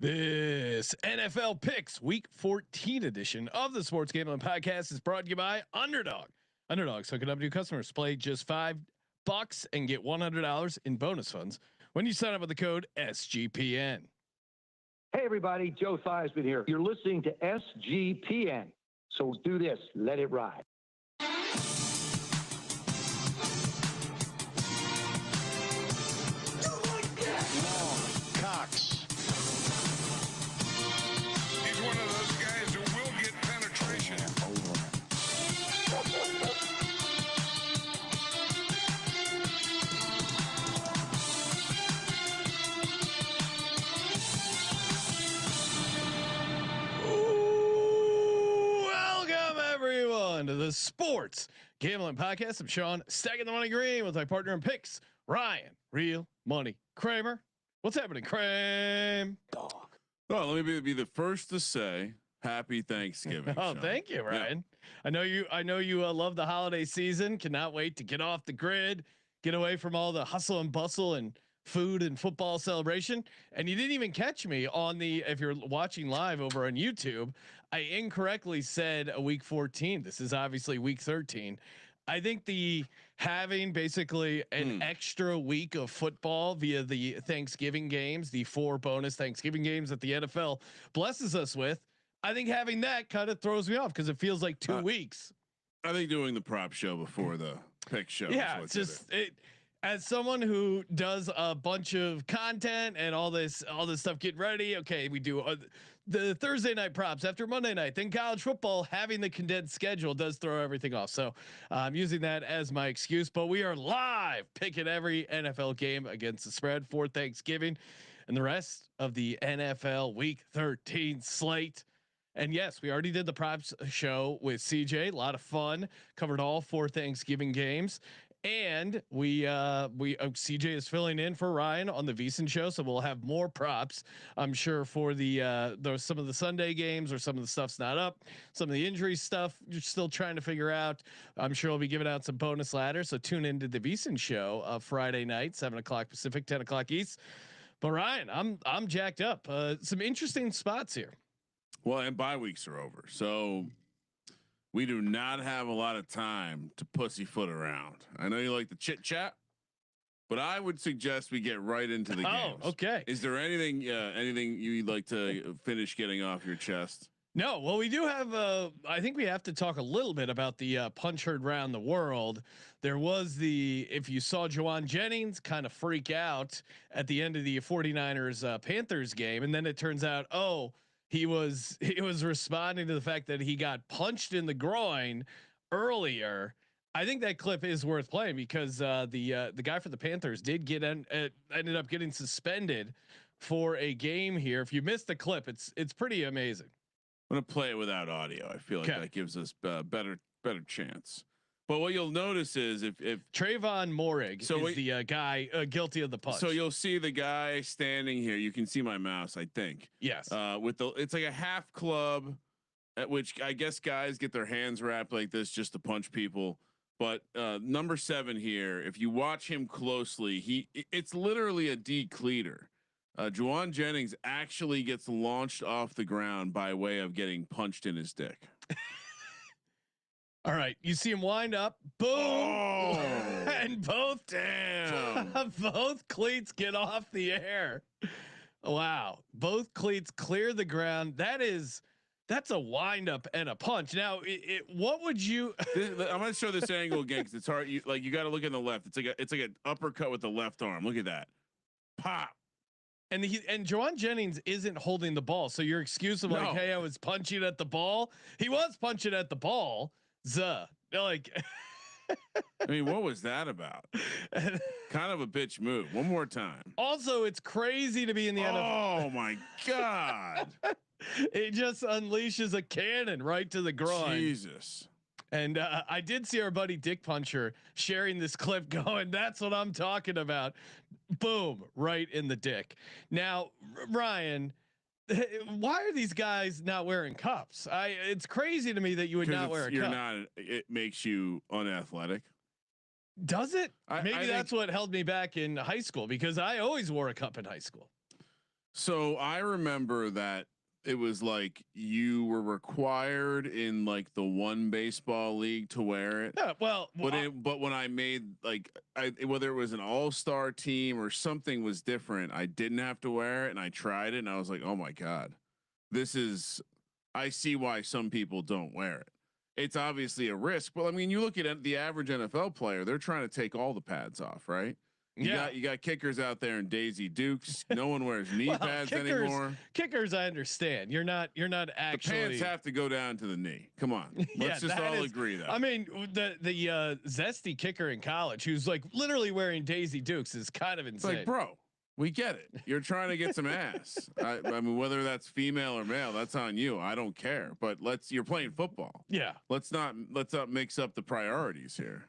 This NFL Picks Week 14 edition of the Sports Gambling Podcast is brought to you by Underdog. Underdog's hooking up new customers. Play just $5 and get $100 in bonus funds when you sign up with the code SGPN. Hey everybody, Joe Theismann here. You're listening to SGPN. So do this, let it ride. Cox. He's one of those guys who will get penetration. Welcome everyone to the Sports Gambling Podcast. I'm Sean, stacking the money green with my partner in picks, Ryan, Real Money Kramer. What's happening, Kramer? Dog. Well, let me be the first to say happy Thanksgiving. Oh, Sean. thank you, Ryan. Yeah. I know you love the holiday season. Cannot wait to get off the grid, get away from all the hustle and bustle and food and football celebration. And you didn't even catch me on if you're watching live over on YouTube, I incorrectly said a week 14. This is obviously week 13. I think having basically an extra week of football via the Thanksgiving games, the 4 bonus Thanksgiving games that the NFL blesses us with, I think having that kind of throws me off because it feels like 2 weeks. I think doing the prop show before the pick show. Yeah, it's just as someone who does a bunch of content and all this stuff, get ready. Okay, we do the Thursday night props after Monday night. Then college football, having the condensed schedule does throw everything off. So I'm using that as my excuse. But we are live picking every NFL game against the spread for Thanksgiving and the rest of the NFL Week 13 slate. And yes, we already did the props show with CJ. A lot of fun. Covered all 4 Thanksgiving games. And CJ is filling in for Ryan on the VSiN show, so we'll have more props, I'm sure, for some of the Sunday games, or some of the stuff's not up, some of the injury stuff you're still trying to figure out. I'm sure we'll be giving out some bonus ladders, so tune into the VSiN show Friday night, 7:00 Pacific, 10:00 East. But Ryan, I'm jacked up. Some interesting spots here. Well, and bye weeks are over, so we do not have a lot of time to pussyfoot around. I know you like the chit chat, but I would suggest we get right into the games. Okay. Is there anything you'd like to finish getting off your chest? No. Well, we do have. I think we have to talk a little bit about the punch heard round the world. There was if you saw Jauan Jennings kind of freak out at the end of the 49ers Panthers game, and then it turns out, he was responding to the fact that he got punched in the groin earlier. I think that clip is worth playing because the guy for the Panthers did ended up getting suspended for a game here. If you missed the clip, it's pretty amazing. I'm gonna play it without audio. I feel like that gives us better chance. But what you'll notice is if Trayvon Moehrig is the guy guilty of the punch. So you'll see the guy standing here. You can see my mouse, I think. Yes. It's like a half club, at which I guess guys get their hands wrapped like this just to punch people. But number 7 here, if you watch him closely, it's literally a decleater. Jauan Jennings actually gets launched off the ground by way of getting punched in his dick. All right, you see him wind up, boom, and both cleats get off the air. Wow, both cleats clear the ground. That's a wind up and a punch. Now, what would you? I'm gonna show this angle again because it's hard. You got to look in the left. It's like an uppercut with the left arm. Look at that, pop. And Jauan Jennings isn't holding the ball, so your excuse of hey, I was punching at the ball. He was punching at the ball. I mean, what was that about? Kind of a bitch move. One more time. Also, it's crazy to be in the NFL. Oh my God. It just unleashes a cannon right to the groin. Jesus. And I did see our buddy Dick Puncher sharing this clip going, that's what I'm talking about. Boom, right in the dick. Now, Ryan, why are these guys not wearing cuffs? It's crazy to me that you would not wear a cuff. It makes you unathletic. Does it? Maybe that's what held me back in high school, because I always wore a cup in high school. So I remember that it was like you were required in like the one baseball league to wear it. Yeah, well, But when I made like whether it was an all-star team or something was different, I didn't have to wear it, and I tried it, and I was like, oh my god, this is. I see why some people don't wear it. It's obviously a risk, but I mean, you look at the average NFL player; they're trying to take all the pads off, right? You got kickers out there in Daisy Dukes. No one wears knee pads anymore. Kickers, I understand. You're not actually. The pants have to go down to the knee. Come on, let's just all agree that. I mean, the zesty kicker in college who's like literally wearing Daisy Dukes is kind of insane. It's like, bro, we get it. You're trying to get some ass. I mean, whether that's female or male, that's on you. I don't care. But you're playing football. Yeah. Let's not mix up the priorities here.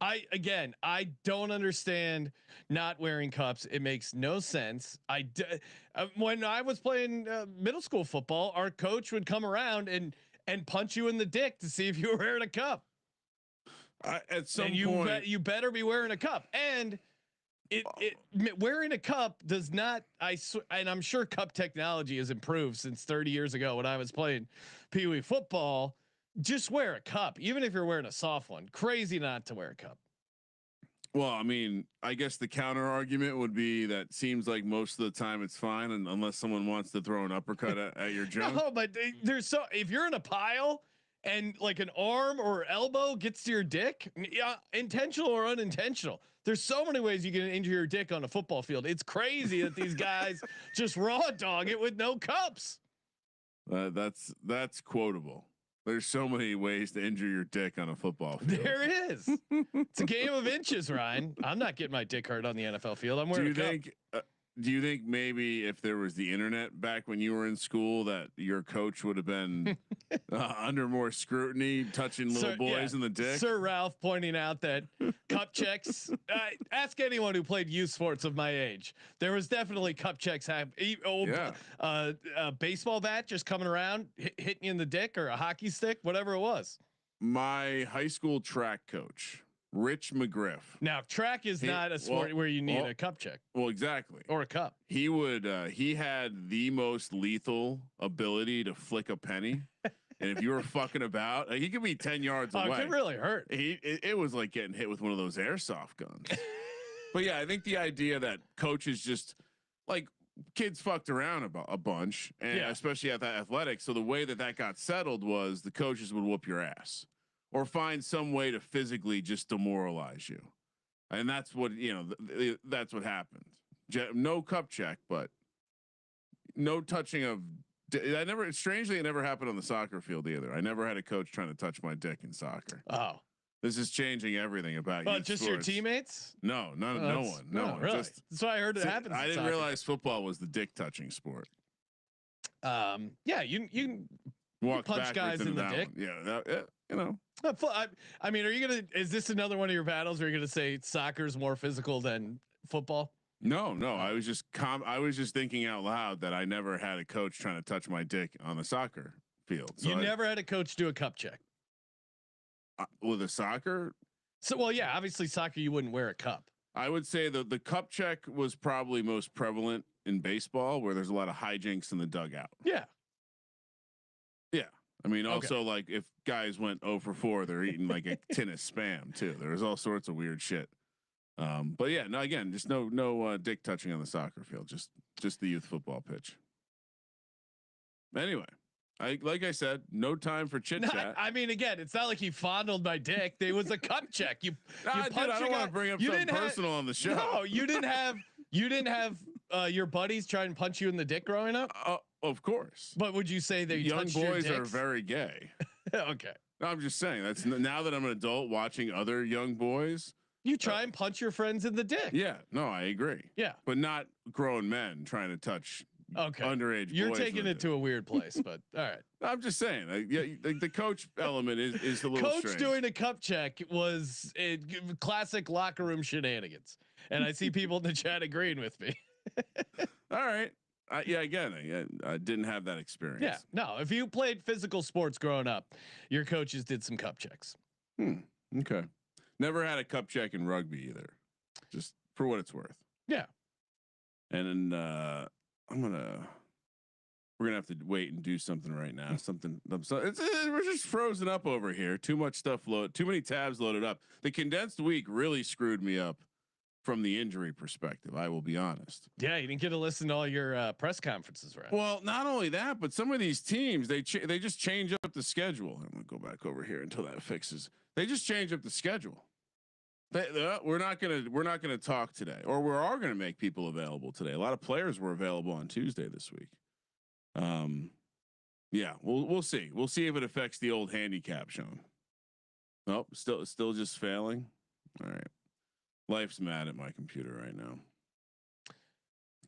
I don't understand not wearing cups. It makes no sense. When I was playing middle school football, our coach would come around and punch you in the dick to see if you were wearing a cup. At some point, you better be wearing a cup. And wearing a cup does not. And I'm sure cup technology has improved since 30 years ago when I was playing Pee Wee football. Just wear a cup, even if you're wearing a soft one. Crazy not to wear a cup. Well, I mean, I guess the counter argument would be that seems like most of the time it's fine, and unless someone wants to throw an uppercut at your junk. No, but if you're in a pile and like an arm or elbow gets to your dick, intentional or unintentional, there's so many ways you can injure your dick on a football field. It's crazy that these guys just raw dog it with no cups. That's quotable. There's so many ways to injure your dick on a football field. There is. It's a game of inches, Ryan. I'm not getting my dick hurt on the NFL field. I'm wearing a cup. Do you think maybe if there was the internet back when you were in school that your coach would have been under more scrutiny, touching little boys in the dick? Sir Ralph pointing out that cup checks. Ask anyone who played youth sports of my age. There was definitely cup checks. A baseball bat just coming around, hitting you in the dick, or a hockey stick, whatever it was. My high school track coach, Rich McGriff. Now, track is not a sport where you need a cup check. Well, exactly. Or a cup. He would. He had the most lethal ability to flick a penny, and if you were fucking about, he could be 10 yards away. It could really hurt. It was like getting hit with one of those airsoft guns. But yeah, I think the idea that coaches just like kids fucked around a bunch, and especially at that athletics. So the way that got settled was the coaches would whoop your ass. Or find some way to physically just demoralize you, and that's what that's what happened. No cup check, but no touching of. Strangely, it never happened on the soccer field either. I never had a coach trying to touch my dick in soccer. Oh, this is changing everything about you. Just sports. your teammates? No one. Really? That's why I heard it happens. I didn't realize football was the dick touching sport. Yeah, you walk punch guys in the dick. I mean, is this another one of your battles? Or are you gonna say soccer's more physical than football? No. I was just thinking out loud that I never had a coach trying to touch my dick on the soccer field. So never had a coach do a cup check with a soccer. So, well, yeah, obviously soccer, you wouldn't wear a cup. I would say the cup check was probably most prevalent in baseball, where there's a lot of hijinks in the dugout. Yeah. I mean, also like if guys went 0 for 4, they're eating like a tin of Spam too. There's all sorts of weird shit. But yeah, no, again, just no dick touching on the soccer field. Just the youth football pitch. Anyway, like I said, no time for chit chat. I mean, again, it's not like he fondled my dick. There was a cup check. You I don't want to bring up something personal on the show. No, you didn't have your buddies try and punch you in the dick growing up. Of course. But would you say they young boys are very gay? Okay. No, I'm just saying that's now that I'm an adult watching other young boys. You try and punch your friends in the dick. Yeah. No, I agree. Yeah. But not grown men trying to touch underage You're boys taking it to a weird place, but all right. I'm just saying, the coach element is a little coach strange. Doing a cup check was classic locker room shenanigans, and I see people in the chat agreeing with me. All right. Again, I didn't have that experience. Yeah, no. If you played physical sports growing up, your coaches did some cup checks. Okay. Never had a cup check in rugby either. Just for what it's worth. Yeah. And then We're gonna have to wait and do something right now. We're just frozen up over here. Too much stuff loaded. Too many tabs loaded up. The condensed week really screwed me up from the injury perspective. I will be honest. Yeah, you didn't get to listen to all your press conferences, right? Well, not only that, but some of these teams they just change up the schedule. I'm gonna go back over here until that fixes. They just change up the schedule. We're not gonna talk today, or we are gonna make people available today. A lot of players were available on Tuesday this week. Yeah, we'll see. We'll see if it affects the old handicap, Sean. Nope, still just failing. All right, life's mad at my computer right now.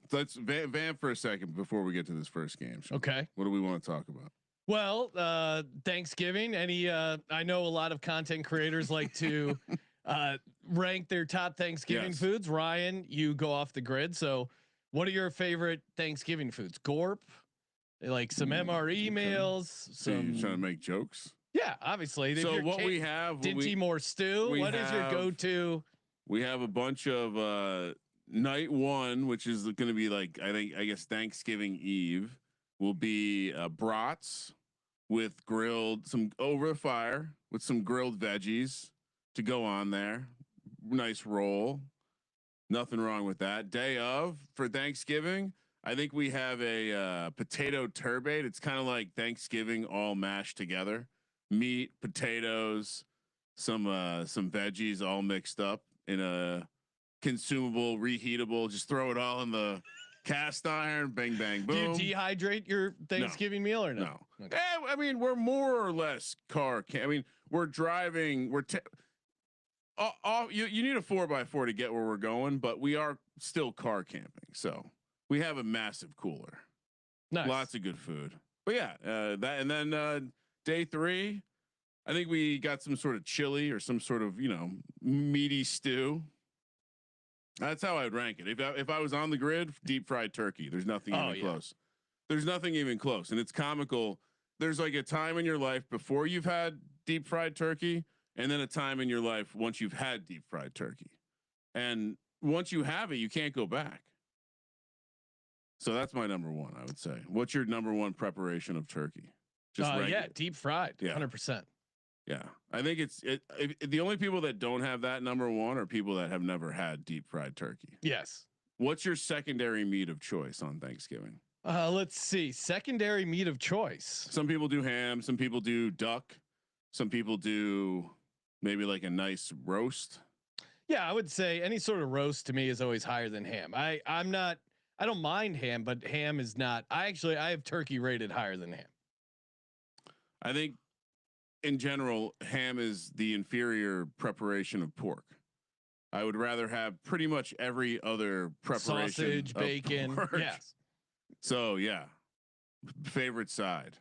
So let's vamp for a second before we get to this first game, Sean. Okay, what do we want to talk about? Well, Thanksgiving. I know a lot of content creators like to rank their top Thanksgiving foods. Ryan, you go off the grid. So, what are your favorite Thanksgiving foods? Gorp. Like some MRE meals. So you're trying to make jokes? Yeah, obviously. So what we have, Dinty Moore stew. What is your go-to? We have a bunch of night one, which is going to be like I guess Thanksgiving Eve will be brats with some over the fire with some grilled veggies to go on there. Nice roll. Nothing wrong with that. Day of for Thanksgiving. I think we have a potato turbot. It's kind of like Thanksgiving all mashed together. Meat, potatoes, some veggies all mixed up in a consumable, reheatable. Just throw it all in the cast iron. Bang, bang, boom. Do you dehydrate your Thanksgiving meal or no? No. Okay. I mean, we're more or less we're driving. You need a 4x4 to get where we're going, but we are still car camping. So we have a massive cooler. Nice. Lots of good food. But yeah, that and then day 3, I think we got some sort of chili or some sort of meaty stew. That's how I'd rank it. If I was on the grid, deep fried turkey. There's nothing even close. There's nothing even close, and it's comical. There's like a time in your life before you've had deep fried turkey, and then a time in your life once you've had deep fried turkey, and once you have it, you can't go back. So that's my number one, I would say. What's your number one preparation of turkey? Just deep fried. 100%. Yeah, I think the only people that don't have that number one are people that have never had deep fried turkey. Yes. What's your secondary meat of choice on Thanksgiving? Let's see. Secondary meat of choice. Some people do ham. Some people do duck. Some people do maybe like a nice roast. Yeah, I would say any sort of roast to me is always higher than ham. I don't mind ham, but ham is not. I have turkey rated higher than ham. I think in general, ham is the inferior preparation of pork. I would rather have pretty much every other preparation. Sausage, bacon. Pork. Yes. So yeah. Favorite side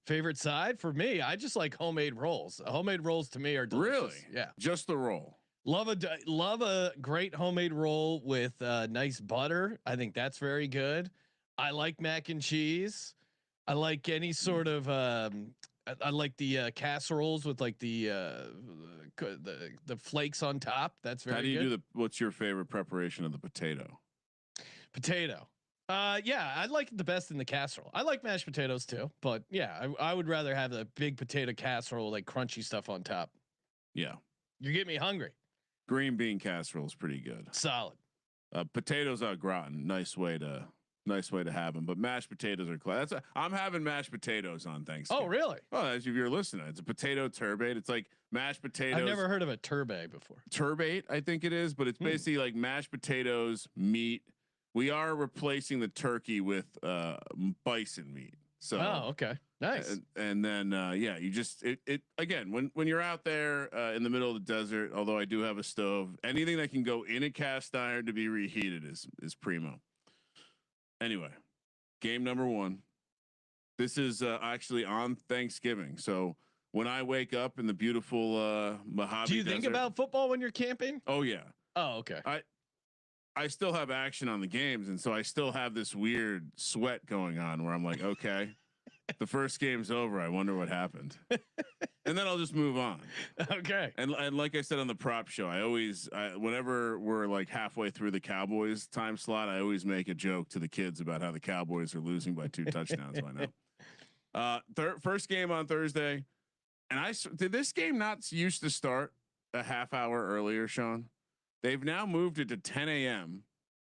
For me, I just like homemade rolls. Homemade rolls to me are delicious. Really? Yeah. Just the roll. Love a great homemade roll with nice butter. I think that's very good. I like mac and cheese. I like any sort of I like the casseroles with like the flakes on top. That's very good. How do you do what's your favorite preparation of the potato? Yeah, I like it the best in the casserole. I like mashed potatoes too, but yeah, I would rather have a big potato casserole, like crunchy stuff on top. Yeah. You get me hungry. Green bean casserole is pretty good. Solid. Potatoes au gratin. Nice way to have them. But mashed potatoes are class. I'm having mashed potatoes on Thanksgiving. Oh, really? Well, as if you're listening, it's a potato turbot. It's like mashed potatoes. I've never heard of a turbot before. Turbot, I think it is, but it's basically like mashed potatoes, meat. We are replacing the turkey with bison meat. So okay. Nice. And then you just it again when you're out there in the middle of the desert, although I do have a stove, anything that can go in a cast iron to be reheated is primo. Anyway, game number 1. This is actually on Thanksgiving. So when I wake up in the beautiful Mojave Do you think about football when you're camping? Oh yeah. Oh, okay. I still have action on the games, and so I still have this weird sweat going on where I'm like, okay, the first game's over. I wonder what happened. and then I'll just move on. Okay. And like I said on the prop show, whenever we're like halfway through the Cowboys time slot, I always make a joke to the kids about how the Cowboys are losing by 2 touchdowns by now. First game on Thursday, and did this game not used to start a half hour earlier, Sean? They've now moved it to 10 a.m.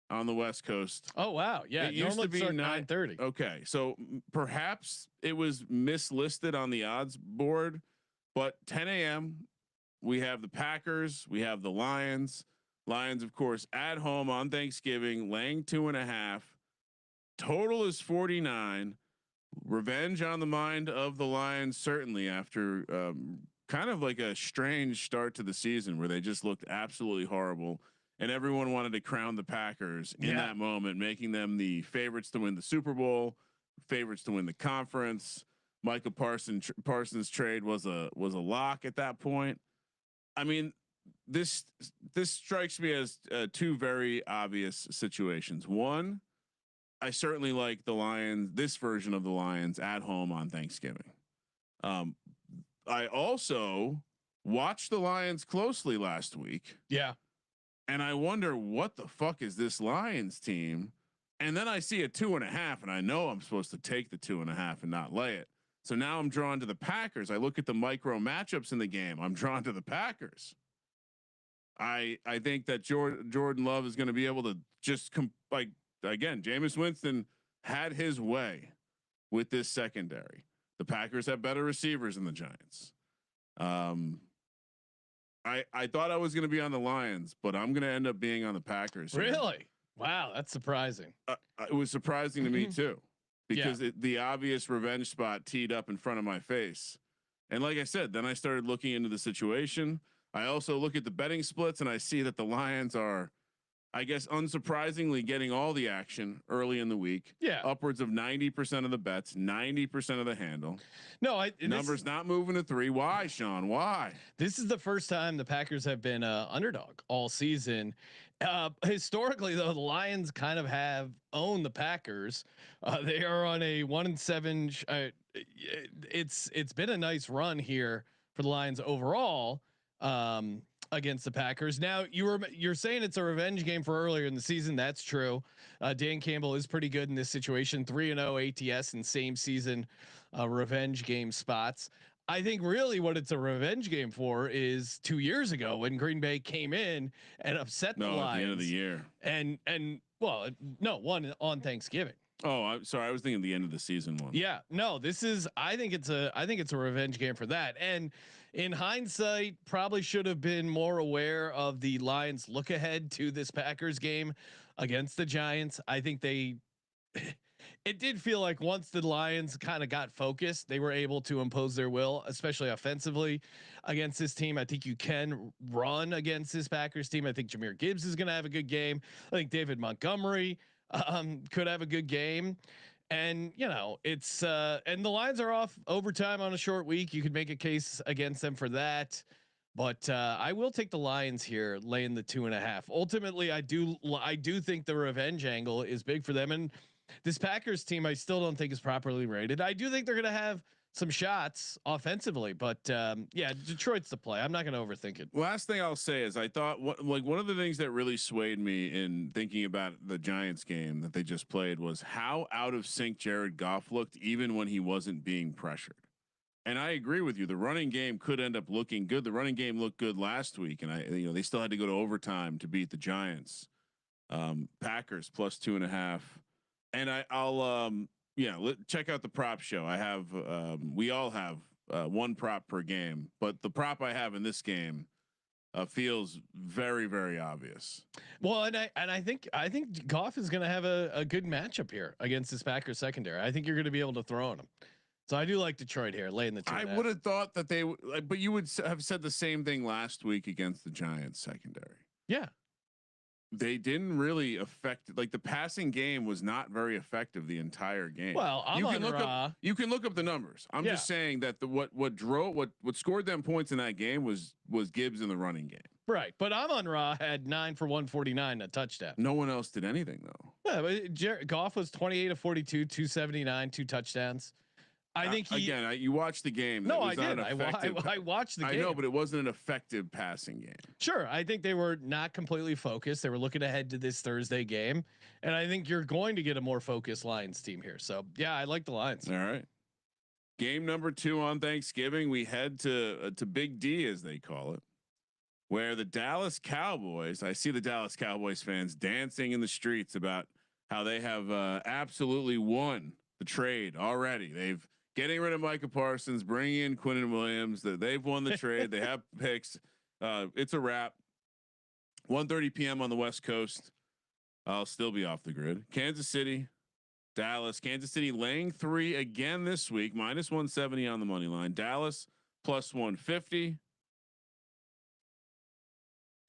on the West Coast. Oh wow, yeah. It used to be 9:30. Okay, so perhaps it was mislisted on the odds board, but 10 a.m. we have the Packers, we have the Lions. Lions, of course, at home on Thanksgiving, laying 2.5. Total is 49. Revenge on the mind of the Lions, certainly after kind of like a strange start to the season where they just looked absolutely horrible. And everyone wanted to crown the Packers in that moment, making them the favorites to win the Super Bowl, favorites to win the conference. Michael Parsons trade was a lock at that point. I mean, this strikes me as 2 very obvious situations. One, I certainly like the Lions, this version of the Lions at home on Thanksgiving. I also watched the Lions closely last week. Yeah. And I wonder what the fuck is this Lions team? And then I see a 2.5 and I know I'm supposed to take the 2.5 and not lay it. So now I'm drawn to the Packers. I look at the micro matchups in the game. I'm drawn to the Packers. I think that Jordan Love is going to be able to just again, Jameis Winston had his way with this secondary. The Packers have better receivers than the Giants. I thought I was going to be on the Lions, but I'm going to end up being on the Packers. Really? Wow, that's surprising. It was surprising to me too, because the obvious revenge spot teed up in front of my face. And like I said, then I started looking into the situation. I also look at the betting splits and I see that the Lions are, I guess, unsurprisingly getting all the action early in the week. Yeah. Upwards of 90% of the bets, 90% of the handle. No, numbers not moving to 3. Why, Sean? Why? This is the first time the Packers have been underdog all season. Historically, though, the Lions kind of have owned the Packers. They are on a 1-7. It's been a nice run here for the Lions overall. Against the Packers. Now you're saying it's a revenge game for earlier in the season. That's true. Dan Campbell is pretty good in this situation. 3-0 ATS in same season revenge game spots. I think really what it's a revenge game for is 2 years ago when Green Bay came in and upset the Lions at the end of the year. And well, no, one on Thanksgiving. Oh, I'm sorry. I was thinking the end of the season one. Yeah, no, I think it's a revenge game for that. And in hindsight, probably should have been more aware of the Lions look ahead to this Packers game against the Giants. I think it did feel like once the Lions kind of got focused, they were able to impose their will, especially offensively against this team. I think you can run against this Packers team. I think Jahmyr Gibbs is going to have a good game. I think David Montgomery could have a good game. And it's and the Lions are off overtime on a short week. You could make a case against them for that, but I will take the Lions here, laying the 2.5. Ultimately, I do think the revenge angle is big for them, and this Packers team I still don't think is properly rated. I do think they're going to have some shots offensively, but Detroit's the play. I'm not going to overthink it. Last thing I'll say is I thought one of the things that really swayed me in thinking about the Giants game that they just played was how out of sync Jared Goff looked even when he wasn't being pressured. And I agree with you. The running game could end up looking good. The running game looked good last week, and they still had to go to overtime to beat the Giants. Packers plus 2.5, and I'll check out the prop show. I have we all have one prop per game, but the prop I have in this game feels very, very obvious. Well, and I think Goff is going to have a good matchup here against this Packers secondary. I think you're going to be able to throw on him. So I do like Detroit here, laying the 2.5. I would have thought that they would, but you would have said the same thing last week against the Giants secondary. Yeah. They didn't really affect, like the passing game was not very effective the entire game. Well, you can look up the numbers. I'm just saying that what scored them points in that game was Gibbs in the running game. Right, but Amon-Ra had 9 for 149, a touchdown. No one else did anything though. Yeah, but Goff was 28 of 42, 279, 2 touchdowns. I think you watched the game. No, I did. I watched the game. I know, but it wasn't an effective passing game. Sure. I think they were not completely focused. They were looking ahead to this Thursday game. And I think you're going to get a more focused Lions team here. So yeah, I like the Lions. All right. Game number 2 on Thanksgiving. We head to Big D, as they call it, where the Dallas Cowboys, I see the Dallas Cowboys fans dancing in the streets about how they have absolutely won the trade already. They've getting rid of Micah Parsons, bringing in Quinnen Williams. That they've won the trade. They have picks. It's a wrap. 1:30 p.m. on the West Coast. I'll still be off the grid. Kansas City, Dallas. Kansas City laying 3 again this week. -170 on the money line. Dallas +150.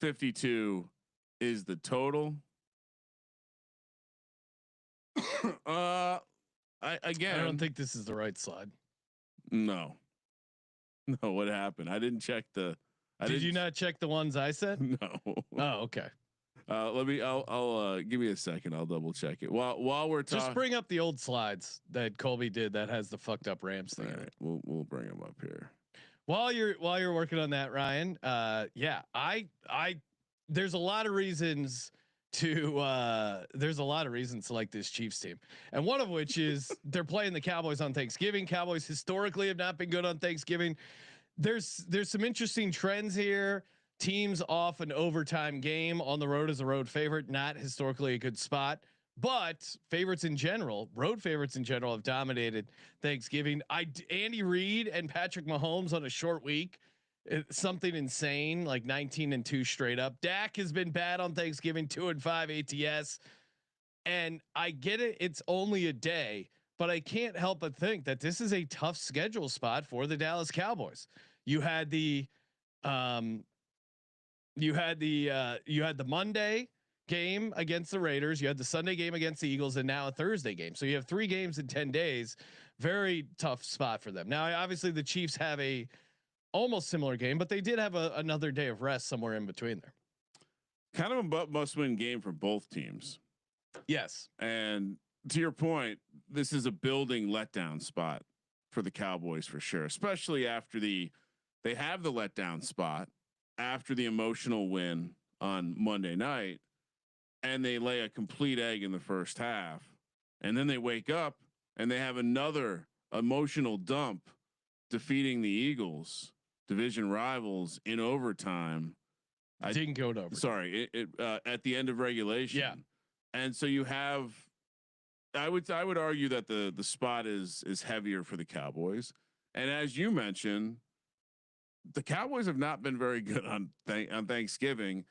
52 is the total. I don't think this is the right slide. No. What happened? I didn't check the. Did you not check the ones I said? No. Oh, okay. I'll give me a second. I'll double check it while we're talking. Just bring up the old slides that Colby did that has the fucked up Rams thing. All right, we'll bring them up here. While you're working on that, Ryan. Yeah, there's a lot of reasons to like this Chiefs team, and one of which is they're playing the Cowboys on Thanksgiving. Cowboys historically have not been good on Thanksgiving. There's some interesting trends here. Teams off an overtime game on the road as a road favorite, not historically a good spot, but favorites in general, road favorites in general, have dominated Thanksgiving. Andy Reid and Patrick Mahomes on a short week, something insane, like 19-2 straight up. Dak has been bad on Thanksgiving, 2-5 ATS, and I get it. It's only a day, but I can't help but think that this is a tough schedule spot for the Dallas Cowboys. You had the Monday game against the Raiders. You had the Sunday game against the Eagles, and now a Thursday game. So you have 3 games in 10 days. Very tough spot for them. Now, obviously, the Chiefs have a almost similar game, but they did have another day of rest somewhere in between there. Kind of a must-win game for both teams. Yes, and to your point, this is a building letdown spot for the Cowboys for sure, especially after they have the letdown spot after the emotional win on Monday night, and they lay a complete egg in the first half, and then they wake up and they have another emotional dump defeating the Eagles, division rivals, in overtime. I didn't go to overtime. Sorry, at the end of regulation. Yeah. And so you have, I would argue that the spot is heavier for the Cowboys. And as you mentioned, the Cowboys have not been very good on Thanksgiving.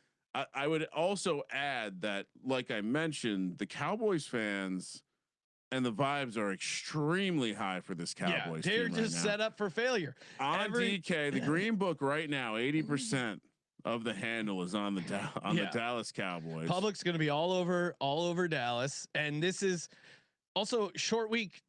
I would also add that, like I mentioned, the Cowboys fans and the vibes are extremely high for this Cowboys team. They're just set up for failure. On DK, the Green Book right now, 80% of the handle is on the Dallas Cowboys. Public's going to be all over Dallas, and this is also short week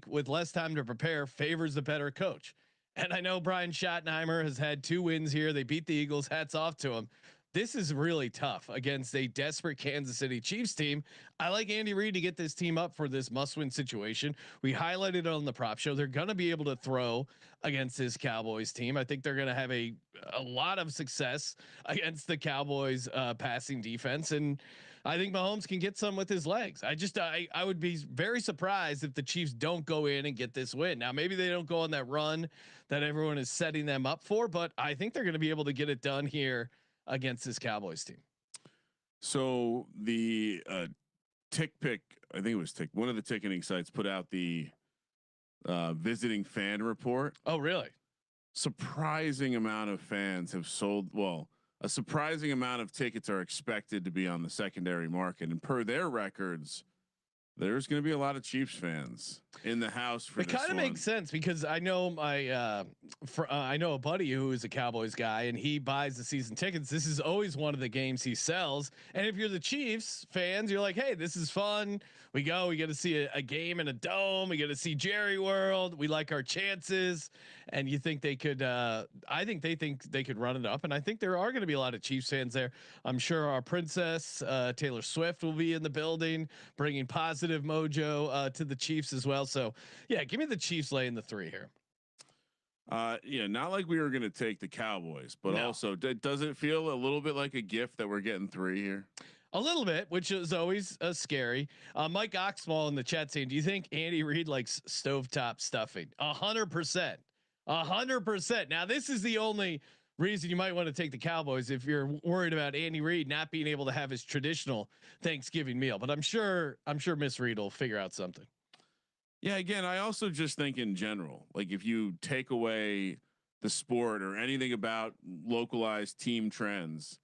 with less time to prepare favors the better coach. And I know Brian Schottenheimer has had 2 wins here. They beat the Eagles. Hats off to him. This is really tough against a desperate Kansas City Chiefs team. I like Andy Reid to get this team up for this must-win situation. We highlighted it on the prop show. They're going to be able to throw against this Cowboys team. I think they're going to have a lot of success against the Cowboys passing defense, and I think Mahomes can get some with his legs. I would be very surprised if the Chiefs don't go in and get this win. Now, maybe they don't go on that run that everyone is setting them up for, but I think they're going to be able to get it done here against this Cowboys team. So the Tick Pick, I think it was Tick, one of the ticketing sites put out the visiting fan report. Oh, really? Surprising amount of fans have sold. Well, a surprising amount of tickets are expected to be on the secondary market, and per their records, there's going to be a lot of Chiefs fans in the house for it. Kind of makes sense because I know I know a buddy who is a Cowboys guy, and he buys the season tickets. This is always one of the games he sells. And if you're the Chiefs fans, you're like, hey, this is fun. We get to see a game in a dome. We get to see Jerry World. We like our chances. And you think they could? I think they could run it up. And I think there are going to be a lot of Chiefs fans there. I'm sure our princess Taylor Swift will be in the building, bringing positive positive mojo to the Chiefs as well. So yeah, give me the Chiefs laying the 3 here. Yeah, not like we were going to take the Cowboys, but also does it feel a little bit like a gift that we're getting 3 here? A little bit, which is always scary. Mike Oxmall in the chat saying, "Do you think Andy Reid likes stovetop stuffing?" 100%, 100%. Now this is the only reason you might want to take the Cowboys if you're worried about Andy Reid not being able to have his traditional Thanksgiving meal. But I'm sure Miss Reid will figure out something. Yeah, again, I also just think in general, like if you take away the sport or anything about localized team trends,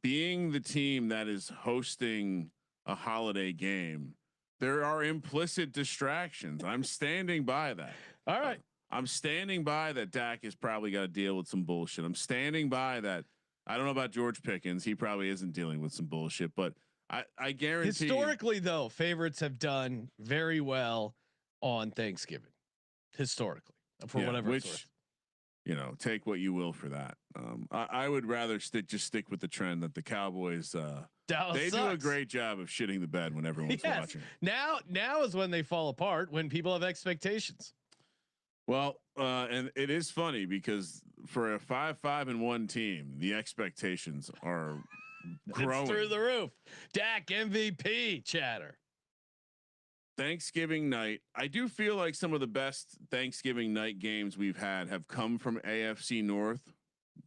being the team that is hosting a holiday game, there are implicit distractions. I'm standing by that. All right. I'm standing by that. Dak has probably got to deal with some bullshit. I'm standing by that. I don't know about George Pickens. He probably isn't dealing with some bullshit, but I guarantee. Historically, though, favorites have done very well on Thanksgiving. Historically, for whatever it's worth. You know, take what you will for that. I would rather stick with the trend that the Cowboys. They do a great job of shitting the bed when everyone's watching. Now is when they fall apart, when people have expectations. Well, and it is funny because for a 5-5-1 team, the expectations are growing it's through the roof. Dak MVP chatter. Thanksgiving night. I do feel like some of the best Thanksgiving night games we've had have come from AFC North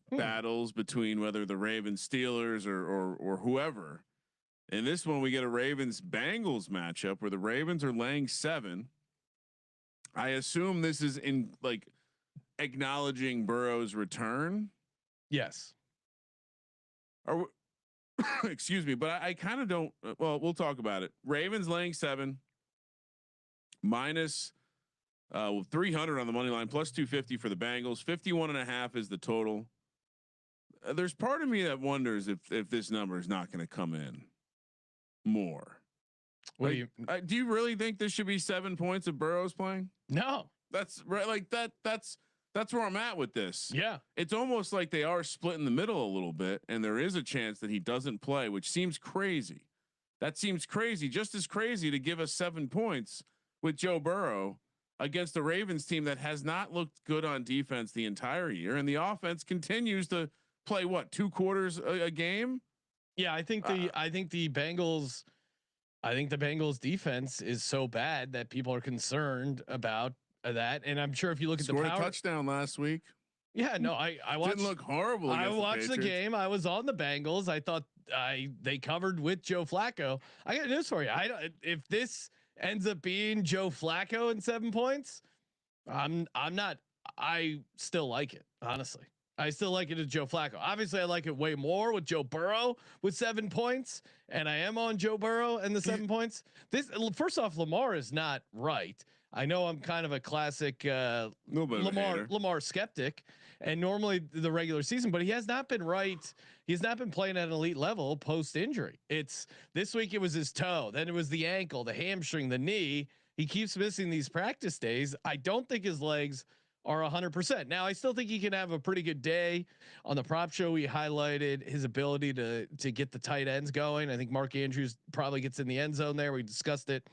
battles between whether the Ravens Steelers or whoever. In this one, we get a Ravens Bengals matchup where the Ravens are laying 7. I assume this is in like acknowledging Burrow's return. Yes. Or excuse me, but I kind of don't. Well, we'll talk about it. Ravens laying 7 minus 300 on the money line, plus 250 for the Bengals. 51.5 is the total. There's part of me that wonders if this number is not going to come in more. What like, do you really think this should be 7 points of Burrow's playing? No, that's right. Like that's where I'm at with this. Yeah. It's almost like they are split in the middle a little bit. And there is a chance that he doesn't play, which seems crazy. That seems crazy. Just as crazy to give us 7 points with Joe Burrow against the Ravens team that has not looked good on defense the entire year. And the offense continues to play 2 quarters a game. Yeah. I think the Bengals defense is so bad that people are concerned about that. And I'm sure if you look at the power touchdown last week. Yeah, no, I watched. Didn't look horrible. I watched the game. I was on the Bengals. I thought they covered with Joe Flacco. I got news for you. If this ends up being Joe Flacco in 7 points, I'm not. I still like it, honestly. I still like it as Joe Flacco. Obviously, I like it way more with Joe Burrow with 7 points, and I am on Joe Burrow and the 7 points. First off, Lamar is not right. I know I'm kind of a classic Lamar skeptic, and normally the regular season, but he has not been right. He's not been playing at an elite level post injury. It's this week. It was his toe. Then it was the ankle, the hamstring, the knee. He keeps missing these practice days. I don't think his legs are 100%. Now I still think he can have a pretty good day. On the prop show, we highlighted his ability to get the tight ends going. I think Mark Andrews probably gets in the end zone there. We discussed it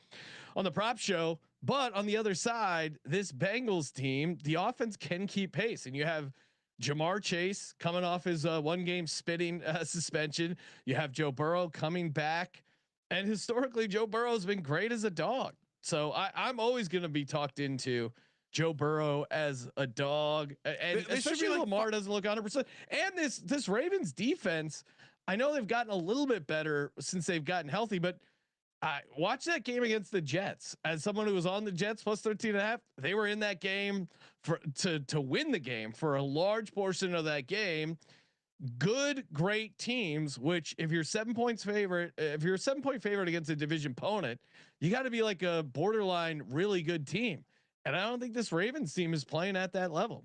on the prop show, but on the other side, this Bengals team, the offense can keep pace, and you have Jamar Chase coming off his 1 game spitting suspension. You have Joe Burrow coming back, and historically Joe Burrow has been great as a dog. So I'm always going to be talked into Joe Burrow as a dog, and especially Lamar doesn't look 100%. And this Ravens defense, I know they've gotten a little bit better since they've gotten healthy, but watch that game against the Jets. As someone who was on the Jets plus 13.5, they were in that game to win the game for a large portion of that game. Great teams. Which if you're 7 points favorite, if you're a 7-point favorite against a division opponent, you got to be like a borderline really good team. And I don't think this Ravens team is playing at that level.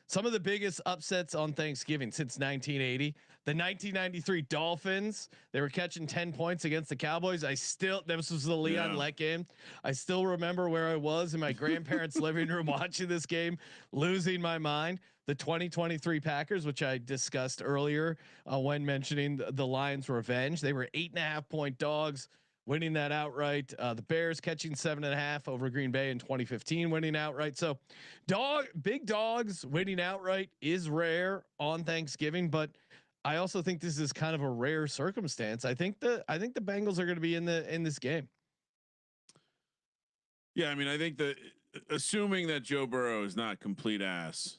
Some of the biggest upsets on Thanksgiving since 1980, the 1993 Dolphins, they were catching 10 points against the Cowboys. This was the Leon Lett game. I still remember where I was in my grandparents' living room watching this game, losing my mind. The 2023 Packers, which I discussed earlier when mentioning the Lions' revenge, they were 8.5-point dogs winning that outright. The Bears catching 7.5 over Green Bay in 2015, winning outright. So big dogs winning outright is rare on Thanksgiving, but I also think this is kind of a rare circumstance. I think the Bengals are going to be in this game. Yeah, I mean, I think that assuming that Joe Burrow is not complete ass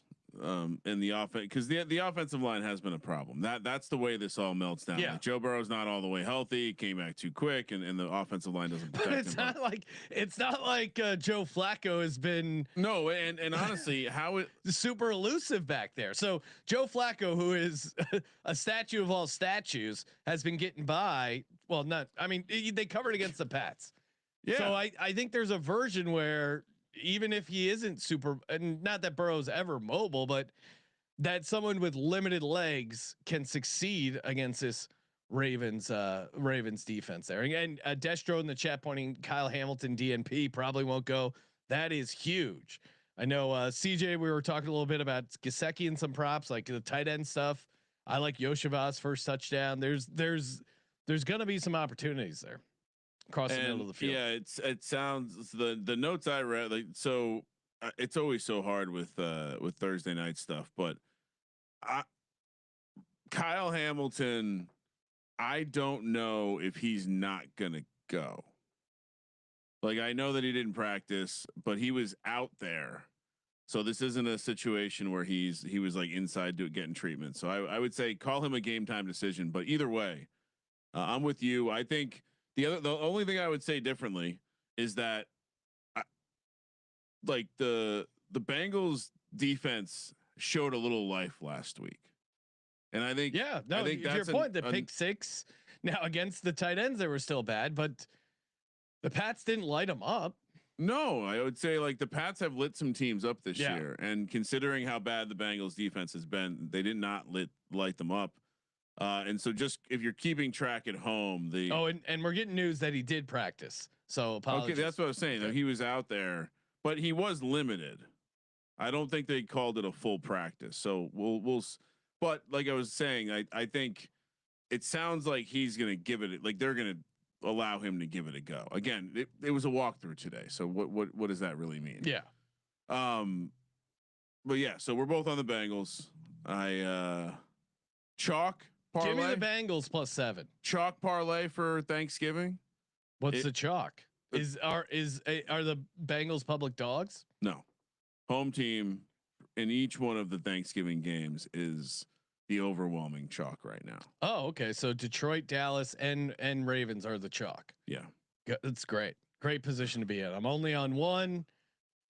in the offense, because the offensive line has been a problem. That's the way this all melts down. Yeah. Like Joe Burrow's not all the way healthy. He came back too quick, and the offensive line doesn't protect But it's him. not like Joe Flacco has been and honestly, how it super elusive back there. So Joe Flacco, who is a statue of all statues, has been getting by. Well, not. I mean, they covered against the Pats. Yeah. So I think there's a version where even if he isn't super, and not that Burrow's ever mobile, but that someone with limited legs can succeed against this Ravens defense there. And Destro in the chat pointing Kyle Hamilton DNP probably won't go. That is huge. I know CJ, we were talking a little bit about Gesicki and some props like the tight end stuff. I like Yoshivas first touchdown. There's going to be some opportunities there. Across the middle of the field. Yeah, it sounds the notes I read like so. It's always so hard with Thursday night stuff, but Kyle Hamilton, I don't know if he's not gonna go. Like I know that he didn't practice, but he was out there, so this isn't a situation where he was like inside getting treatment. So I would say call him a game time decision. But either way, I'm with you. I think. The only thing I would say differently is that like the Bengals defense showed a little life last week. And I think, I think that's your point. The pick six now against the tight ends, they were still bad, but the Pats didn't light them up. No, I would say like the Pats have lit some teams up this year. And considering how bad the Bengals defense has been, they did not light them up. And so just if you're keeping track at home, and we're getting news that he did practice. So apologies. Okay, that's what I was saying. Okay. He was out there, but he was limited. I don't think they called it a full practice. So we'll but like I was saying, I think it sounds like he's going to give it like they're going to allow him to give it a go. Again, it was a walkthrough today. So what does that really mean? Yeah. But yeah, so we're both on the Bengals. Chalk parlay. Give me the Bengals +7. Chalk parlay for Thanksgiving. What's the chalk? Are the Bengals public dogs? No. Home team in each one of the Thanksgiving games is the overwhelming chalk right now. Oh, okay. So Detroit, Dallas, and Ravens are the chalk. Yeah. That's great. Great position to be in. I'm only on one.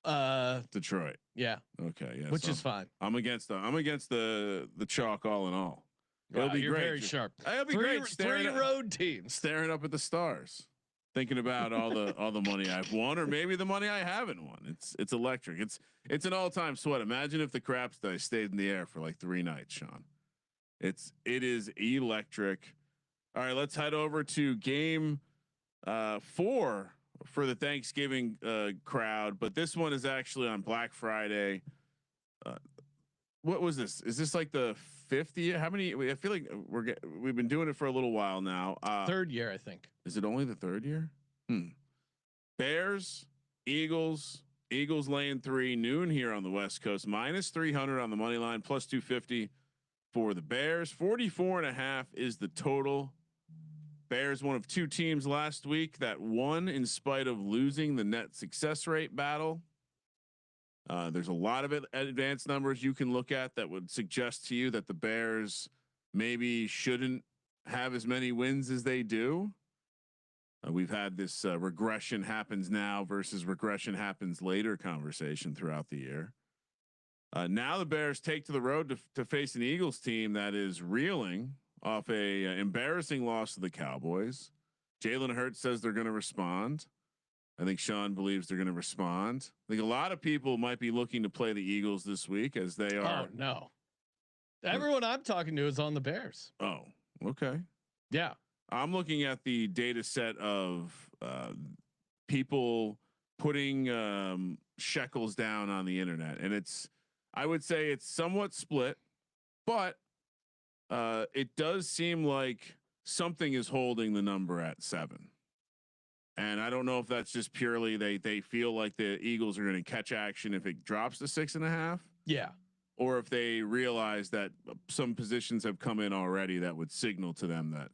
Detroit. Yeah. Okay. Yeah. Which is fine. I'm against the chalk all in all. It'll be you're great. Very sharp. It'll be great. Three road teams staring up at the stars, thinking about all the money I've won, or maybe the money I haven't won. It's electric. It's an all-time sweat. Imagine if the craps dice stayed in the air for like 3 nights, Sean. It is electric. All right, let's head over to game 4 for the Thanksgiving crowd, but this one is actually on Black Friday. What was this? Is this like the 5th year? How many? I feel like we've been doing it for a little while now. 3rd year, I think. Is it only the 3rd year? Bears, Eagles laying 3 noon here on the West Coast, -300 on the money line, +250 for the Bears. 44.5 is the total. Bears, one of 2 teams last week that won in spite of losing the net success rate battle. There's a lot of advanced numbers you can look at that would suggest to you that the Bears maybe shouldn't have as many wins as they do. We've had this regression happens now versus regression happens later conversation throughout the year. Now the Bears take to the road to face an Eagles team that is reeling off a embarrassing loss to the Cowboys. Jalen Hurts says they're going to respond. I think Sean believes they're going to respond. I think a lot of people might be looking to play the Eagles this week as they are. Oh no. Everyone I'm talking to is on the Bears. Oh, okay. Yeah. I'm looking at the data set of people putting shekels down on the internet, and I would say it's somewhat split, but it does seem like something is holding the number at 7. And I don't know if that's just purely they feel like the Eagles are going to catch action if it drops to 6.5. Yeah. Or if they realize that some positions have come in already that would signal to them that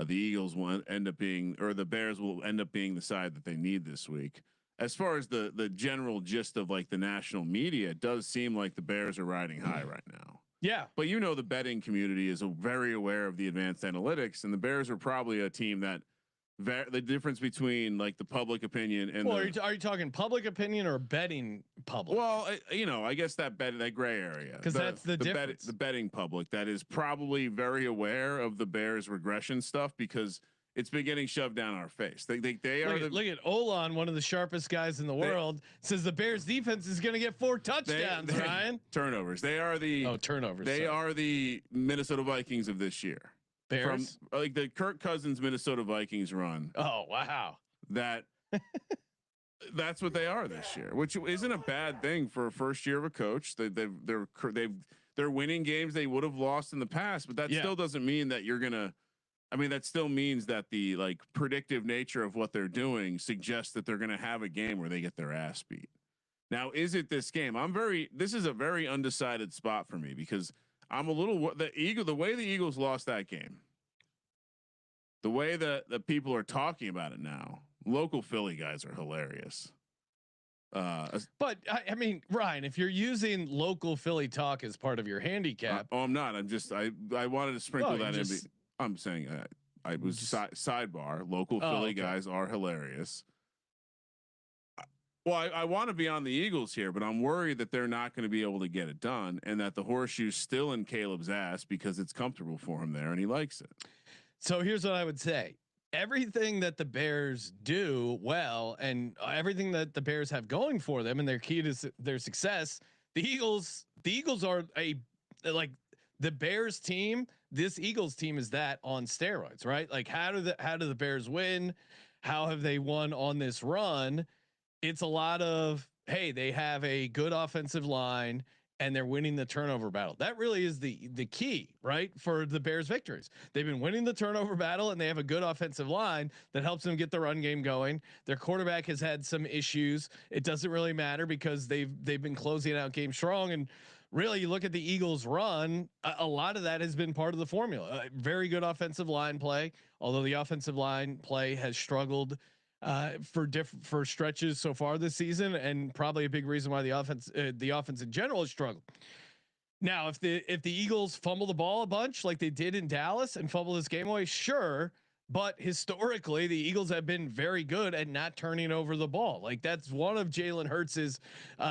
the Eagles will end up being, or the Bears will end up being the side that they need this week. As far as the general gist of like the national media, it does seem like the Bears are riding high right now. Yeah. But you know, the betting community is very aware of the advanced analytics, and the Bears are probably a team that the difference between like the public opinion and well, are you talking public opinion or betting public? Well, you know, I guess that gray area, because that's the difference. The betting public that is probably very aware of the Bears regression stuff because it's been getting shoved down our face. They look at Olan, one of the sharpest guys in the world, says the Bears defense is going to get 4 touchdowns. Ryan, turnovers. They are the turnovers. They are the Minnesota Vikings of this year. Bears, from like the Kirk Cousins Minnesota Vikings run. Oh wow, that's what they are this year, which isn't a bad thing for a first year of a coach. They're winning games they would have lost in the past, but that still doesn't mean that you're gonna. I mean, that still means that the like predictive nature of what they're doing suggests that they're gonna have a game where they get their ass beat. Now, is it this game? This is a very undecided spot for me because I'm a little the way the Eagles lost that game, the way that the people are talking about it now. Local Philly guys are hilarious. But I mean, Ryan, if you're using local Philly talk as part of your handicap, I'm not. I'm just I wanted to sprinkle that in. I'm saying I was sidebar. Local Philly guys are hilarious. Well, I want to be on the Eagles here, but I'm worried that they're not going to be able to get it done, and that the horseshoe's still in Caleb's ass because it's comfortable for him there and he likes it. So here's what I would say. Everything that the Bears do well and everything that the Bears have going for them and their key to their success, the Eagles are like the Bears team. This Eagles team is that on steroids, right? Like how do the Bears win? How have they won on this run? It's a lot of, hey, they have a good offensive line and they're winning the turnover battle. That really is the key, right? For the Bears victories. They've been winning the turnover battle and they have a good offensive line that helps them get the run game going. Their quarterback has had some issues. It doesn't really matter because they've been closing out games strong. And really you look at the Eagles run, a lot of that has been part of the formula. Very good offensive line play, although the offensive line play has struggled for stretches so far this season, and probably a big reason why the offense in general has struggled. Now, if the Eagles fumble the ball a bunch like they did in Dallas and fumble this game away, sure. But historically, the Eagles have been very good at not turning over the ball. Like that's one of Jalen Hurts's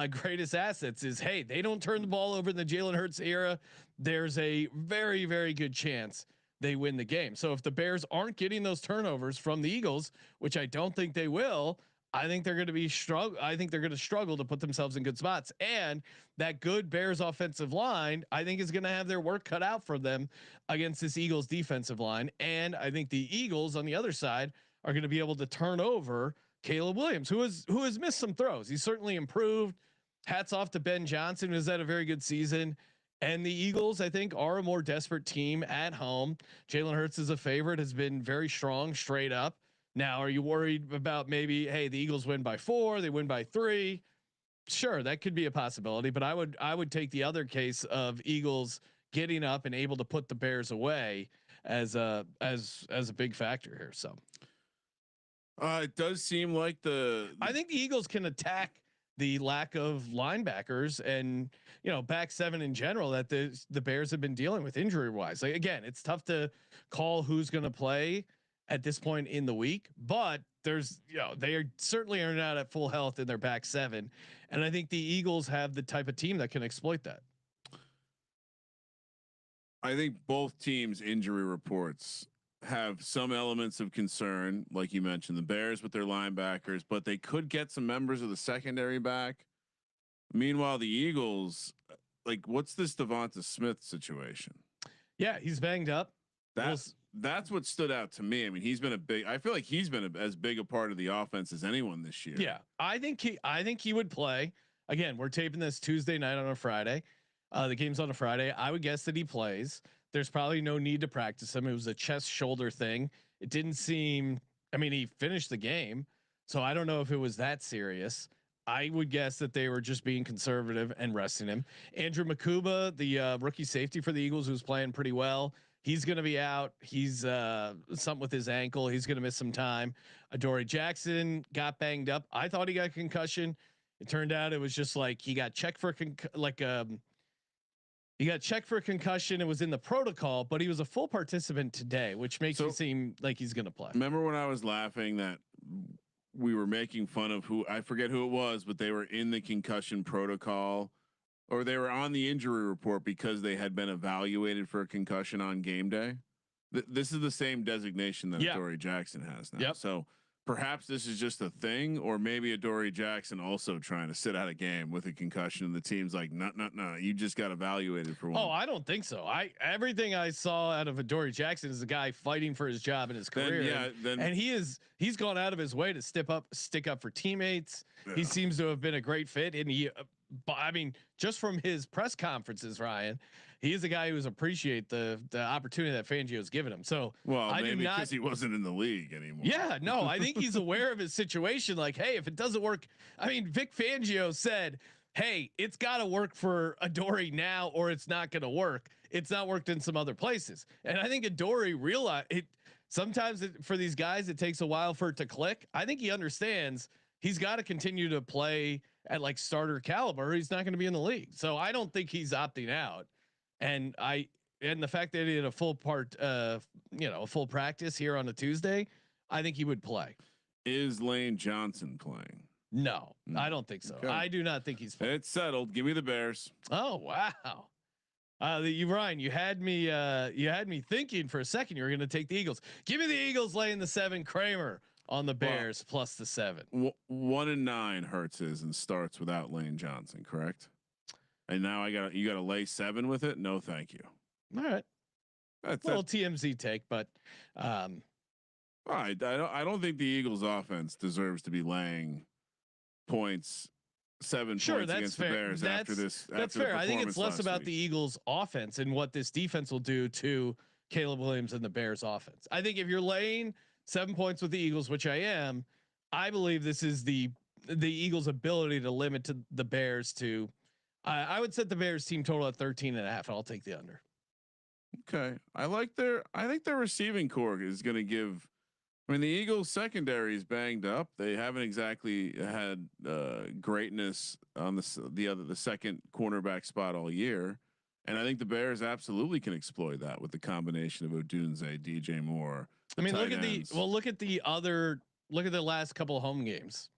greatest assets is, hey, they don't turn the ball over in the Jalen Hurts era. There's a very, very good chance they win the game. So if the Bears aren't getting those turnovers from the Eagles, which I don't think they will, I think they're going to be struggle to put themselves in good spots. And that good Bears offensive line, I think is going to have their work cut out for them against this Eagles defensive line. And I think the Eagles on the other side are going to be able to turn over Caleb Williams, who has missed some throws. He's certainly improved. Hats off to Ben Johnson, who's had a very good season. And the Eagles, I think, are a more desperate team at home. Jalen Hurts is a favorite, has been very strong straight up. Now, are you worried about maybe, hey, the Eagles win by 4, they win by 3? Sure, that could be a possibility, but I would take the other case of Eagles getting up and able to put the Bears away as a big factor here. So it does seem like I think the Eagles can attack the lack of linebackers and back 7 in general that the Bears have been dealing with injury wise. Like again, it's tough to call who's going to play at this point in the week, but there's they certainly are not at full health in their back 7, and I think the Eagles have the type of team that can exploit that. I think both teams' injury reports have some elements of concern, like you mentioned, the Bears with their linebackers, but they could get some members of the secondary back. Meanwhile, the Eagles, like, what's this Devonta Smith situation? Yeah, he's banged up. That's what stood out to me. I mean, I feel like he's been as big a part of the offense as anyone this year. Yeah, I think he would play. Again, we're taping this Tuesday night on a Friday. The game's on a Friday. I would guess that he plays. There's probably no need to practice him. It was a chest shoulder thing. It didn't seem I mean, he finished the game, so I don't know if it was that serious. I would guess that they were just being conservative and resting him. Andrew Makuba, the rookie safety for the Eagles, who's playing pretty well, he's going to be out. He's something with his ankle. He's going to miss some time. Adoree Jackson got banged up. I thought he got a concussion. It turned out it was just like he got checked for he got checked for a concussion. It was in the protocol, but he was a full participant today, which makes me seem like he's going to play. Remember when I was laughing that we were making fun of who, I forget who it was, but they were in the concussion protocol or they were on the injury report because they had been evaluated for a concussion on game day. This is the same designation that Adoree Jackson has now. So perhaps this is just a thing, or maybe Adoree Jackson also trying to sit out a game with a concussion. And the team's like, no, you just got evaluated for one. Oh, I don't think so. Everything I saw out of Adoree Jackson is a guy fighting for his job in his career. And he's gone out of his way to stick up for teammates. Yeah. He seems to have been a great fit. And I mean, just from his press conferences, Ryan, he is a guy who's appreciate the opportunity that Fangio's given him. So maybe because he wasn't in the league anymore. Yeah, no, I think he's aware of his situation. Like, hey, if it doesn't work, I mean, Vic Fangio said, hey, it's got to work for Adoree now, or it's not going to work. It's not worked in some other places. And I think Adoree realized it. Sometimes for these guys, it takes a while for it to click. I think he understands he's got to continue to play at like starter caliber. He's not going to be in the league. So I don't think he's opting out. And the fact that he had a full full practice here on a Tuesday, I think he would play. Is Lane Johnson playing? No, I don't think so. Okay. I do not think he's playing. It's settled. Give me the Bears. Oh, wow. Ryan, you had me thinking for a second you were going to take the Eagles. Give me the Eagles laying the 7. Kramer on the Bears plus the 7. 1-9 Hurts is and starts without Lane Johnson, correct? And now you got to lay 7 with it. No, thank you. All right. That's a little TMZ take, but I don't think the Eagles offense deserves to be laying points. 7 points against the Bears after this. That's fair. I think it's less about the Eagles offense and what this defense will do to Caleb Williams and the Bears offense. I think if you're laying 7 points with the Eagles, which I am, I believe this is the Eagles' ability to limit to the Bears to. I would set the Bears team total at 13.5, and I'll take the under. Okay, I think their receiving core is going to give. I mean, the Eagles secondary is banged up. They haven't exactly had greatness on the second cornerback spot all year, and I think the Bears absolutely can exploit that with the combination of Odunze, DJ Moore. I mean, look at the last couple of home games.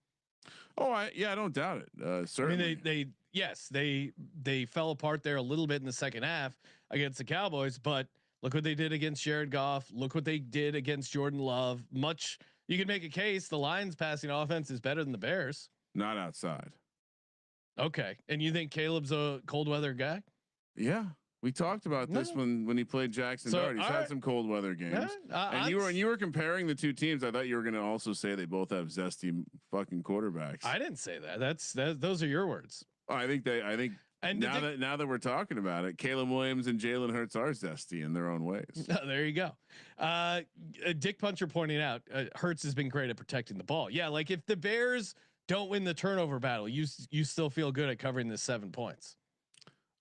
Oh, I don't doubt it. Certainly, I mean, they fell apart there a little bit in the second half against the Cowboys, but look what they did against Jared Goff. Look what they did against Jordan Love. You can make a case the Lions passing offense is better than the Bears. Not outside. Okay, and you think Caleb's a cold weather guy? Yeah. We talked about this when he played Jackson Dart. He's had some cold weather games. And you were comparing the two teams. I thought you were going to also say they both have zesty fucking quarterbacks. I didn't say that. Those are your words. I think now that we're talking about it, Caleb Williams and Jalen Hurts are zesty in their own ways. There you go. Dick Puncher pointing out Hurts has been great at protecting the ball. Yeah, like if the Bears don't win the turnover battle, you still feel good at covering the 7 points.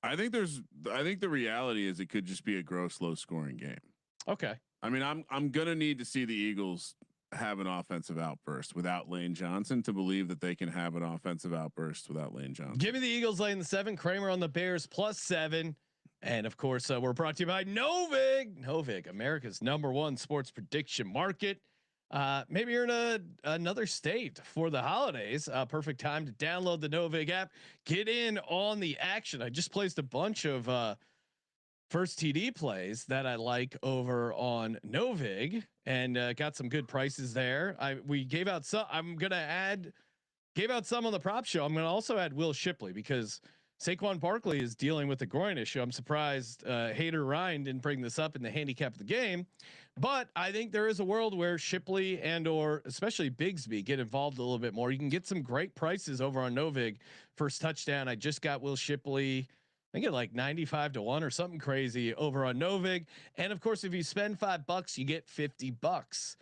I think the reality is it could just be a gross low scoring game. Okay. I mean, I'm going to need to see the Eagles have an offensive outburst without Lane Johnson to believe that they can have an offensive outburst without Lane Johnson. Give me the Eagles laying the 7. Kramer on the Bears plus 7. And of course, we're brought to you by Novig, America's #1 sports prediction market. Maybe you're in another state for the holidays. Perfect time to download the Novig app. Get in on the action. I just placed a bunch of first TD plays that I like over on Novig, and got some good prices there. We gave out some. I'm gonna gave out some on the prop show. I'm gonna also add Will Shipley because Saquon Barkley is dealing with a groin issue. I'm surprised Hater Ryan didn't bring this up in the handicap of the game, but I think there is a world where Shipley or especially Bigsby get involved a little bit more. You can get some great prices over on Novig. First touchdown. I just got Will Shipley. I think at like 95-1 or something crazy over on Novig. And of course, if you spend $5, you get $50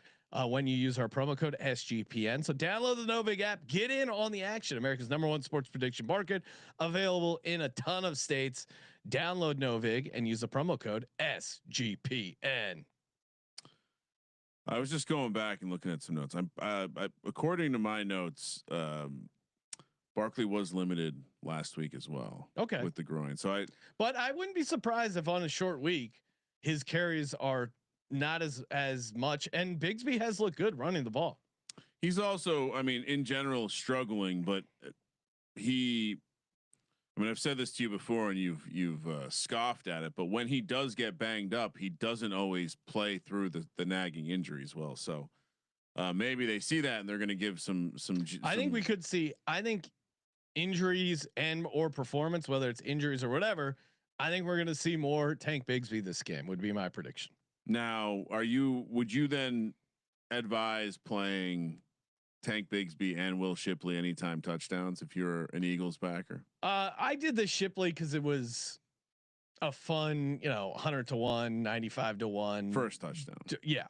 when you use our promo code SGPN. So download the Novig app, get in on the action. America's #1 sports prediction market, available in a ton of states. Download Novig and use the promo code SGPN. I was just going back and looking at some notes. According to my notes, Barkley was limited last week as well. Okay, with the groin. But I wouldn't be surprised if on a short week his carries are not as much. And Bigsby has looked good running the ball. He's also, I mean, in general, struggling, but I've said this to you before, and you've scoffed at it. But when he does get banged up, he doesn't always play through the nagging injuries well. So maybe they see that and they're going to give some. I think we could see. I think injuries and or performance, whether it's injuries or whatever. I think we're going to see more Tank Bigsby this game. Would be my prediction. Now, would you then advise playing Tank Bigsby and Will Shipley anytime touchdowns if you're an Eagles backer? I did the Shipley because it was a fun, 100 to 1, 95 to 1 first touchdown. Yeah.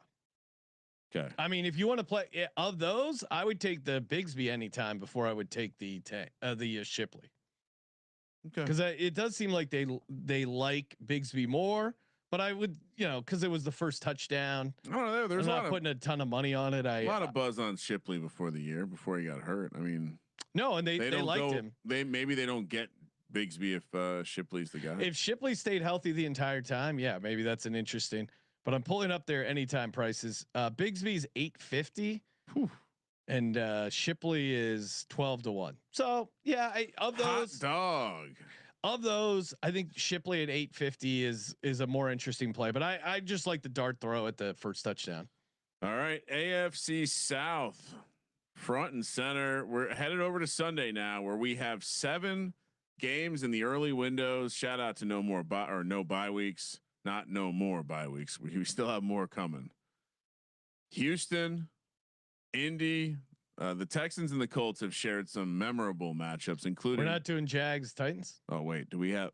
Okay. I mean, if you want to play of those, I would take the Bigsby anytime before I would take the Shipley. Okay. Because it does seem like they like Bigsby more. But I would, because it was the first touchdown. Oh, there's not putting a ton of money on it. A lot of buzz on Shipley before he got hurt. I mean, no, and they liked him. Maybe they don't get Bigsby if Shipley's the guy. If Shipley stayed healthy the entire time, yeah, maybe that's an interesting. But I'm pulling up their anytime prices. Bigsby's $850, and Shipley is 12 to 1. So yeah, of those, hot dog. Of those, I think Shipley at $850 is a more interesting play, but I just like the dart throw at the first touchdown. All right, AFC South, front and center. We're headed over to Sunday now, where we have 7 games in the early windows. Shout out to no more bye weeks, not no more bye weeks. We still have more coming. Houston, Indy. The Texans and the Colts have shared some memorable matchups, including. We're not doing Jags Titans. Oh wait, do we have?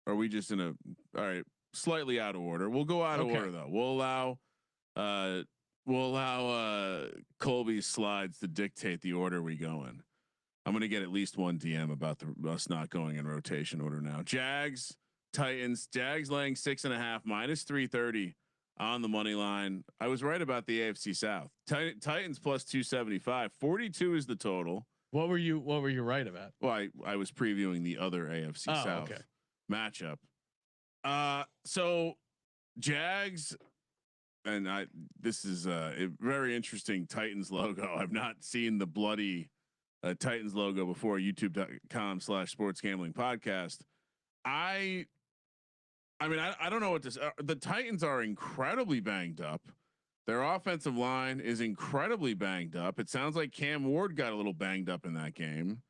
Are we just in a? All right, slightly out of order. We'll go out of order though. We'll allow Colby's slides to dictate the order we go in. I'm going to get at least one DM about us not going in rotation order now. Jags, Titans. Jags laying 6.5 -330. On the money line. I was right about the AFC South. Titans plus 275. 42 is the total. What were you right about? Well, I was previewing the other AFC South matchup. So Jags, and this is a very interesting Titans logo. I've not seen the bloody Titans logo before. YouTube.com/sportsgamblingpodcast. I mean, I don't know what this. The Titans are incredibly banged up. Their offensive line is incredibly banged up. It sounds like Cam Ward got a little banged up in that game.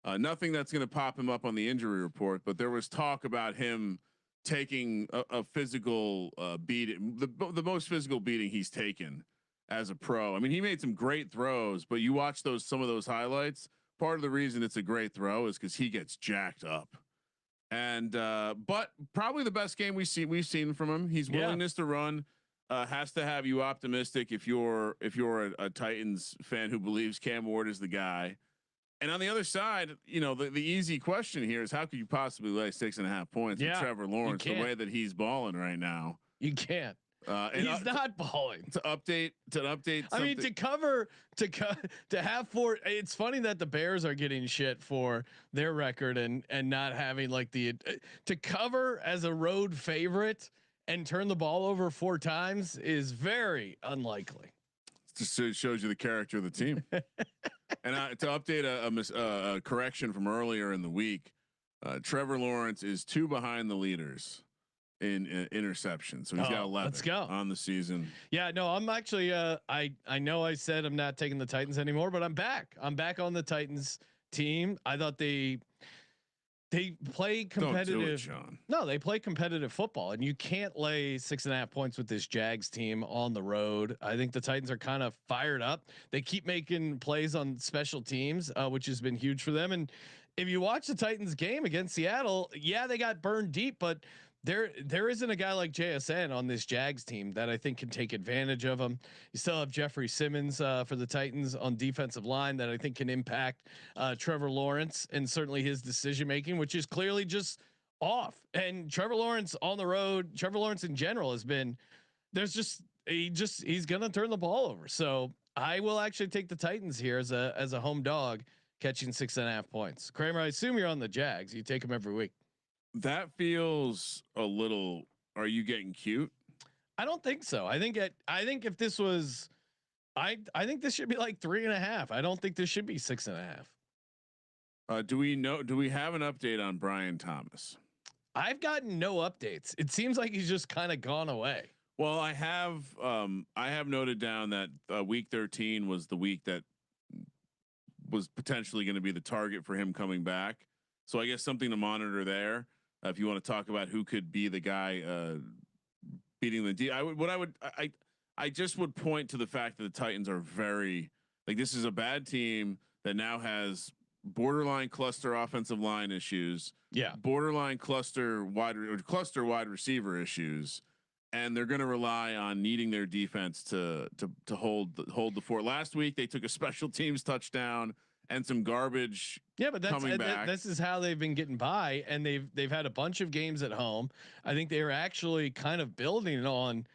Nothing that's going to pop him up on the injury report, but there was talk about him taking a physical beating, the most physical beating he's taken as a pro. I mean, he made some great throws, but you watch some of those highlights. Part of the reason it's a great throw is because he gets jacked up. And but probably the best game we've seen from him. His willingness to run has to have you optimistic if you're a Titans fan who believes Cam Ward is the guy. And on the other side, the easy question here is how could you possibly lay 6.5 points with Trevor Lawrence the way that he's balling right now? You can't. And he's not balling. To update. I mean, to have 4. It's funny that the Bears are getting shit for their record and not having like to cover as a road favorite and turn the ball over 4 times is very unlikely. It shows you the character of the team. And to update a correction from earlier in the week, Trevor Lawrence is 2 behind the leaders in interception, so he's got 11 let's go. On the season. Yeah, no, I'm actually I know I said I'm not taking the Titans anymore, but I'm back on the Titans team. I thought they play competitive. Don't do it, John. No, they play competitive football, and you can't lay 6.5 points with this Jags team on the road. I think the Titans are kind of fired up. They keep making plays on special teams, which has been huge for them. And if you watch the Titans game against Seattle, they got burned deep, but there isn't a guy like JSN on this Jags team that I think can take advantage of him. You still have Jeffrey Simmons for the Titans on defensive line that I think can impact Trevor Lawrence and certainly his decision making, which is clearly just off. And Trevor Lawrence on the road, Trevor Lawrence in general has been he's gonna turn the ball over. So I will actually take the Titans here as a home dog, catching 6.5 points. Kramer, I assume you're on the Jags. You take them every week. That feels a little. Are you getting cute? I don't think so. I think if this was, I think this should be like 3.5. I don't think this should be 6.5. Do we have an update on Brian Thomas? I've gotten no updates. It seems like he's just kind of gone away. Well, I have noted down that week 13 was the week that was potentially going to be the target for him coming back. So I guess something to monitor there. If you want to talk about who could be the guy beating the D, I just would point to the fact that the Titans are very like, this is a bad team that now has borderline cluster offensive line issues. Yeah. Borderline cluster wide receiver issues. And they're going to rely on needing their defense to hold the fort. Last week they took a special teams touchdown and some garbage. Yeah, but this is how they've been getting by, and they've had a bunch of games at home. I think they were actually kind of building on.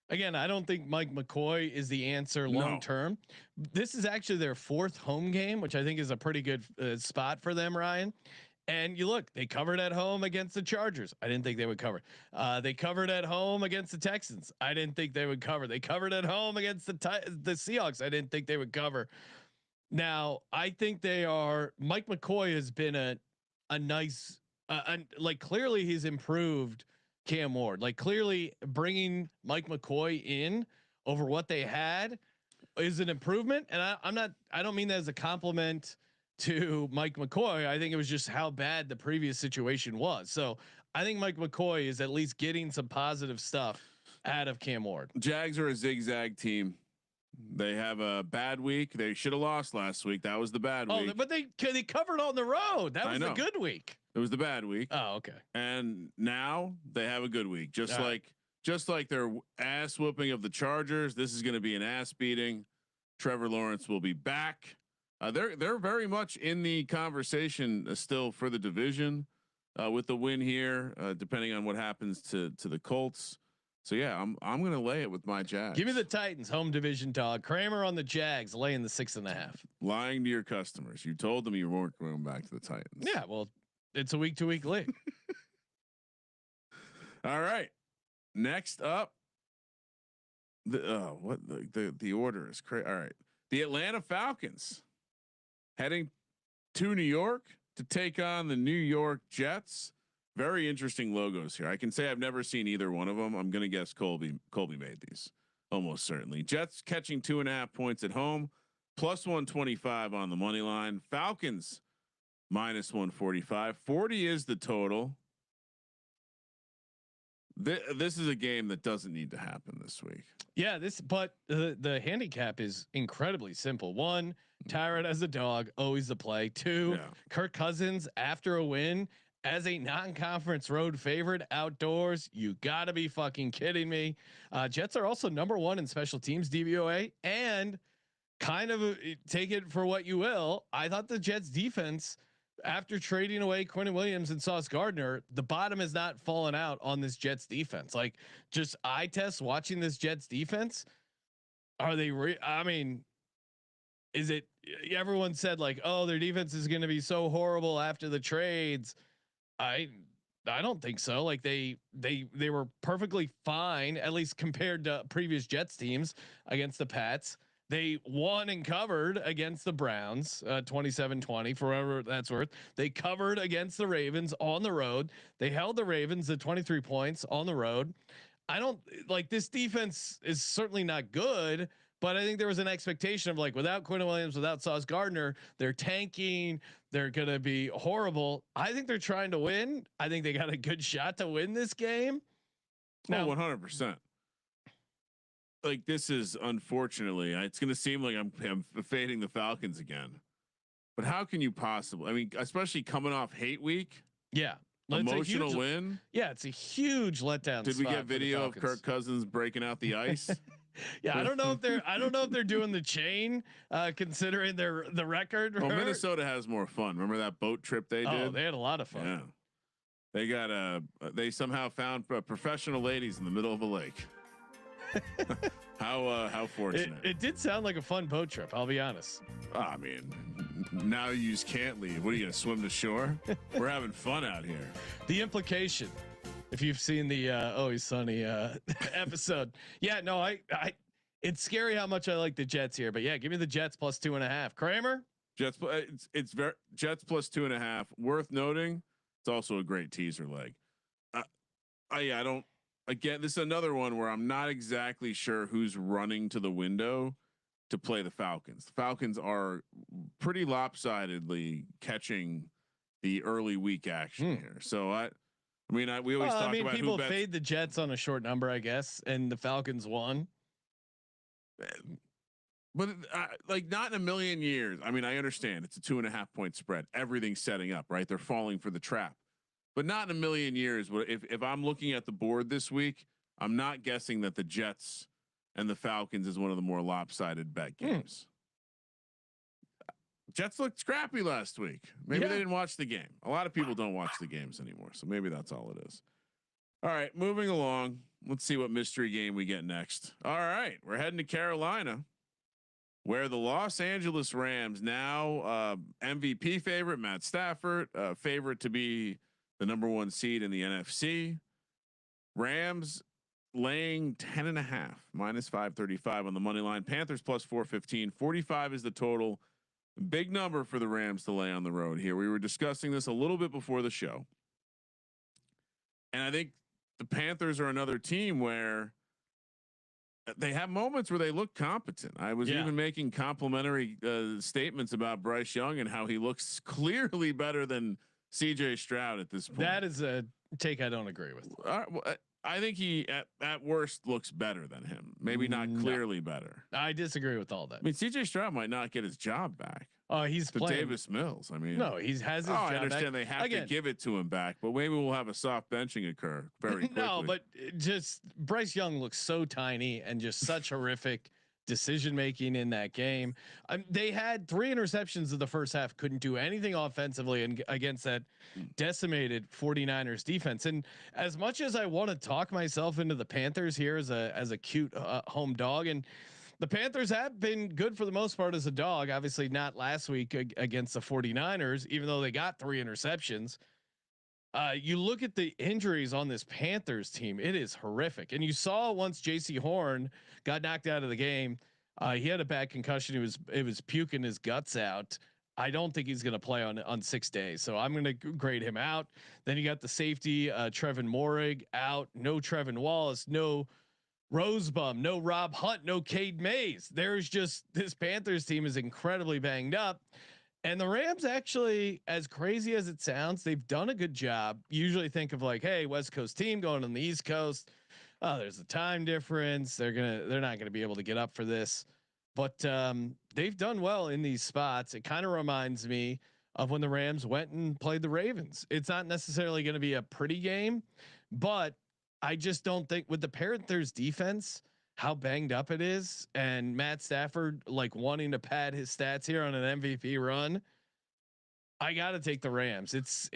Again, I don't think Mike McCoy is the answer long term. This is actually their 4th home game, which I think is a pretty good spot for them, Ryan. And you look, they covered at home against the Chargers. I didn't think they would cover. They covered at home against the Texans. I didn't think they would cover. They covered at home against the Seahawks. I didn't think they would cover. Now I think they are. Mike McCoy has been a nice, like clearly he's improved Cam Ward. Like clearly bringing Mike McCoy in over what they had is an improvement. And I don't mean that as a compliment to Mike McCoy. I think it was just how bad the previous situation was. So I think Mike McCoy is at least getting some positive stuff out of Cam Ward. Jags are a zigzag team. They have a bad week. They should have lost last week. That was the bad week. But they covered on the road. That was the good week. It was the bad week. Oh, okay. And now they have a good week. Just like their ass whooping of the Chargers. This is going to be an ass beating. Trevor Lawrence will be back. They're very much in the conversation still for the division with the win here, depending on what happens to the Colts. So yeah, I'm gonna lay it with my Jags. Give me the Titans, home division dog. Kramer on the Jags, laying the 6.5. Lying to your customers. You told them you weren't going back to the Titans. Yeah, well, it's a week-to-week league. All right. Next up, the order is crazy. All right, the Atlanta Falcons heading to New York to take on the New York Jets. Very interesting logos here. I can say I've never seen either one of them. I'm going to guess Colby made these almost certainly. Jets catching 2.5 points at home, plus 125 on the money line. Falcons minus 145. 40 is the total. This is a game that doesn't need to happen this week. Yeah, but the handicap is incredibly simple. 1, Tyrod as a dog, always the play. 2, Kirk Cousins after a win as a non-conference road favorite outdoors. You gotta be fucking kidding me. Jets are also number 1 in special teams DVOA, and kind of take it for what you will. I thought the Jets defense, after trading away Quentin Williams and Sauce Gardner, the bottom has not fallen out on this Jets defense. Like just eye test watching this Jets defense. Are they? I mean, is it? Everyone said like, oh, their defense is going to be so horrible after the trades. I don't think so. Like they were perfectly fine, at least compared to previous Jets teams against the Pats. They won and covered against the Browns 27-20 for whatever that's worth. They covered against the Ravens on the road. They held the Ravens to 23 points on the road. I don't like this defense is certainly not good, but I think there was an expectation of like without Quentin Williams, without Sauce Gardner, they're tanking. They're going to be horrible. I think they're trying to win. I think they got a good shot to win this game. Now, 100%. Like this is unfortunately, it's going to seem like I'm fading the Falcons again, but how can you possibly? I mean, especially coming off hate week. Yeah, Emotional win. Yeah, it's a huge letdown. Did we get video of Kirk Cousins breaking out the ice? Yeah, I don't know if they're doing the chain, considering the record. Well, Minnesota has more fun. Remember that boat trip they did? Oh, they had a lot of fun. Yeah, they got they somehow found professional ladies in the middle of a lake. How fortunate! It did sound like a fun boat trip. I'll be honest. I mean, now you just can't leave. What are you gonna swim to shore? We're having fun out here. The implication, if you've seen the Always Sunny episode, yeah, no, I it's scary how much I like the Jets here, but yeah, give me the Jets plus 2.5. Kramer. Jets. It's very Jets plus 2.5. Worth noting, it's also a great teaser leg. I don't. Again, this is another one where I'm not exactly sure who's running to the window to play the Falcons. The Falcons are pretty lopsidedly catching the early week action here. So we always talk about people fade the Jets on a short number, I guess, and the Falcons won. But like not in a million years. I mean, I understand it's a 2.5 point spread. Everything's setting up, right? They're falling for the trap. But not in a million years. If I'm looking at the board this week, I'm not guessing that the Jets and the Falcons is one of the more lopsided bet games. Jets looked scrappy last week. Maybe they didn't watch the game. A lot of people don't watch the games anymore, so maybe that's all it is. All right, moving along. Let's see what mystery game we get next. All right, we're heading to Carolina, where the Los Angeles Rams, now MVP favorite Matt Stafford, favorite to be the #1 seed in the NFC. Rams laying 10.5, minus 535 on the money line. Panthers plus 415. 45 is the total. Big number for the Rams to lay on the road here. We were discussing this a little bit before the show, and I think the Panthers are another team where they have moments where they look competent. I was even making complimentary statements about Bryce Young and how he looks clearly better than CJ Stroud at this point. That is a take I don't agree with. I think he at worst looks better than him. Maybe not clearly better. I disagree with all that. I mean, CJ Stroud might not get his job back. Oh, he's to playing Davis Mills. I mean, no, he has his job I understand back. they have to give it to him back, but maybe we'll have a soft benching occur very quickly. No, but just Bryce Young looks so tiny and just such horrific decision making in that game. They had 3 interceptions in the first half, couldn't do anything offensively and against that decimated 49ers defense. And as much as I want to talk myself into the Panthers here as a cute home dog, and the Panthers have been good for the most part as a dog, obviously not last week against the 49ers, even though they got 3 interceptions. You look at the injuries on this Panthers team, it is horrific. And you saw once JC Horn got knocked out of the game, he had a bad concussion. It was puking his guts out. I don't think he's going to play on 6 days. So I'm going to grade him out. Then you got the safety, Trevin Moehrig out, no Trevin Wallace, no Rosebum, no Rob Hunt, no Cade Mays. There's just, this Panthers team is incredibly banged up. And the Rams, actually, as crazy as it sounds, they've done a good job. Usually think of like, hey, West Coast team going on the East Coast. Oh, there's a time difference. They're not gonna be able to get up for this. But they've done well in these spots. It kind of reminds me of when the Rams went and played the Ravens. It's not necessarily going to be a pretty game, but I just don't think with the Panthers defense, how banged up it is, and Matt Stafford like wanting to pad his stats here on an MVP run, I got to take the Rams. It's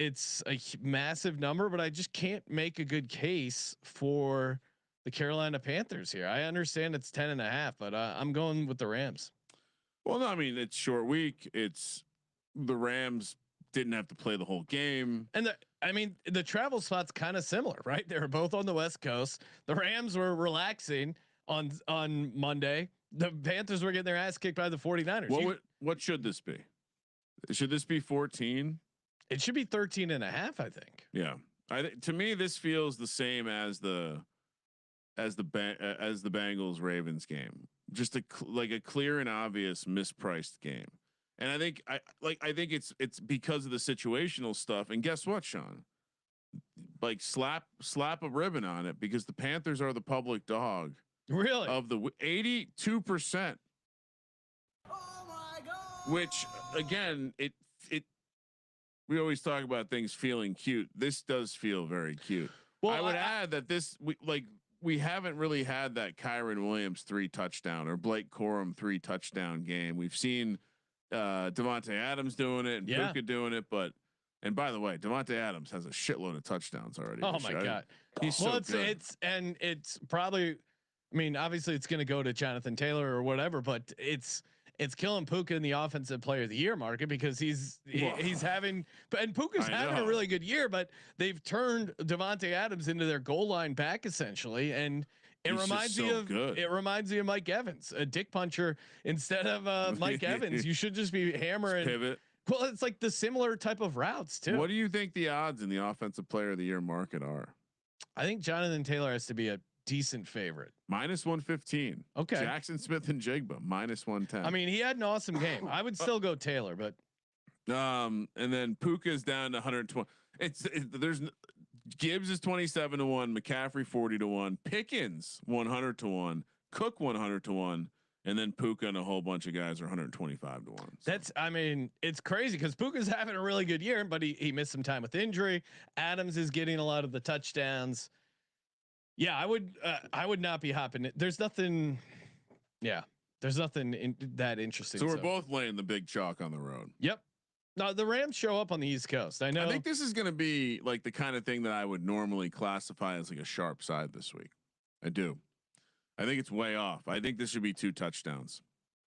a massive number, but I just can't make a good case for the Carolina Panthers here. I understand it's 10.5, but I'm going with the Rams. Well, no, I mean, it's short week. It's the Rams didn't have to play the whole game. And the travel spot's kind of similar, right? They were both on the West Coast. The Rams were relaxing on Monday. The Panthers were getting their ass kicked by the 49ers. What should this be? Should this be 14? It should be 13.5, I think. Yeah. To me, this feels the same as the Bengals Ravens game. Just like a clear and obvious mispriced game. And I think it's because of the situational stuff. And guess what, Sean? Like slap a ribbon on it, because the Panthers are the public dog. Really? Of the 82%. Oh my God. Which again, we always talk about things feeling cute. This does feel very cute. Well, I would add that we haven't really had that Kyron Williams 3 touchdown or Blake Corum 3 touchdown game. We've seen Devontae Adams doing it and Puka doing it, and by the way, Devontae Adams has a shitload of touchdowns already. Oh my God. He's so good. It's probably, I mean, obviously it's going to go to Jonathan Taylor or whatever, but it's killing Puka in the offensive player of the year market because he's having, and Puka's having a really good year, but they've turned Devontae Adams into their goal line back essentially. And it reminds me of Mike Evans, a dick puncher instead of Mike Evans. You should just be hammering. Pivot. Well, it's like the similar type of routes too. What do you think the odds in the offensive player of the year market are? I think Jonathan Taylor has to be a decent favorite. -115. Okay. Jackson Smith and Jigba -110. I mean, he had an awesome game. I would still go Taylor, but and then Puka's down to 120. There's Gibbs is 27-1, McCaffrey 40-1, Pickens 100-1, Cook 100-1, and then Puka and a whole bunch of guys are 125-1. So. I mean, it's crazy because Puka's having a really good year, but he missed some time with injury. Adams is getting a lot of the touchdowns. Yeah, I would not be hopping it. There's nothing. Yeah, there's nothing that interesting. So we're both laying the big chalk on the road. Yep. Now the Rams show up on the East Coast. I know. I think this is going to be like the kind of thing that I would normally classify as like a sharp side this week. I do. I think it's way off. I think this should be 2 touchdowns.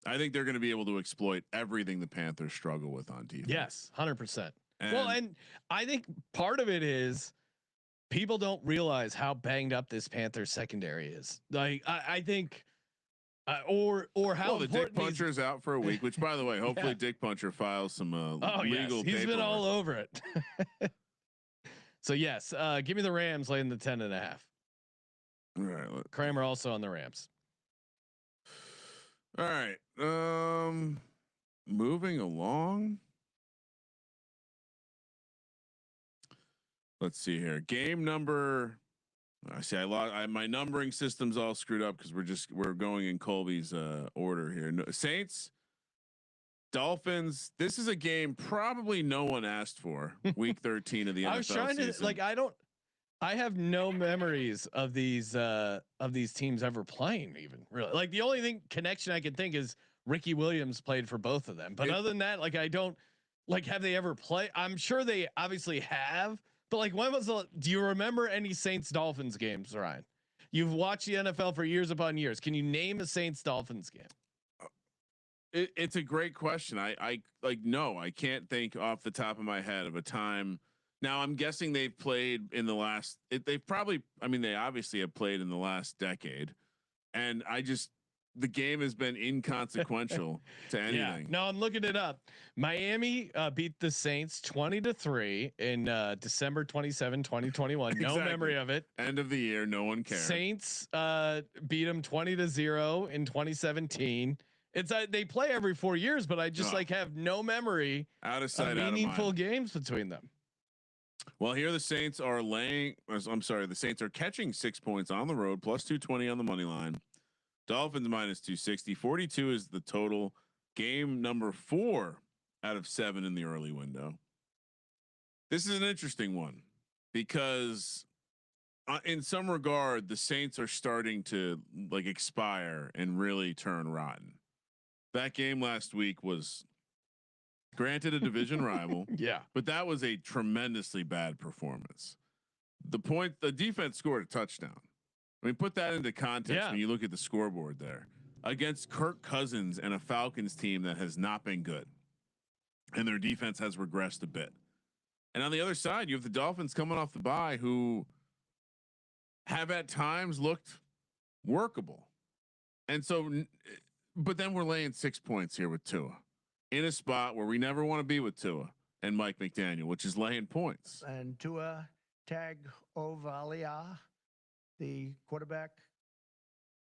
I think they're going to be able to exploit everything the Panthers struggle with on defense. Yes, 100%. Well, and I think part of it is people don't realize how banged up this Panthers secondary is. Like I think, or how the Dick Puncher's out for a week. Which, by the way, hopefully Dick Puncher files some legal. He's paperwork. been all over it. So yes, give me the Rams laying the 10.5. All right. Kramer also on the Rams. All right. Moving along. Let's see here. Game number. I see. My numbering system's all screwed up because we're going in Colby's order here. Saints, Dolphins. This is a game probably no one asked for. Week 13 of the NFL I was trying season. to I have no memories of these teams ever playing even really. Like the only connection I can think is Ricky Williams played for both of them. But other than that, like I don't have they ever played? I'm sure they obviously have, but like when was do you remember any Saints Dolphins games, Ryan? You've watched the NFL for years upon years. Can you name a Saints Dolphins game? It's a great question. No, I can't think off the top of my head of a time. Now I'm guessing they've played in the last. They obviously have played in the last decade, and the game has been inconsequential to anything. Yeah, no, I'm looking it up. Miami beat the Saints 20-3 in December 27, 2021. No memory of it. End of the year, no one cares. Saints beat them 20-0 in 2017. It's they play every 4 years, but I just have no memory out of sight, meaningful games between them. Well, here the Saints are the Saints are catching 6 points on the road, +220 on the money line. Dolphins -260. 42 is the total. Game number 4 out of 7 in the early window. This is an interesting one because in some regard, the Saints are starting to expire and really turn rotten. That game last week was granted a division rival. Yeah. But that was a tremendously bad performance. The defense scored a touchdown. I mean, put that into context when you look at the scoreboard there against Kirk Cousins and a Falcons team that has not been good. And their defense has regressed a bit. And on the other side, you have the Dolphins coming off the bye who have at times looked workable. And so, but then we're laying 6 points here with Tua in a spot where we never want to be with Tua and Mike McDaniel, which is laying points. And Tua Tagovailoa, the quarterback.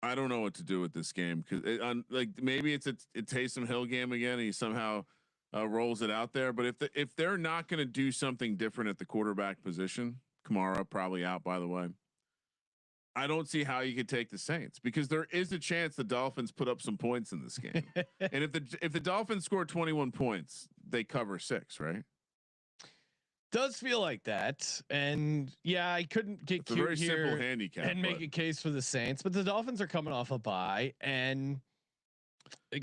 I don't know what to do with this game because maybe it's a Taysom Hill game again. And he somehow rolls it out there. But if they're not going to do something different at the quarterback position, Kamara probably out, by the way. I don't see how you could take the Saints because there is a chance the Dolphins put up some points in this game. And if the Dolphins score 21 points, they cover 6, right? Does feel like that, and yeah, I couldn't get It's a cute very here simple handicap and make a case for the Saints, but the Dolphins are coming off a bye, and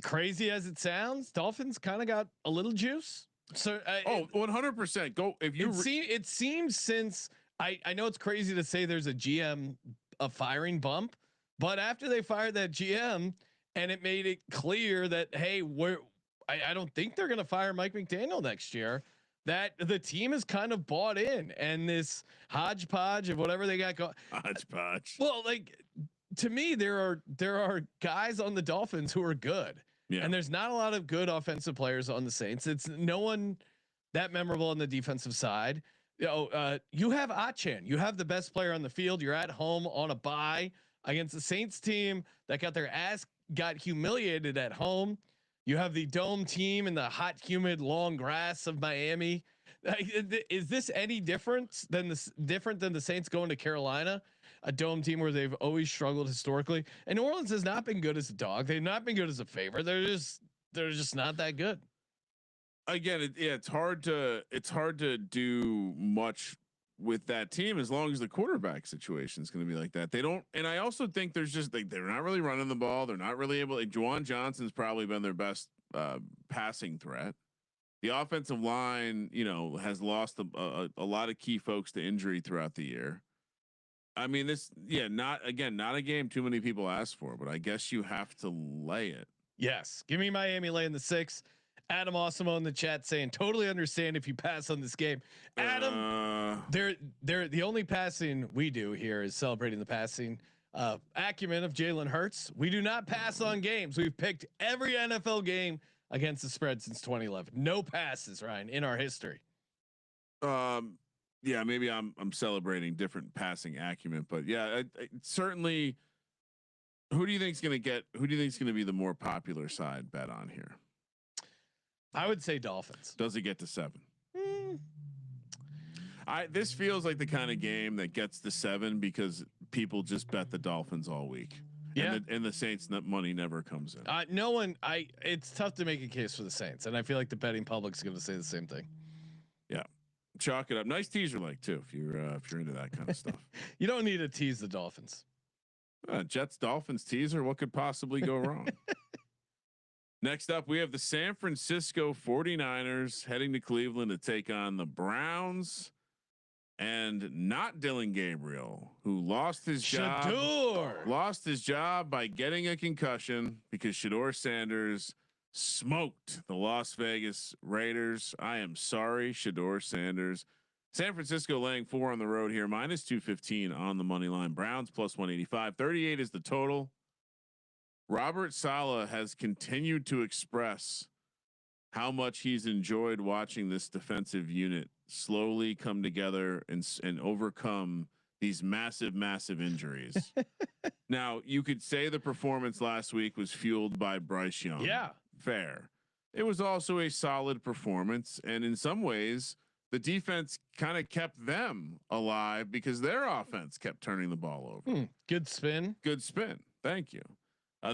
crazy as it sounds, Dolphins kind of got a little juice. So 100%. Go if you. It seems since I know it's crazy to say there's a GM a firing bump, but after they fired that GM and it made it clear that hey, I don't think they're gonna fire Mike McDaniel next year. That the team is kind of bought in, and this hodgepodge of whatever they got going. Hodgepodge. Well, like to me, there are guys on the Dolphins who are good, and there's not a lot of good offensive players on the Saints. It's no one that memorable on the defensive side. You have Achan. You have the best player on the field. You're at home on a bye against the Saints team that got their ass got humiliated at home. You have the dome team in the hot, humid, long grass of Miami. Is this any different than the Saints going to Carolina, a dome team where they've always struggled historically? And New Orleans has not been good as a dog. They've not been good as a favorite. They're just not that good. Again, it's hard to do much with that team as long as the quarterback situation is going to be like that. They don't, and I also think there's just like they're not really running the ball. They're not really able. Like, Jauan Johnson's probably been their best passing threat. The offensive line, has lost a lot of key folks to injury throughout the year. I mean, not a game too many people ask for, but I guess you have to lay it. Yes, give me Miami laying the 6. Adam Osimo in the chat saying totally understand if you pass on this game. Adam, they're the only passing we do here is celebrating the passing acumen of Jalen Hurts. We do not pass on games. We've picked every NFL game against the spread since 2011. No passes, Ryan, in our history. Yeah, maybe I'm celebrating different passing acumen, but yeah, certainly. Who do you think is going to be the more popular side bet on here? I would say Dolphins. Does it get to 7? This feels like the kind of game that gets to 7 because people just bet the Dolphins all week. Yeah, and the Saints money never comes in. It's tough to make a case for the Saints, and I feel like the betting public's going to say the same thing. Yeah, chalk it up. Nice teaser like too if you're into that kind of stuff. You don't need to tease the Dolphins. Jets Dolphins teaser. What could possibly go wrong? Next up, we have the San Francisco 49ers heading to Cleveland to take on the Browns, and not Dylan Gabriel, who lost his job by getting a concussion because Shedeur Sanders smoked the Las Vegas Raiders. I am sorry, Shedeur Sanders. San Francisco laying 4 on the road here, -215 on the money line. Browns +185. 38 is the total. Robert Saleh has continued to express how much he's enjoyed watching this defensive unit slowly come together and overcome these massive injuries. Now, you could say the performance last week was fueled by Bryce Young. Yeah, fair. It was also a solid performance, and in some ways, the defense kind of kept them alive because their offense kept turning the ball over. Good spin. Thank you.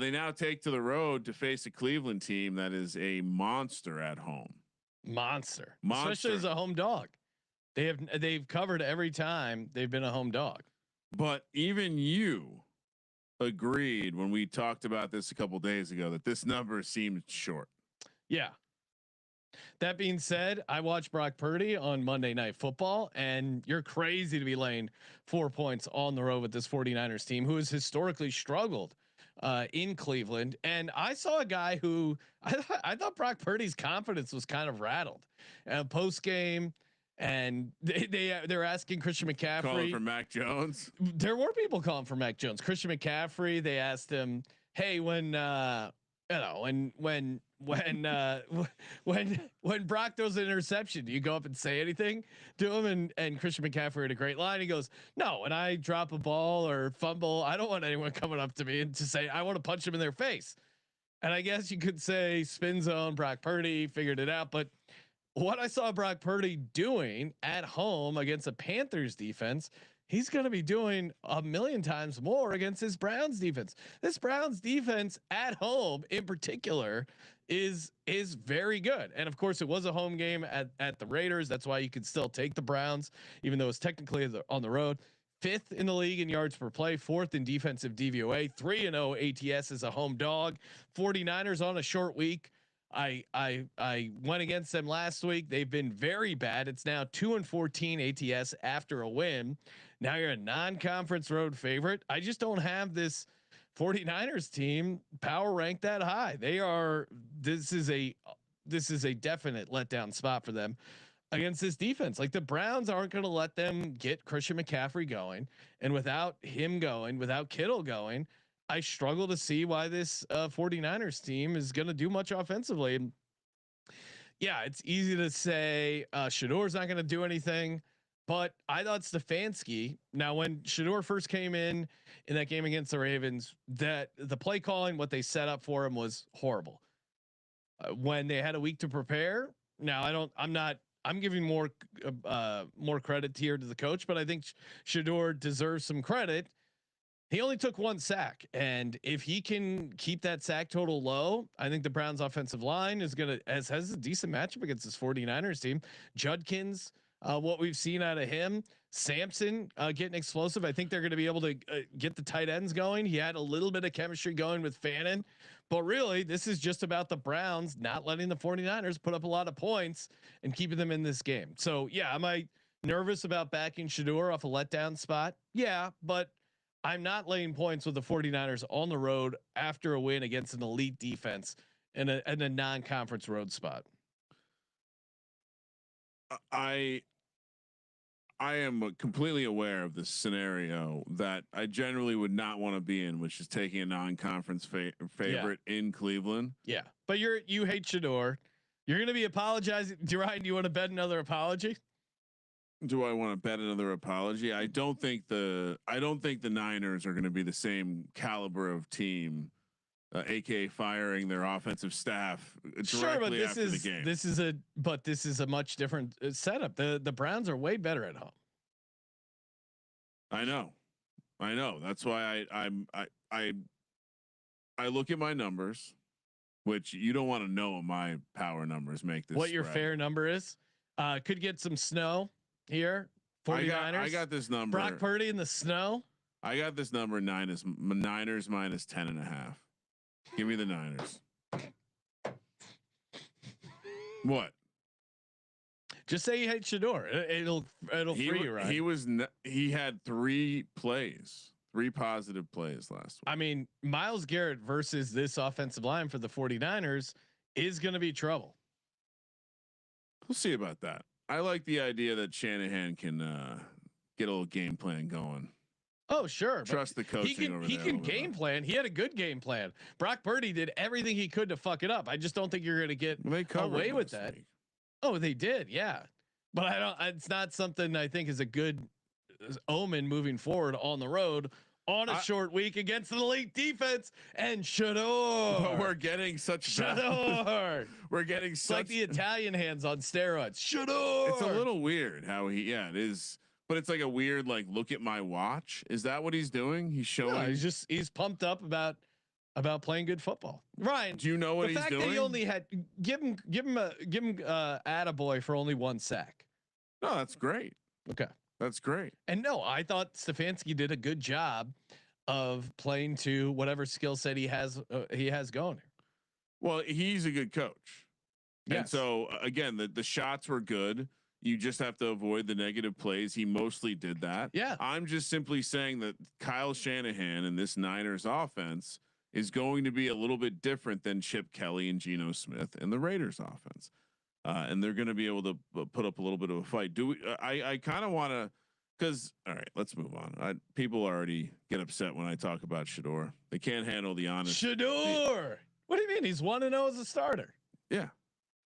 They now take to the road to face a Cleveland team that is a monster at home. Monster. Especially as a home dog. They've covered every time they've been a home dog. But even you agreed when we talked about this a couple days ago that this number seemed short. Yeah. That being said, I watched Brock Purdy on Monday Night Football, and you're crazy to be laying 4 points on the road with this 49ers team who has historically struggled in Cleveland. And I saw a guy who I thought Brock Purdy's confidence was kind of rattled post game, and they're asking Christian McCaffrey calling for Mac Jones. There were people calling for Mac Jones. Christian McCaffrey. They asked him, "Hey, when Brock throws an interception, do you go up and say anything to him?" And Christian McCaffrey had a great line. He goes, "No, when I drop a ball or fumble, I don't want anyone coming up to me and to say I want to punch them in their face." And I guess you could say spin zone. Brock Purdy figured it out, but what I saw Brock Purdy doing at home against a Panthers defense, he's going to be doing a million times more against this Browns defense. This Browns defense at home in particular is very good. And of course it was a home game at the Raiders. That's why you could still take the Browns, even though it's technically on the road. 5th in the league in yards per play, 4th in defensive DVOA, 3-0 ATS as a home dog. 49ers on a short week. I went against them last week. They've been very bad. It's now 2-14 ATS after a win. Now you're a non-conference road favorite. I just don't have this 49ers team power ranked that high. This is a definite letdown spot for them against this defense. Like the Browns aren't going to let them get Christian McCaffrey going, and without him going, without Kittle going, I struggle to see why this 49ers team is going to do much offensively. And yeah, it's easy to say Shador's not going to do anything, but I thought Stefanski. Now, when Shador first came in that game against the Ravens, that the play calling, what they set up for him was horrible. When they had a week to prepare. Now, I'm giving more credit here to the coach, but I think Shador deserves some credit. He only took 1 sack, and if he can keep that sack total low, I think the Browns offensive line is has a decent matchup against this 49ers team. Judkins, what we've seen out of him, Sampson getting explosive. I think they're going to be able to get the tight ends going. He had a little bit of chemistry going with Fannin, but really this is just about the Browns not letting the 49ers put up a lot of points and keeping them in this game. So yeah, am I nervous about backing Shador off a letdown spot? Yeah, but I'm not laying points with the 49ers on the road after a win against an elite defense in a non-conference road spot. I am completely aware of this scenario that I generally would not want to be in, which is taking a non-conference favorite in Cleveland. Yeah, but you hate Shador. You're going to be apologizing. Ryan, do you want to bet another apology? Do I want to bet another apology? I don't think the Niners are going to be the same caliber of team, aka firing their offensive staff directly after the game. This is a much different setup. The Browns are way better at home. I know. That's why I look at my numbers, which you don't want to know what my power numbers make this. What your fair number is? Could get some snow here. 49ers. I got this number. Brock Purdy in the snow. I got this number. Niners minus 10.5. Give me the Niners. What? Just say you hate Shador. It'll free you, right? He had 3 positive plays last week. I mean, Myles Garrett versus this offensive line for the 49ers is going to be trouble. We'll see about that. I like the idea that Shanahan can get a little game plan going. Oh, sure. Trust the coaching. He can game plan. He had a good game plan. Brock Purdy did everything he could to fuck it up. I just don't think you're going to get away with that. Week. Oh, they did. Yeah. But I don't, it's not something I think is a good omen moving forward on the road on a short week against an elite defense and Shador. But we're getting such Shador. We're getting it's such like the Italian hands on steroids. Shador. It's a little weird how it is, but it's like a weird, like, look at my watch. Is that what he's doing? He's showing. No, he's pumped up about playing good football. Ryan, do you know what he's doing? The fact that he only had give him attaboy for only 1 sack. No, that's great. Okay. That's great. And no, I thought Stefanski did a good job of playing to whatever skill set he has going. Well, he's a good coach. Yes. And so again, the shots were good. You just have to avoid the negative plays. He mostly did that. Yeah. I'm just simply saying that Kyle Shanahan and this Niners offense is going to be a little bit different than Chip Kelly and Geno Smith and the Raiders offense. And they're going to be able to put up a little bit of a fight. I kind of want to, because all right, let's move on. People already get upset when I talk about Shador. They can't handle the honest. Shador. What do you mean? He's 1-0 as a starter. Yeah.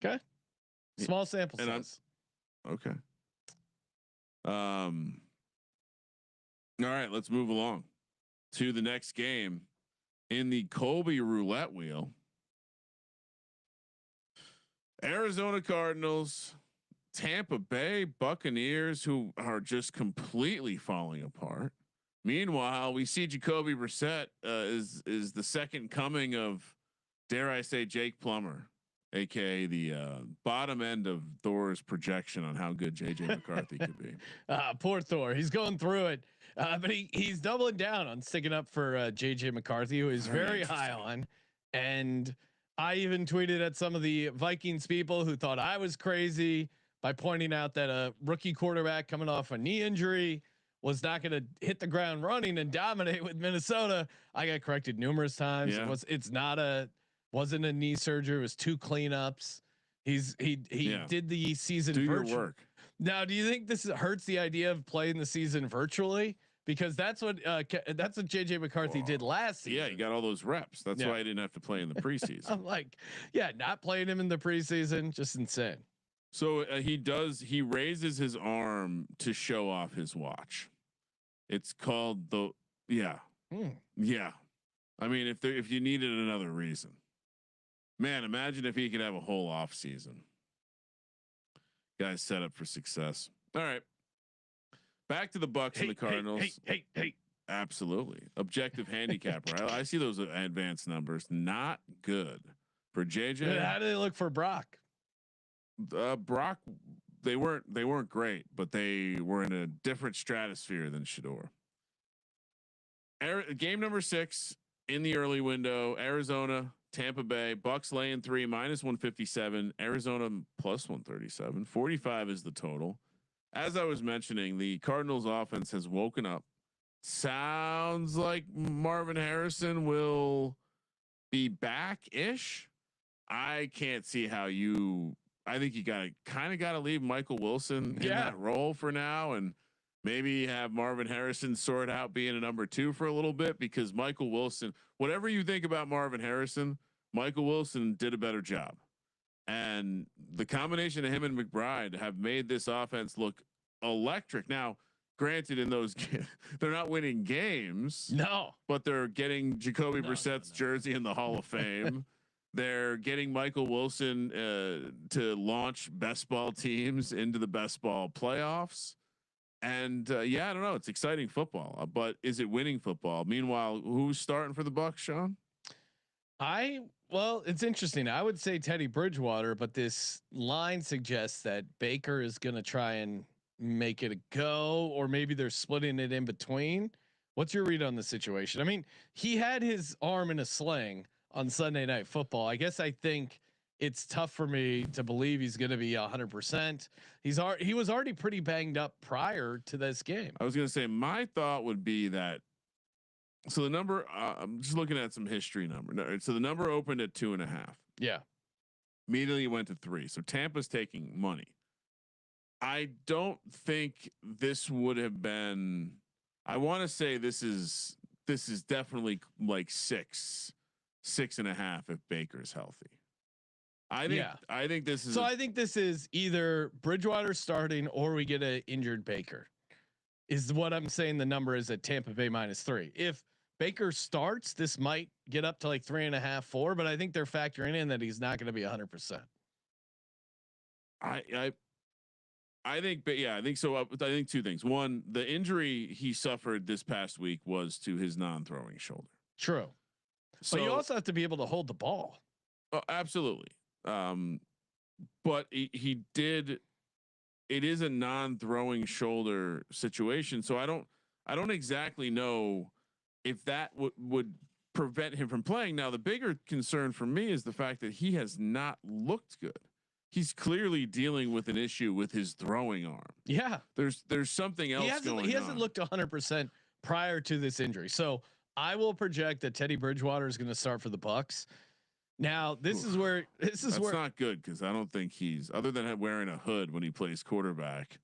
Okay. Small sample size. Okay. All right, let's move along to the next game in the Colby roulette wheel. Arizona Cardinals Tampa Bay Buccaneers, who are just completely falling apart. Meanwhile, we see Jacoby Brissett is the second coming of, dare I say, Jake Plummer, aka the bottom end of Thor's projection on how good JJ McCarthy could be. Poor Thor. He's going through it, but he's doubling down on sticking up for JJ McCarthy, who is very high on. And I even tweeted at some of the Vikings people who thought I was crazy by pointing out that a rookie quarterback coming off a knee injury was not going to hit the ground running and dominate with Minnesota. I got corrected numerous times. Yeah. Wasn't a knee surgery. It was 2 cleanups. He did the season. Do your work. Now, do you think this hurts the idea of playing the season virtually? Because that's what JJ McCarthy did last season. Yeah, he got all those reps. That's why I didn't have to play in the preseason. I'm like, not playing him in the preseason, just insane. So he raises his arm to show off his watch. It's called the yeah. I mean, if you needed another reason, man, imagine if he could have a whole off season. Guys set up for success. All right, back to the Bucks and the Cardinals. Hey. Absolutely, objective handicapper. I see those advanced numbers. Not good for JJ. How do they look for Brock? Brock, they weren't great, but they were in a different stratosphere than Shador. Game number 6 in the early window: Arizona, Tampa Bay. Bucks laying 3 -157. Arizona +137. 45 is the total. As I was mentioning, the Cardinals offense has woken up. Sounds like Marvin Harrison will be back-ish. I can't see how I think you got to leave Michael Wilson in that role for now, and maybe have Marvin Harrison sort out being a number 2 for a little bit, because Michael Wilson, whatever you think about Marvin Harrison, Michael Wilson did a better job. And the combination of him and McBride have made this offense look electric. Now, granted, in those they're not winning games, but they're getting Jacoby Brissett's jersey in the Hall of Fame. They're getting Michael Wilson to launch best ball teams into the best ball playoffs. And I don't know. It's exciting football, but is it winning football? Meanwhile, who's starting for the Bucs, Sean? Well, it's interesting. I would say Teddy Bridgewater, but this line suggests that Baker is going to try and make it a go, or maybe they're splitting it in between. What's your read on the situation? I mean, he had his arm in a sling on Sunday Night Football. I guess I think it's tough for me to believe he's going to be 100%. He was already pretty banged up prior to this game. I was going to say, my thought would be that. So the number, I'm just looking at some history number. So the number opened at 2.5. Yeah. Immediately went to 3. So Tampa's taking money. I don't think this would have been, I want to say this is definitely like 6.5 if Baker's healthy. I think this is. So I think this is either Bridgewater starting or we get an injured Baker. Is what I'm saying. The number is at Tampa Bay -3. If Baker starts, this might get up to like 3.5, 4. But I think they're factoring in that he's not going to be 100%. I think, but yeah, I think so. I think 2 things. One, the injury he suffered this past week was to his non-throwing shoulder. True. So but you also have to be able to hold the ball. Absolutely. But he did. It is a non-throwing shoulder situation, so I don't exactly know if that would prevent him from playing. Now, the bigger concern for me is the fact that he has not looked good. He's clearly dealing with an issue with his throwing arm. Yeah, there's something else going on. He hasn't looked 100% prior to this injury, so I will project that Teddy Bridgewater is going to start for the Bucs. Now, this is where that's not good, because I don't think he's, other than wearing a hood when he plays quarterback,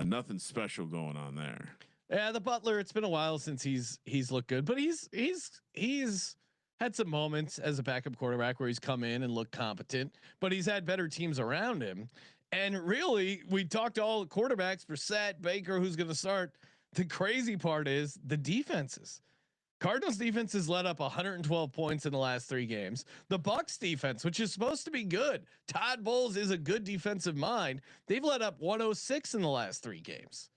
nothing special going on there. Yeah, the Butler. It's been a while since he's looked good, but he's had some moments as a backup quarterback where he's come in and looked competent, but he's had better teams around him. And really, we talked to all the quarterbacks, Brissett, Baker, who's going to start. The crazy part is the defenses. Cardinals defense has let up 112 points in the last 3 games. The Bucs defense, which is supposed to be good, Todd Bowles is a good defensive mind. They've let up 106 in the last 3 games.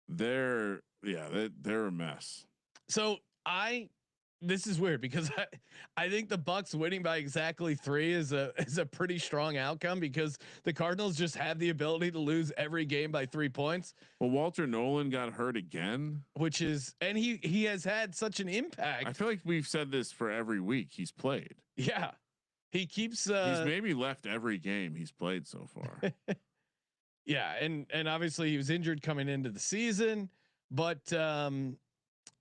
They're a mess. So this is weird because I think the Bucs winning by exactly 3 is a pretty strong outcome because the Cardinals just have the ability to lose every game by 3 points. Well, Walter Nolan got hurt again, And he has had such an impact. I feel like we've said this for every week he's played. Yeah, he keeps. He's maybe left every game he's played so far. Yeah, and obviously he was injured coming into the season, but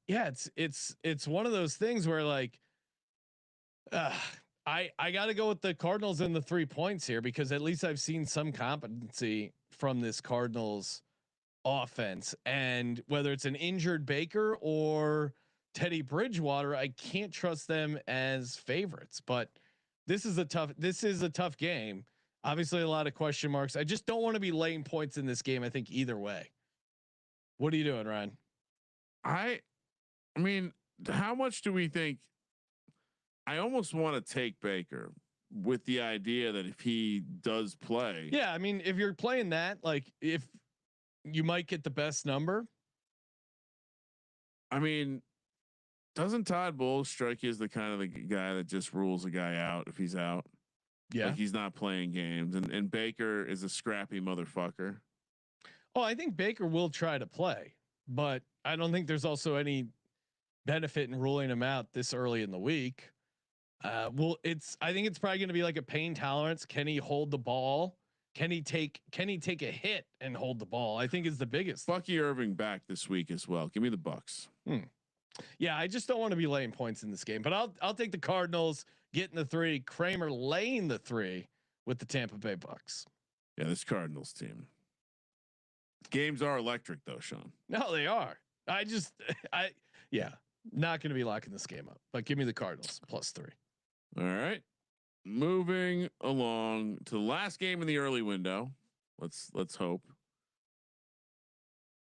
yeah, it's one of those things where like I got to go with the Cardinals and the 3 points here because at least I've seen some competency from this Cardinals offense, and whether it's an injured Baker or Teddy Bridgewater, I can't trust them as favorites. But this is a tough game. Obviously, a lot of question marks. I just don't want to be laying points in this game. I think either way. What are you doing, Ryan? I mean, how much do we think? I almost want to take Baker with the idea that if he does play, yeah. I mean, if you're playing that, like if you might get the best number. I mean, doesn't Todd Bowles strike you as the kind of the guy that just rules a guy out if he's out? Yeah, like he's not playing games, and Baker is a scrappy motherfucker. Oh, I think Baker will try to play, but I don't think there's also any benefit in ruling him out this early in the week. I think it's probably going to be like a pain tolerance. Can he hold the ball? Can he take a hit and hold the ball? I think is the biggest. Bucky Irving back this week as well. Give me the Bucks. Yeah, I just don't want to be laying points in this game, but I'll take the Cardinals getting the 3. Kramer laying the 3 with the Tampa Bay Bucks. Yeah, this Cardinals team. Games are electric though, Sean. No, they are. Not going to be locking this game up, but give me the Cardinals +3. All right. Moving along to the last game in the early window. Let's hope.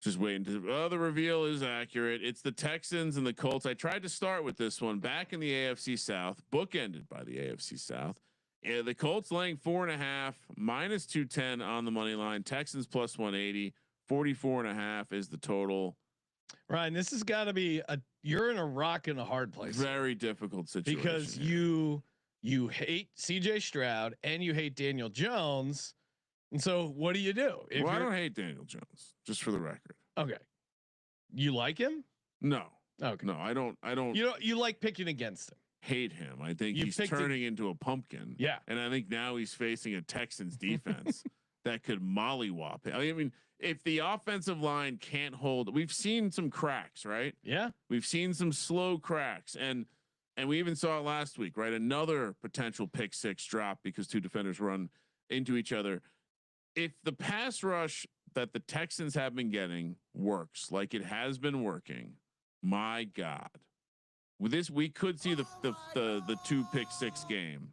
Just waiting to the reveal is accurate. It's the Texans and the Colts. I tried to start with this one back in the AFC South, bookended by the AFC South. Yeah, the Colts laying 4.5, -210 on the money line. Texans +180, 44.5 is the total. Ryan, this has got to be you're in a rock and a hard place. Very difficult situation because here. you hate CJ Stroud and you hate Daniel Jones. And so what do you do? Well, I don't hate Daniel Jones, just for the record. Okay. You like him? No. Okay. No, I don't. You like picking against him. Hate him. I think he's turning into a pumpkin. Yeah. And I think now he's facing a Texans defense that could mollywop him. I mean, if the offensive line can't hold, we've seen some cracks, right? Yeah. We've seen some slow cracks, and we even saw it last week, right? Another potential pick 6 drop because 2 defenders run into each other. If the pass rush that the Texans have been getting works like it has been working, my God, with this we could see the 2 pick 6 game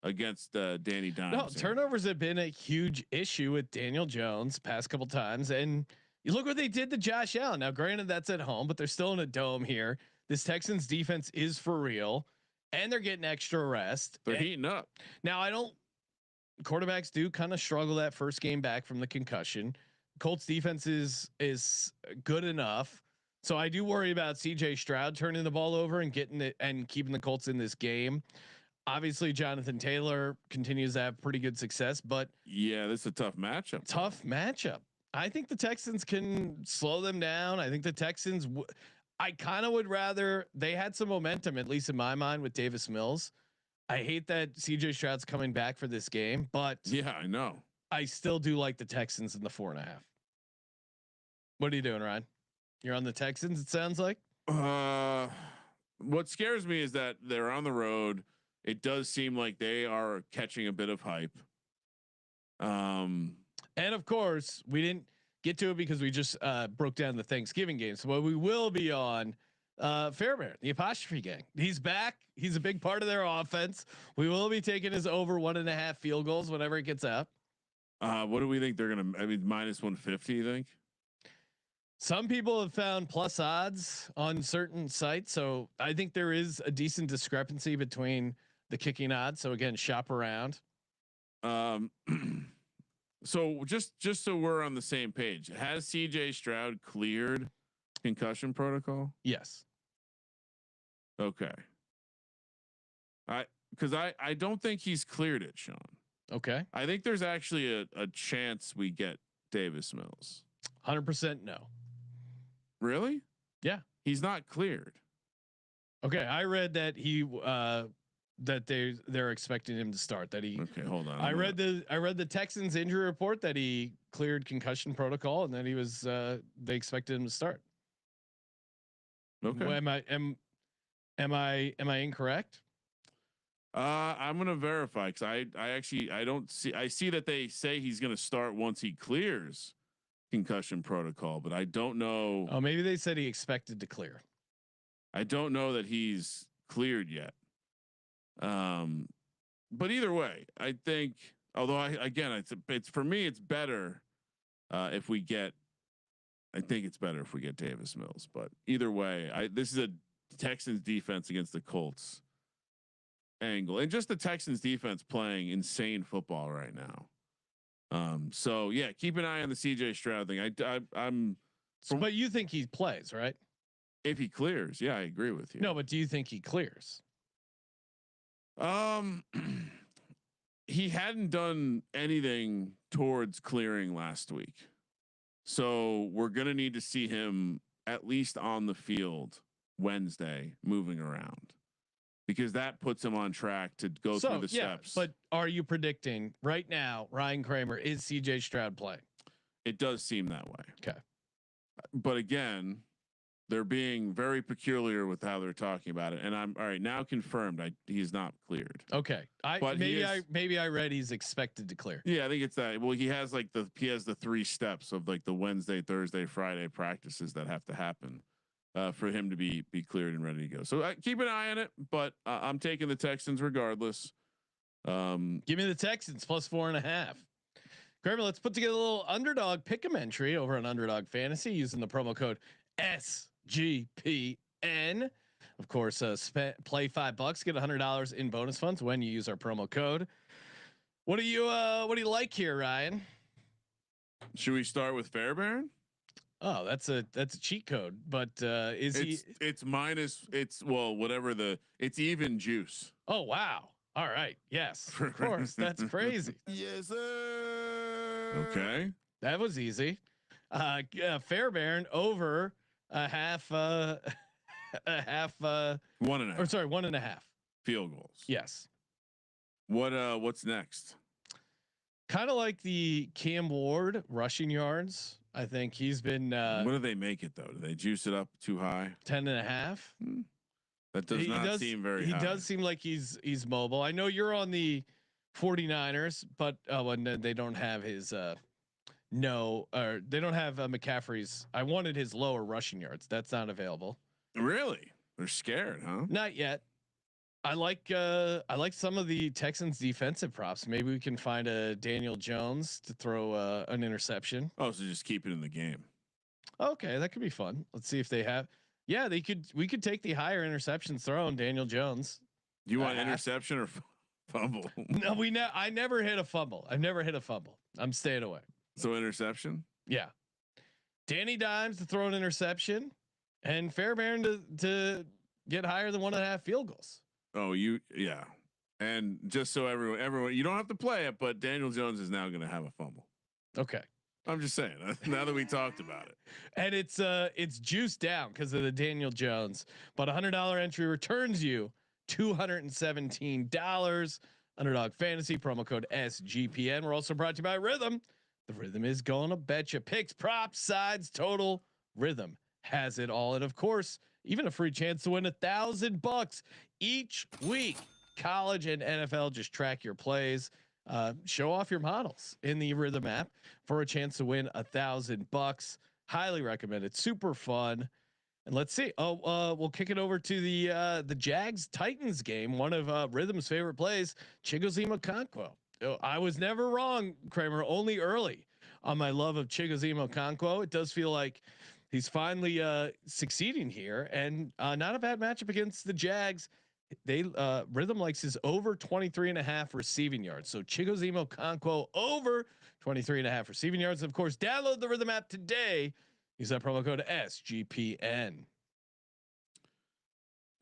against Danny Dimes. No, turnovers have been a huge issue with Daniel Jones past couple times, and you look what they did to Josh Allen. Now, granted, that's at home, but they're still in a dome here. This Texans defense is for real, and they're getting extra rest. They're heating up. Now, quarterbacks do kind of struggle that first game back from the concussion. Colts defense is good enough. So I do worry about CJ Stroud turning the ball over and getting it and keeping the Colts in this game. Obviously, Jonathan Taylor continues to have pretty good success, but yeah, this is a tough matchup. I think the Texans can slow them down. I think the Texans, I kind of would rather they had some momentum, at least in my mind, with Davis Mills. I hate that CJ Stroud's coming back for this game, but yeah, I know. I still do like the Texans in the 4.5. What are you doing, Ryan? You're on the Texans, it sounds like. What scares me is that they're on the road. It does seem like they are catching a bit of hype. And of course, we didn't get to it because we just broke down the Thanksgiving game. So what we will be on Fairbairn, the apostrophe gang. He's back. He's a big part of their offense. We will be taking his over 1.5 field goals whenever it gets out. What do we think they're gonna? I mean, -150. You think? Some people have found plus odds on certain sites, so I think there is a decent discrepancy between the kicking odds. So again, shop around. Um, so just so we're on the same page, has CJ Stroud cleared concussion protocol? Yes. Okay. Because I don't think he's cleared it, Sean. Okay. I think there's actually a chance we get Davis Mills. 100% no. Really? Yeah. He's not cleared. Okay. I read that that they're expecting him to start. That he. Okay, hold on. I read the Texans injury report that he cleared concussion protocol and that he was. They expected him to start. Okay. Well, am I incorrect? I'm gonna verify because I don't see. I see that they say he's gonna start once he clears concussion protocol, but I don't know. Oh, maybe they said he expected to clear. I don't know that he's cleared yet. But either way, I think. Although it's for me, it's better if we get. I think it's better if we get Davis Mills. But either way, this is a Texans defense against the Colts angle, and just the Texans defense playing insane football right now. So yeah, keep an eye on the CJ Stroud thing. I'm. But you think he plays, right? If he clears, yeah, I agree with you. No, but do you think he clears? He hadn't done anything towards clearing last week, so we're gonna need to see him at least on the field Wednesday, moving around, because that puts him on track to go through the steps. But are you predicting right now, Ryan Kramer, is CJ Stroud playing? It does seem that way. Okay. But again, they're being very peculiar with how they're talking about it. And I'm all right now confirmed. He's not cleared. Okay. Maybe I read he's expected to clear. Yeah, I think it's that. Well, he has the 3 steps of like the Wednesday, Thursday, Friday practices that have to happen for him to be cleared and ready to go. So keep an eye on it, but I'm taking the Texans regardless. Give me the Texans plus 4.5. Kramer, let's put together a little underdog pick'em entry over on Underdog Fantasy using the promo code SGPN. Of course, play $5, get $100 in bonus funds when you use our promo code. What do you like here, Ryan? Should we start with Fairbairn? Oh, that's a cheat code, but it's minus, it's even juice. Oh wow. All right. Yes, of course. That's crazy. Yes, sir. Okay. That was easy. Fairbairn over a half 1.5. Or sorry, 1.5 field goals. Yes. What's next? Kind of like the Cam Ward rushing yards. I think he's been. What do they make it though? Do they juice it up too high? 10.5. That does not seem very high. He does seem like he's mobile. I know you're on the 49ers, but when they don't have his they don't have McCaffrey's. I wanted his lower rushing yards. That's not available. Really? They're scared, huh? Not yet. I like some of the Texans defensive props. Maybe we can find a Daniel Jones to throw an interception. Oh, so just keep it in the game. Okay, that could be fun. Let's see if they have. Yeah, we could take the higher interceptions thrown Daniel Jones. Do you want interception or fumble? No, I never hit a fumble. I've never hit a fumble. I'm staying away. So interception? Yeah. Danny Dimes to throw an interception and Fairbairn to get higher than 1.5 field goals. Oh, yeah. And just so everyone, you don't have to play it, but Daniel Jones is now going to have a fumble. Okay. I'm just saying now that we talked about it, and it's juiced down because of the Daniel Jones, but $100 entry returns you $217. Underdog Fantasy promo code SGPN. We're also brought to you by Rhythm. The Rhythm is gonna bet you picks, props, sides, total. Rhythm has it all, and of course, even a free chance to win $1,000 each week. College and NFL, just track your plays. Show off your models in the Rhythm app for a chance to win $1,000. Highly recommended. Super fun. And let's see. We'll kick it over to the Jags Titans game. One of Rhythm's favorite plays, Chigoziem Okonkwo. I was never wrong, Kramer. Only early on my love of Chigoziem Okonkwo. It does feel like he's finally succeeding here, and not a bad matchup against the Jags. They Rhythm likes his over 23.5 receiving yards. So Chigozimo Conquo over 23.5 receiving yards. And of course, download the Rhythm app today. Use that promo code SGPN.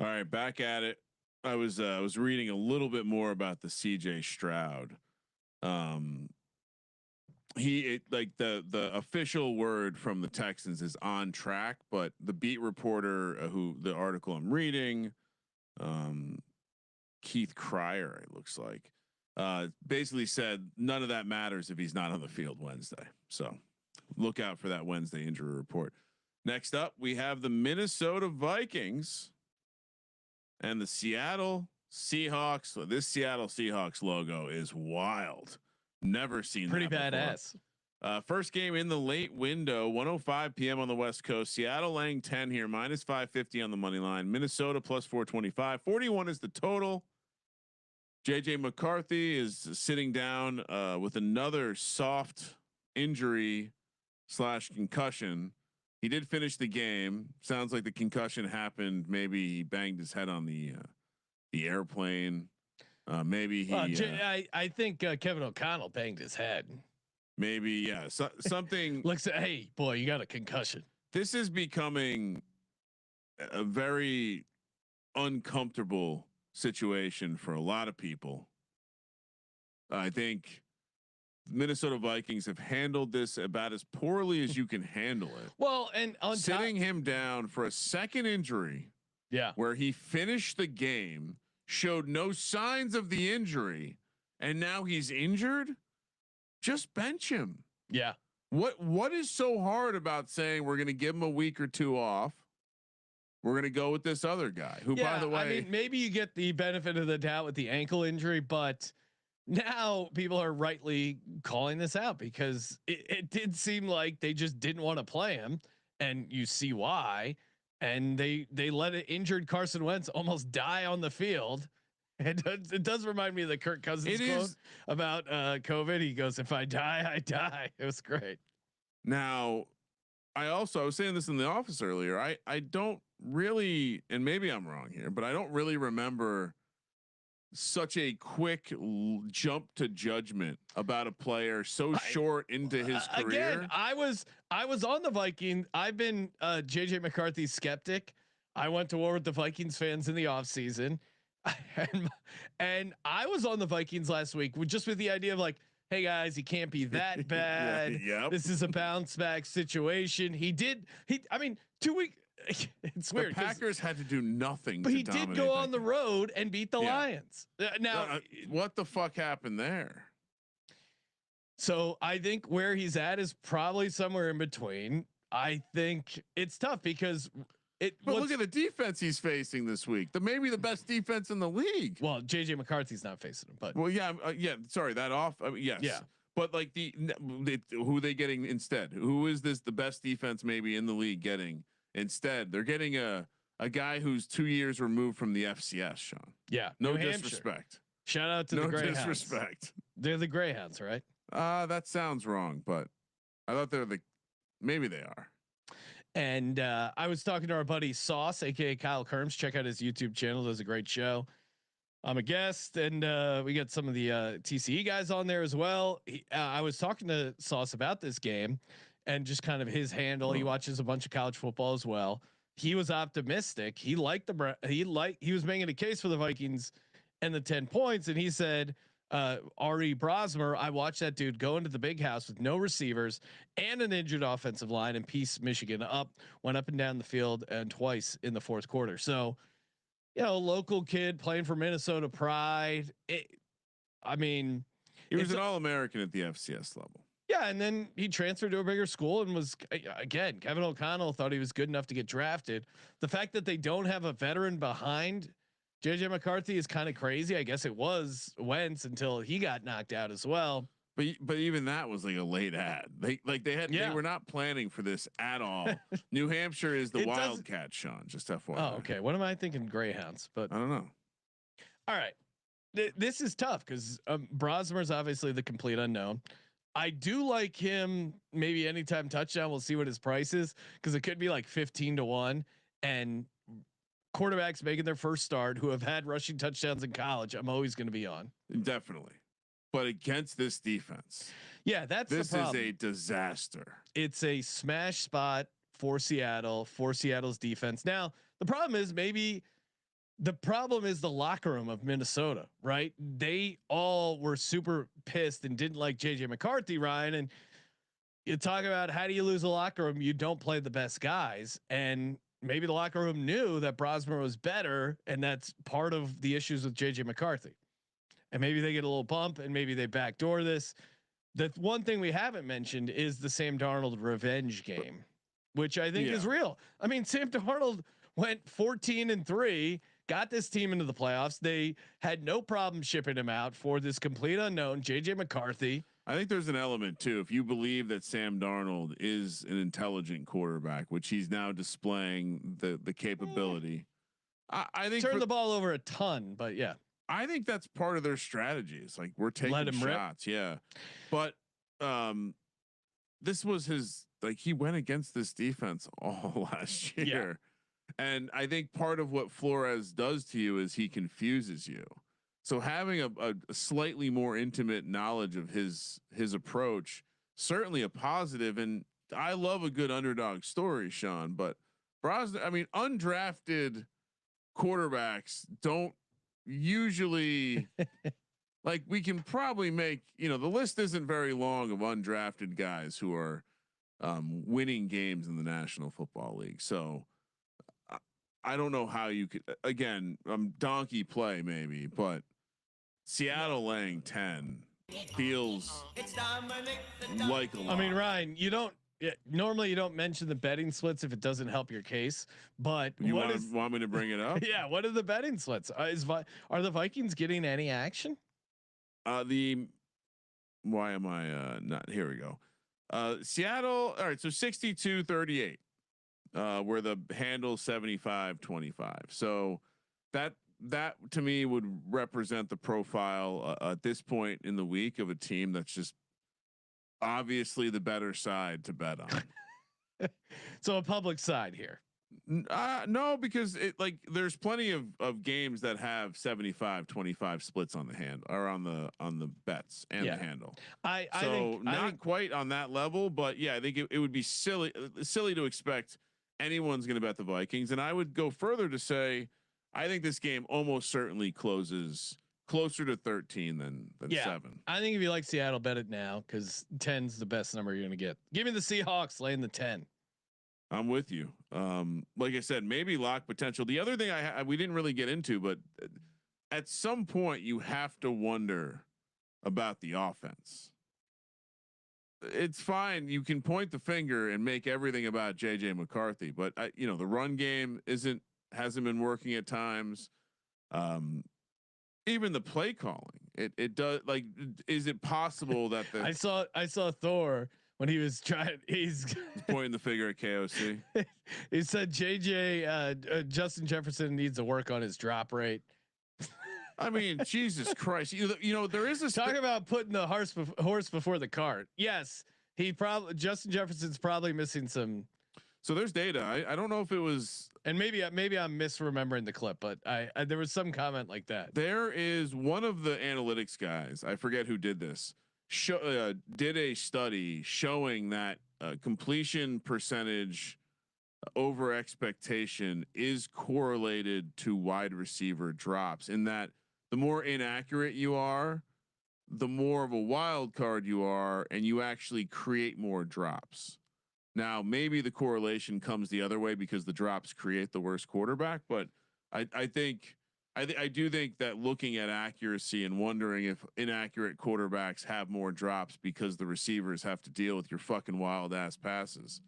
All right, back at it. I was reading a little bit more about the CJ Stroud. The official word from the Texans is on track, but the beat reporter who the article I'm reading, Keith Cryer, it looks like, basically said none of that matters if he's not on the field Wednesday. So look out for that Wednesday injury report. Next up, we have the Minnesota Vikings and the Seattle Seahawks. So this Seattle Seahawks logo is wild. Never seen pretty that badass. First game in the late window, 1:05 p.m. on the West Coast. Seattle laying 10 here, minus 550 on the money line. Minnesota plus 425. 41 is the total. JJ McCarthy is sitting down with another soft injury / concussion. He did finish the game. Sounds like the concussion happened. Maybe he banged his head on the airplane. Maybe he. I think Kevin O'Connell banged his head. Maybe yeah. Something. Looks at, hey boy, you got a concussion. This is becoming a very uncomfortable situation for a lot of people. I think Minnesota Vikings have handled this about as poorly as you can handle it. Well, and on sitting him down for a second injury, where he finished the game, showed no signs of the injury, and now he's injured. Just bench him. Yeah. What is so hard about saying we're going to give him a week or two off? We're going to go with this other guy who, by the way, I mean, maybe you get the benefit of the doubt with the ankle injury, but now people are rightly calling this out because it did seem like they just didn't want to play him, and you see why. And they let an injured Carson Wentz almost die on the field. It does remind me of the Kirk Cousins quote about COVID. He goes, "If I die, I die." It was great. Now, I was saying this in the office earlier. I don't really, and maybe I'm wrong here, but I don't really remember such a quick jump to judgment about a player so short into his career. Again, I was on the Vikings. I've been JJ McCarthy skeptic. I went to war with the Vikings fans in the offseason. And I was on the Vikings last week with the idea of like, hey guys, he can't be that bad. Yep. This is a bounce back situation. I mean, 2 weeks. It's weird. The Packers had to do nothing, but he did go on the road and beat the Lions. Now, what the fuck happened there? So I think where he's at is probably somewhere in between. I think it's tough because But look at the defense he's facing this week. Maybe the best defense in the league. Well, JJ McCarthy's not facing him, but sorry, that off. Yes. Yeah. But like who are they getting instead? Who is the best defense maybe in the league getting instead? They're getting a guy who's 2 years removed from the FCS, Sean. Yeah. No disrespect. Shout out to the Greyhounds. No disrespect. They're the Greyhounds, right? That sounds wrong, but I thought maybe they are. And I was talking to our buddy Sauce, aka Kyle Kerms. Check out his YouTube channel; does a great show. I'm a guest, and we got some of the TCE guys on there as well. I was talking to Sauce about this game and just kind of his handle. He watches a bunch of college football as well. He was optimistic. He liked he was making a case for the Vikings and the 10 points, and he said, Ari Brosmer, I watched that dude go into the big house with no receivers and an injured offensive line and piece Michigan went up and down the field and twice in the fourth quarter. So, local kid playing for Minnesota pride. He was an All-American at the FCS level. Yeah. And then he transferred to a bigger school and was, again, Kevin O'Connell thought he was good enough to get drafted. The fact that they don't have a veteran behind JJ McCarthy is kind of crazy. I guess it was Wentz until he got knocked out as well. But even that was like a late ad. They were not planning for this at all. New Hampshire is the Wildcat, Sean. Just FYI. Oh, okay. What am I thinking? Greyhounds, but I don't know. All right, this is tough because Brosmer's obviously the complete unknown. I do like him. Maybe anytime touchdown. We'll see what his price is because it could be like 15-1. And quarterbacks making their first start who have had rushing touchdowns in college, I'm always going to be on. Definitely. But against this defense, Yeah, that's this the problem. is a disaster. It's a smash spot for Seattle, for Seattle's defense. Now, the problem is the locker room of Minnesota, right? They all were super pissed and didn't like JJ McCarthy, Ryan. And you talk about how do you lose a locker room? You don't play the best guys. And maybe the locker room knew that Brosmer was better. And that's part of the issues with JJ McCarthy. And maybe they get a little bump and maybe they backdoor this. The one thing we haven't mentioned is the Sam Darnold revenge game, which I think is real. I mean, Sam Darnold went 14-3, got this team into the playoffs. They had no problem shipping him out for this complete unknown JJ McCarthy. I think there's an element too. If you believe that Sam Darnold is an intelligent quarterback, which he's now displaying the capability, I think turn the ball over a ton, but yeah. I think that's part of their strategy. It's like we're taking shots. Yeah. But this was his, like, he went against this defense all last year. Yeah. And I think part of what Flores does to you is he confuses you. So having a slightly more intimate knowledge of his approach, certainly a positive. And I love a good underdog story, Sean, but Brosnan, I mean, undrafted quarterbacks don't usually like, we can probably make, the list isn't very long of undrafted guys who are winning games in the National Football League. So I don't know how you could, again, donkey play maybe, but Seattle laying 10 feels like a lot. I mean, Ryan, normally you don't mention the betting splits if it doesn't help your case, but you want me to bring it up? Yeah. What are the betting splits? Are the Vikings getting any action? Why am I not? Here we go. Seattle. All right. So 62-38, where the handle 75-25. So that to me would represent the profile at this point in the week of a team that's just obviously the better side to bet on. So a public side here. No, because there's plenty of games that have 75-25 splits on the hand or on the bets and the handle. I think not quite on that level, but yeah, I think it would be silly to expect anyone's going to bet the Vikings. And I would go further to say, I think this game almost certainly closes closer to 13 than 7. I think if you like Seattle, bet it now because 10's the best number you're going to get. Give me the Seahawks laying the 10. I'm with you. Like I said, maybe lock potential. The other thing we didn't really get into, but at some point you have to wonder about the offense. It's fine. You can point the finger and make everything about JJ McCarthy, but the run game hasn't been working at times. Even the play calling, it does. Like, is it possible that I saw Thor when he was trying, he's pointing the finger at KOC. He said Justin Jefferson needs to work on his drop rate. I mean, Jesus Christ. There is this talk about putting the horse before the cart. Yes, Justin Jefferson's probably missing some. So there's data. I don't know if it was, and maybe I'm misremembering the clip, but there was some comment like that. There is one of the analytics guys, I forget who did this, did a study showing that completion percentage over expectation is correlated to wide receiver drops, in that the more inaccurate you are, the more of a wild card you are, and you actually create more drops. Now, maybe the correlation comes the other way because the drops create the worst quarterback, but I do think that looking at accuracy and wondering if inaccurate quarterbacks have more drops because the receivers have to deal with your fucking wild ass passes.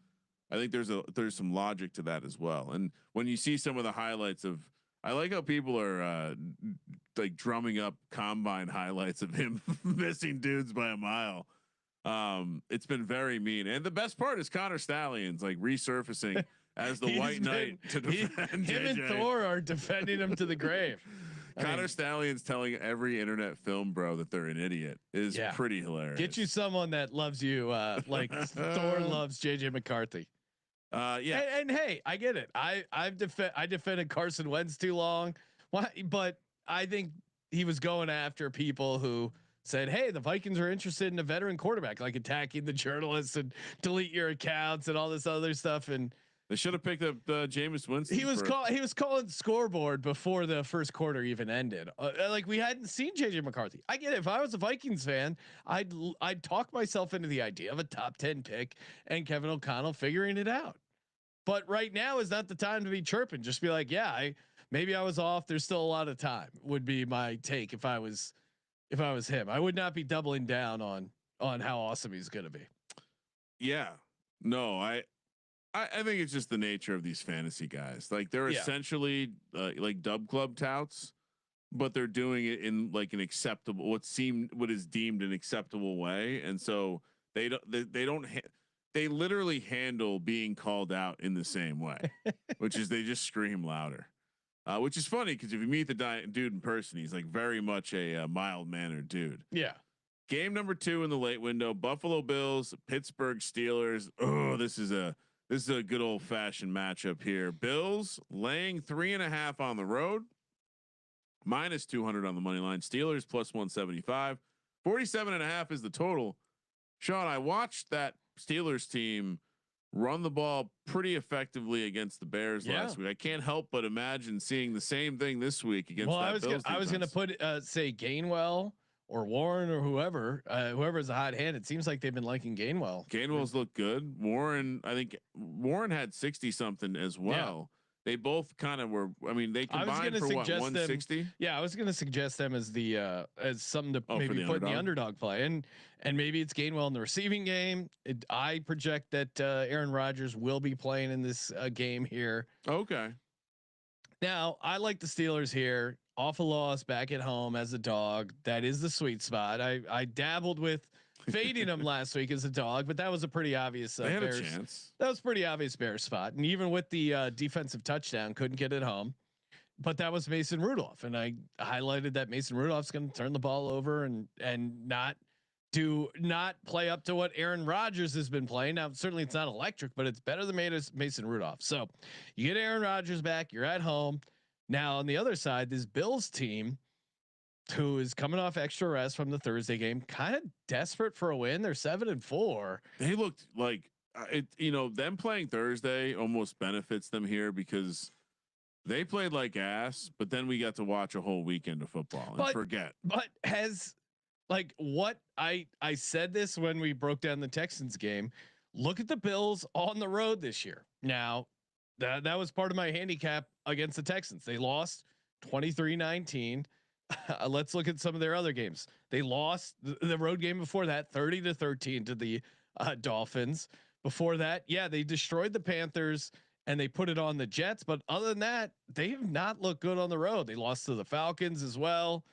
I think there's some logic to that as well. And when you see some of the highlights of, I like how people are like drumming up combine highlights of him missing dudes by a mile. It's been very mean. And the best part is Connor Stalions like resurfacing as the White Knight to defend him JJ. and Thor are defending him to the grave. Connor Stalions telling every internet film bro that they're an idiot is pretty hilarious. Get you someone that loves you like Thor loves JJ McCarthy. And hey, I get it. I defended Carson Wentz too long. Why? But I think he was going after people who said, "Hey, the Vikings are interested in a veteran quarterback," like attacking the journalists and delete your accounts and all this other stuff. And they should have picked up Jameis Winston. He was calling scoreboard before the first quarter even ended. Like we hadn't seen JJ McCarthy. I get it. If I was a Vikings fan, I'd talk myself into the idea of a top 10 pick and Kevin O'Connell figuring it out. But right now is not the time to be chirping. Just be like, yeah, maybe I was off. There's still a lot of time. Would be my take if I was him. I would not be doubling down on how awesome he's going to be. Yeah. No, I think it's just the nature of these fantasy guys. Like they're essentially like dub club touts, but they're doing it in like an acceptable, what is deemed an acceptable way. And so they literally handle being called out in the same way, which is they just scream louder, which is funny. Cause if you meet the dude in person, he's like very much a mild mannered dude. Yeah. Game number 2 in the late window, Buffalo Bills, Pittsburgh Steelers. Oh, this is a good old fashioned matchup here. Bills laying 3.5 on the road, -200 on the money line. Steelers +175. 47.5 is the total. Sean, I watched that Steelers team run the ball pretty effectively against the Bears last week. I can't help but imagine seeing the same thing this week against. Well, I was going to put say Gainwell or Warren or whoever's a hot hand. It seems like they've been liking Gainwell. Gainwell's looked good. Warren, I think Warren had 60 something as well. Yeah. They both kind of were. I mean, they combined for what 160. Yeah, I was going to suggest them as the as something to maybe put in the underdog play, and maybe it's Gainwell in the receiving game. I project that Aaron Rodgers will be playing in this game here. Okay. Now I like the Steelers here. Off a loss, back at home as a dog. That is the sweet spot. I dabbled with fading them last week as a dog, but that was a pretty obvious. They had a chance. That was pretty obvious Bears spot, and even with the defensive touchdown, couldn't get it home. But that was Mason Rudolph, and I highlighted that Mason Rudolph's going to turn the ball over and not play up to what Aaron Rodgers has been playing. Now, certainly it's not electric, but it's better than Mason Rudolph. So you get Aaron Rodgers back. You're at home. Now on the other side, this Bills team, who is coming off extra rest from the Thursday game, kind of desperate for a win. They're 7-4. They looked like it. You know, them playing Thursday almost benefits them here because they played like ass. But then we got to watch a whole weekend of football and forget. But has like what I said this when we broke down the Texans game. Look at the Bills on the road this year. Now that was part of my handicap against the Texans. They lost 23-19. Let's look at some of their other games. They lost the road game before that 30-13 to the Dolphins. Before that, they destroyed the Panthers and they put it on the Jets. But other than that, they have not looked good on the road. They lost to the Falcons as well.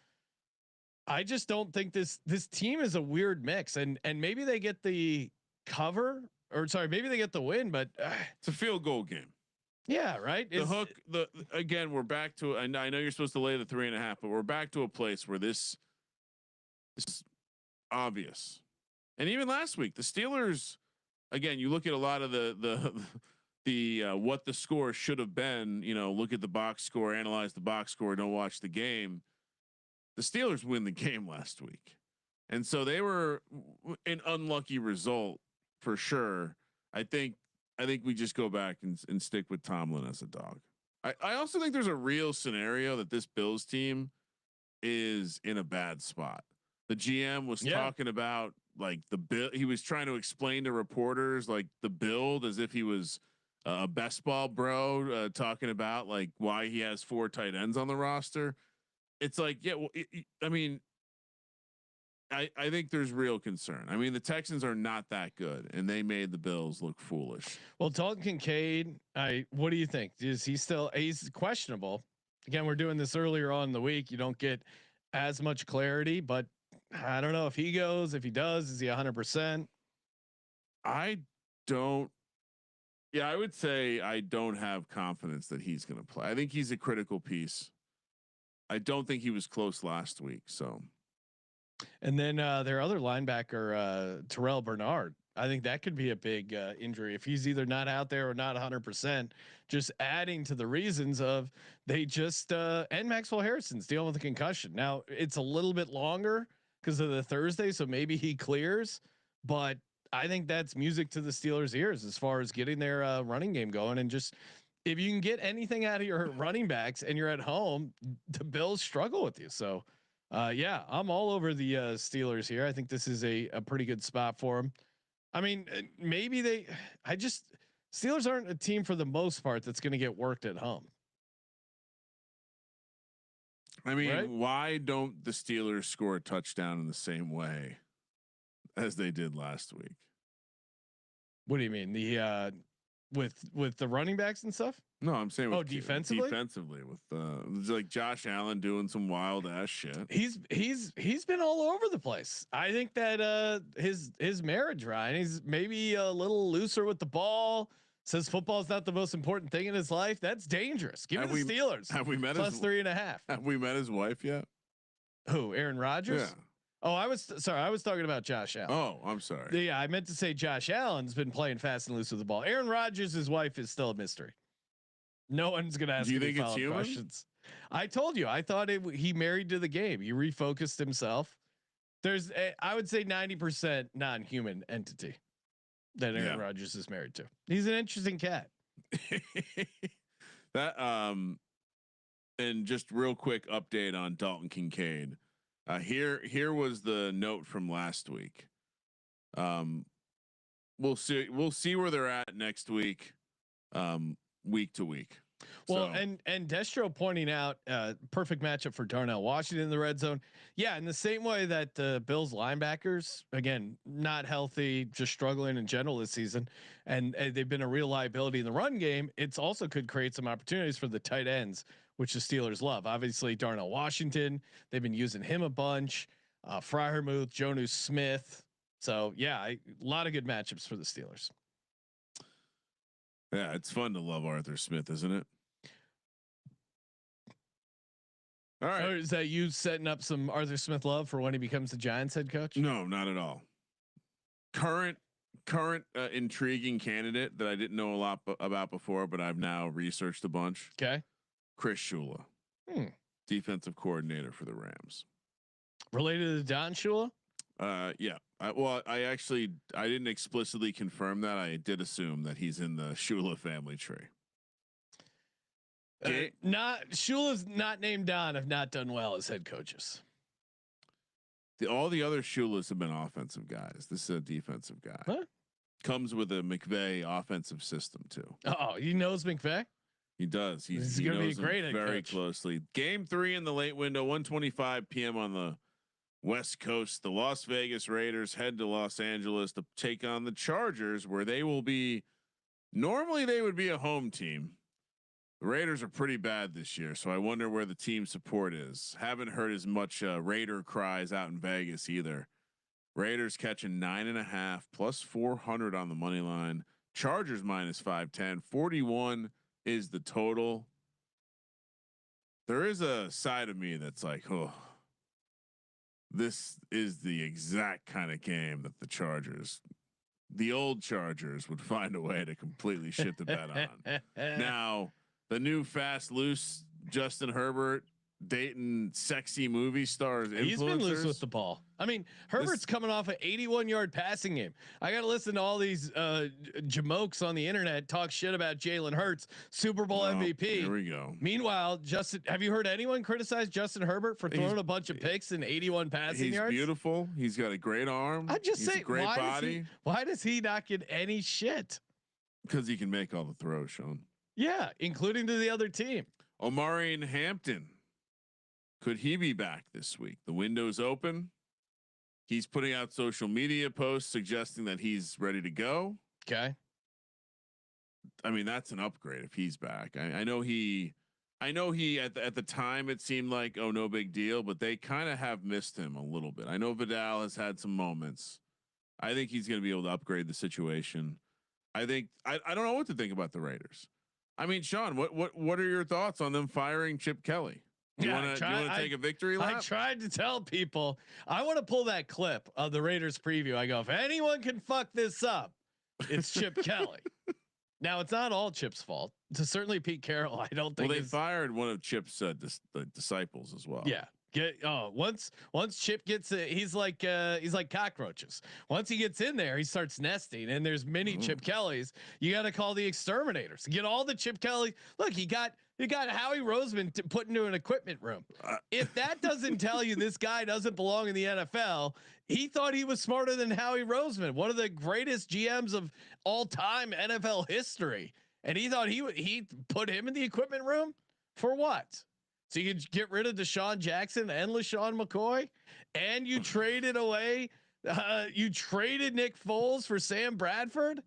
I just don't think this team is a weird mix, and maybe they get the cover, or sorry, maybe they get the win, but it's a field goal game. Yeah, right. The hook. Again, we're back to. And I know you're supposed to lay the 3.5, but we're back to a place where this is obvious. And even last week, the Steelers. Again, you look at a lot of the what the score should have been. You know, look at the box score, analyze the box score, don't watch the game. The Steelers win the game last week, and so they were an unlucky result for sure. I think we just go back and stick with Tomlin as a dog. I also think there's a real scenario that this Bills team is in a bad spot. The GM was talking about like the build. He was trying to explain to reporters like the build as if he was a best ball bro, talking about like why he has 4 tight ends on the roster. It's like, I mean, I think there's real concern. I mean, the Texans are not that good, and they made the Bills look foolish. Well, Dalton Kincaid, what do you think? Is he still? He's questionable. Again, we're doing this earlier on in the week. You don't get as much clarity, but I don't know if he goes. If he does, is he 100%? I don't. Yeah, I would say I don't have confidence that he's going to play. I think he's a critical piece. I don't think he was close last week. So, And then their other linebacker, Terrell Bernard. I think that could be a big injury if he's either not out there or not 100%. Just adding to the reasons of they just and Maxwell Harrison's dealing with a concussion. Now it's a little bit longer because of the Thursday, so maybe he clears. But I think that's music to the Steelers' ears as far as getting their running game going. And just if you can get anything out of your running backs and you're at home, the Bills struggle with you. So. Yeah, I'm all over the Steelers here. I think this is a pretty good spot for them. I mean, maybe Steelers aren't a team for the most part that's going to get worked at home. I mean, right? Why don't the Steelers score a touchdown in the same way as they did last week? What do you mean? The with the running backs and stuff? No, I'm saying defensively with like Josh Allen doing some wild ass shit. He's been all over the place. I think that his marriage, Ryan, he's maybe a little looser with the ball. Says football is not the most important thing in his life. That's dangerous. Give me the Steelers. Have we met plus 3.5? Have we met his wife yet? Who? Aaron Rodgers? Yeah. Oh, I was talking about Josh Allen. Oh, I'm sorry. Yeah, I meant to say Josh Allen's been playing fast and loose with the ball. Aaron Rodgers' wife is still a mystery. No one's gonna ask any follow-up questions. I told you, I thought he married to the game. He refocused himself. There's, I would say, 90% non-human entity that Aaron Rodgers is married to. He's an interesting cat. That and just real quick update on Dalton Kincaid. Here was the note from last week. We'll see where they're at next week. Week to week. Well, so. and Destro pointing out perfect matchup for Darnell Washington in the red zone. Yeah, in the same way that the Bills linebackers, again, not healthy, just struggling in general this season, and they've been a real liability in the run game. It's also could create some opportunities for the tight ends, which the Steelers love. Obviously, Darnell Washington, they've been using him a bunch. Freiermuth, Jonnu Smith. So yeah, a lot of good matchups for the Steelers. Yeah, it's fun to love Arthur Smith, isn't it? All right. Or is that you setting up some Arthur Smith love for when he becomes the Giants head coach? No, not at all. Current intriguing candidate that I didn't know a lot about before, but I've now researched a bunch. Okay. Chris Shula, defensive coordinator for the Rams. Related to Don Shula? Yeah. I didn't explicitly confirm that. I did assume that he's in the Shula family tree. Shula's not named Don have not done well as head coaches. All the other Shulas have been offensive guys. This is a defensive guy. What? Comes with a McVay offensive system too. Oh, he knows McVay. He does. He's going to be a great head very coach. Closely. Game 3 in the late window, 1:25 p.m. on the West Coast. The Las Vegas Raiders head to Los Angeles to take on the Chargers, where they will be. Normally, they would be a home team. The Raiders are pretty bad this year, so I wonder where the team support is. Haven't heard as much Raider cries out in Vegas either. Raiders catching 9.5 plus 400 on the money line. Chargers minus 510. 41 is the total. There is a side of me that's like, oh, this is the exact kind of game that the old Chargers would find a way to completely shit the bed on. Now, the new fast, loose Justin Herbert dating sexy movie stars. He's been loose with the ball. I mean, Herbert's coming off an 81-yard passing game. I got to listen to all these jamokes on the internet talk shit about Jalen Hurts, Super Bowl MVP. Here we go. Meanwhile, have you heard anyone criticize Justin Herbert for throwing a bunch of picks and 81 passing yards? He's beautiful. He's got a great arm. I just say, great body. Why does he not get any shit? Because he can make all the throws, Sean. Yeah, including to the other team. Omari and Hampton. Could he be back this week? The window's open. He's putting out social media posts suggesting that he's ready to go. Okay. I mean, that's an upgrade if he's back. I know he at the time it seemed like, oh, no big deal, but they kind of have missed him a little bit. I know Vidal has had some moments. I think he's going to be able to upgrade the situation. I think I don't know what to think about the Raiders. I mean, Sean, what are your thoughts on them firing Chip Kelly? You want to take a victory lap? I tried to tell people I want to pull that clip of the Raiders preview. I go, if anyone can fuck this up, it's Chip Kelly. Now it's not all Chip's fault. It's certainly Pete Carroll. I don't think. Well, they fired one of Chip's the disciples as well. Yeah. Once Chip gets it, he's like cockroaches. Once he gets in there, he starts nesting, and there's many Chip Kellys. You got to call the exterminators. Get all the Chip Kelly. Look, you got Howie Roseman put into an equipment room. If that doesn't tell you this guy doesn't belong in the NFL, he thought he was smarter than Howie Roseman, one of the greatest GMs of all time NFL history, and he thought he put him in the equipment room for what? So you could get rid of Deshaun Jackson and LaShawn McCoy, and you traded away. You traded Nick Foles for Sam Bradford.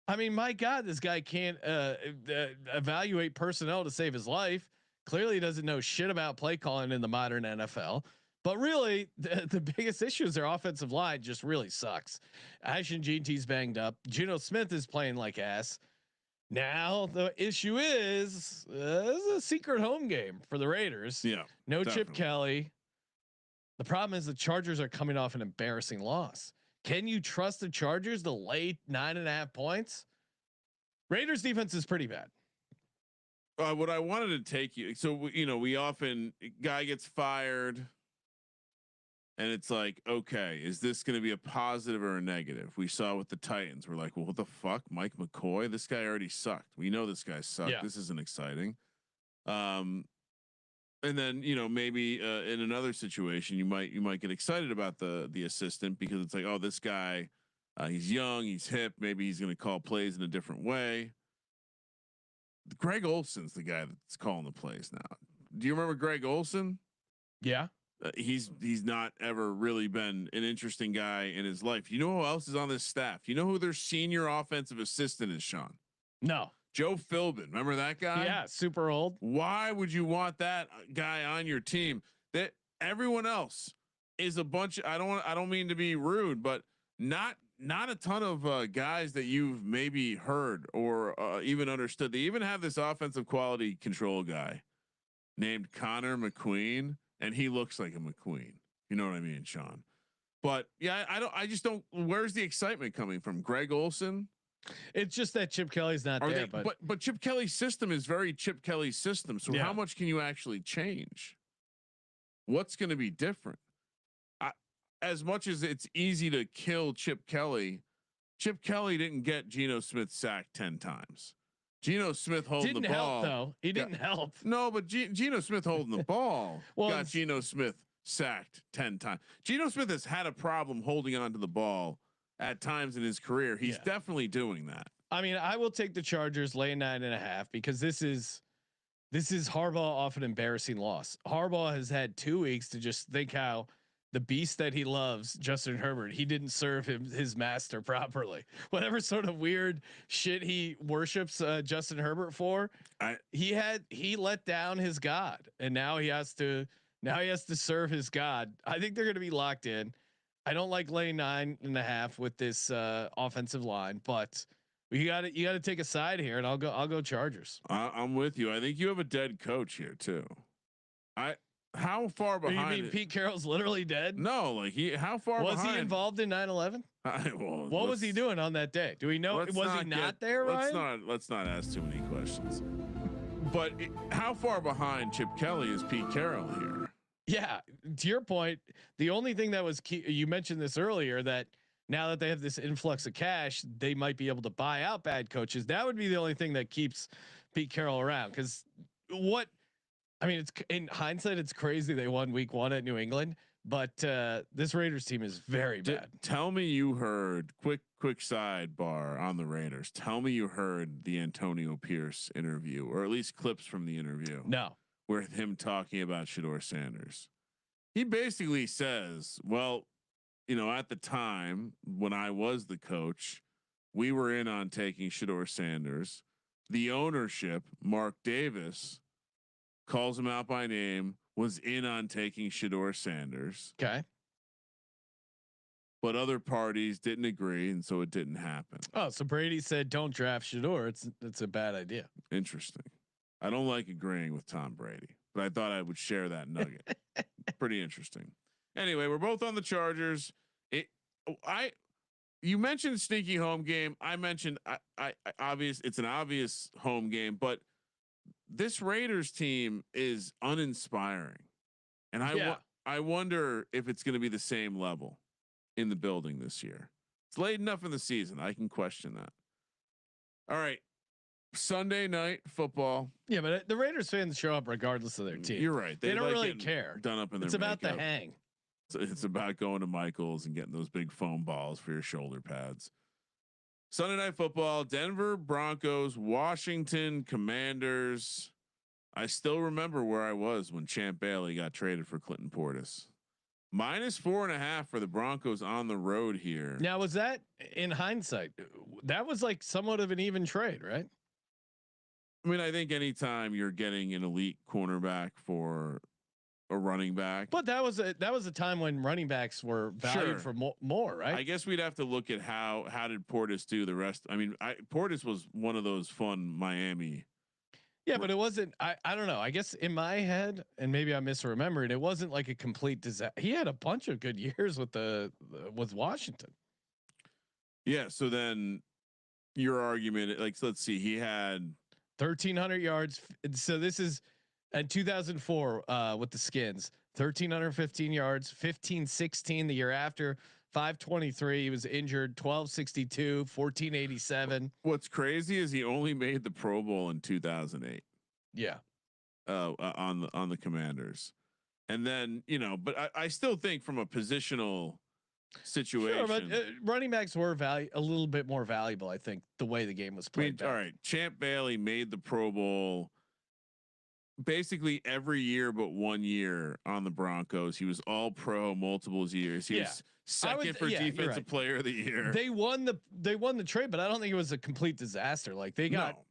I mean, my God, this guy can't evaluate personnel to save his life. Clearly, he doesn't know shit about play calling in the modern NFL. But really, the biggest issue is their offensive line just really sucks. Ashton GT's banged up. Geno Smith is playing like ass. Now the issue is a secret home game for the Raiders. Yeah, no definitely. Chip Kelly. The problem is the Chargers are coming off an embarrassing loss. Can you trust the Chargers to lay 9.5 points? Raiders defense is pretty bad. What I wanted to take you. So we often guy gets fired. And it's like, okay, is this going to be a positive or a negative? We saw with the Titans. We're like, well, what the fuck, Mike McCoy? This guy already sucked. We know this guy sucked. Yeah. This isn't exciting. And then maybe in another situation, you might get excited about the assistant because it's like, oh, this guy, he's young, he's hip. Maybe he's going to call plays in a different way. Greg Olson's the guy that's calling the plays now. Do you remember Greg Olson? Yeah. He's not ever really been an interesting guy in his life. You know who else is on this staff? You know who their senior offensive assistant is, Sean? No. Joe Philbin. Remember that guy? Yeah, super old. Why would you want that guy on your team? That everyone else is a bunch of, I don't mean to be rude, but not a ton of guys that you've maybe heard or even understood. They even have this offensive quality control guy named Connor McQueen. And he looks like a McQueen. You know what I mean, Sean? But yeah, I just don't. Where's the excitement coming from? Greg Olson? It's just that Chip Kelly's not there. But Chip Kelly's system is very Chip Kelly's system. So how much can you actually change? What's going to be different? As much as it's easy to kill Chip Kelly didn't get Geno Smith sacked 10 times. Geno Smith holding the ball. Though. He didn't help. No, but Geno Smith holding the ball got Geno Smith sacked 10 times. Geno Smith has had a problem holding on to the ball at times in his career. He's definitely doing that. I mean, I will take the Chargers laying 9.5 because this is Harbaugh off an embarrassing loss. Harbaugh has had 2 weeks to just think how the beast that he loves, Justin Herbert, he didn't serve his master properly. Whatever sort of weird shit he worships Justin Herbert for, he let down his God, and now he has to serve his God. I think they're going to be locked in. I don't like laying 9.5 with this offensive line, but you got to take a side here, and I'll go Chargers. I'm with you. I think you have a dead coach here too. How far behind? You mean Pete Carroll's literally dead? No, like how far was behind? He involved in 9/11? What was he doing on that day? Do we know? Was he not there? Ryan? Let's not ask too many questions. But how far behind Chip Kelly is Pete Carroll here? Yeah, to your point, the only thing that was key, you mentioned this earlier, that now that they have this influx of cash, they might be able to buy out bad coaches. That would be the only thing that keeps Pete Carroll around. Because it's in hindsight, it's crazy they won week 1 at New England, but this Raiders team is very bad. Tell me you heard quick sidebar on the Raiders. Tell me you heard the Antonio Pierce interview, or at least clips from the interview. No, with him talking about Shedeur Sanders. He basically says, well, at the time when I was the coach, we were in on taking Shedeur Sanders. The ownership, Mark Davis, calls him out by name, was in on taking Shedeur Sanders. Okay. But other parties didn't agree, and so it didn't happen. Oh, so Brady said, don't draft Shedeur. It's a bad idea. Interesting. I don't like agreeing with Tom Brady. but I thought I would share that nugget. Pretty interesting. Anyway, we're both on the Chargers. You mentioned sneaky home game. I mentioned it's an obvious home game, but this Raiders team is uninspiring, and I wonder if it's going to be the same level in the building this year. It's late enough in the season. I can question that. All right. Sunday night football. Yeah, but the Raiders fans show up regardless of their team. You're right. They don't really care. Done up in it's their about makeup. the hang. It's about going to Michael's and getting those big foam balls for your shoulder pads. Sunday night football, Denver Broncos, Washington Commanders. I still remember where I was when Champ Bailey got traded for Clinton Portis. -4.5 for the Broncos on the road here. Now, was that in hindsight? That was like somewhat of an even trade, right? I mean, I think anytime you're getting an elite cornerback for a running back, but that was a time when running backs were valued for more, right? I guess we'd have to look at how did Portis do the rest. I mean, Portis was one of those fun Miami. Yeah, but it wasn't. I don't know. I guess in my head, and maybe I'm misremembering, it wasn't like a complete disaster. He had a bunch of good years with with Washington. Yeah. So then your argument, like, let's see, he had 1,300 yards. So this is in 2004 with the Skins. 1,315 yards. 15-16 the year after. 523. He was injured. 1262. 1487. What's crazy is he only made the Pro Bowl in 2008. Yeah. On the Commanders, and then but I still think from a positional situation, sure, but running backs were a little bit more valuable. I think the way the game was played. All right, Champ Bailey made the Pro Bowl basically every year but 1 year on the Broncos. He was all pro multiple years. He was second for defensive player of the year. They won the trade, but I don't think it was a complete disaster. Like they got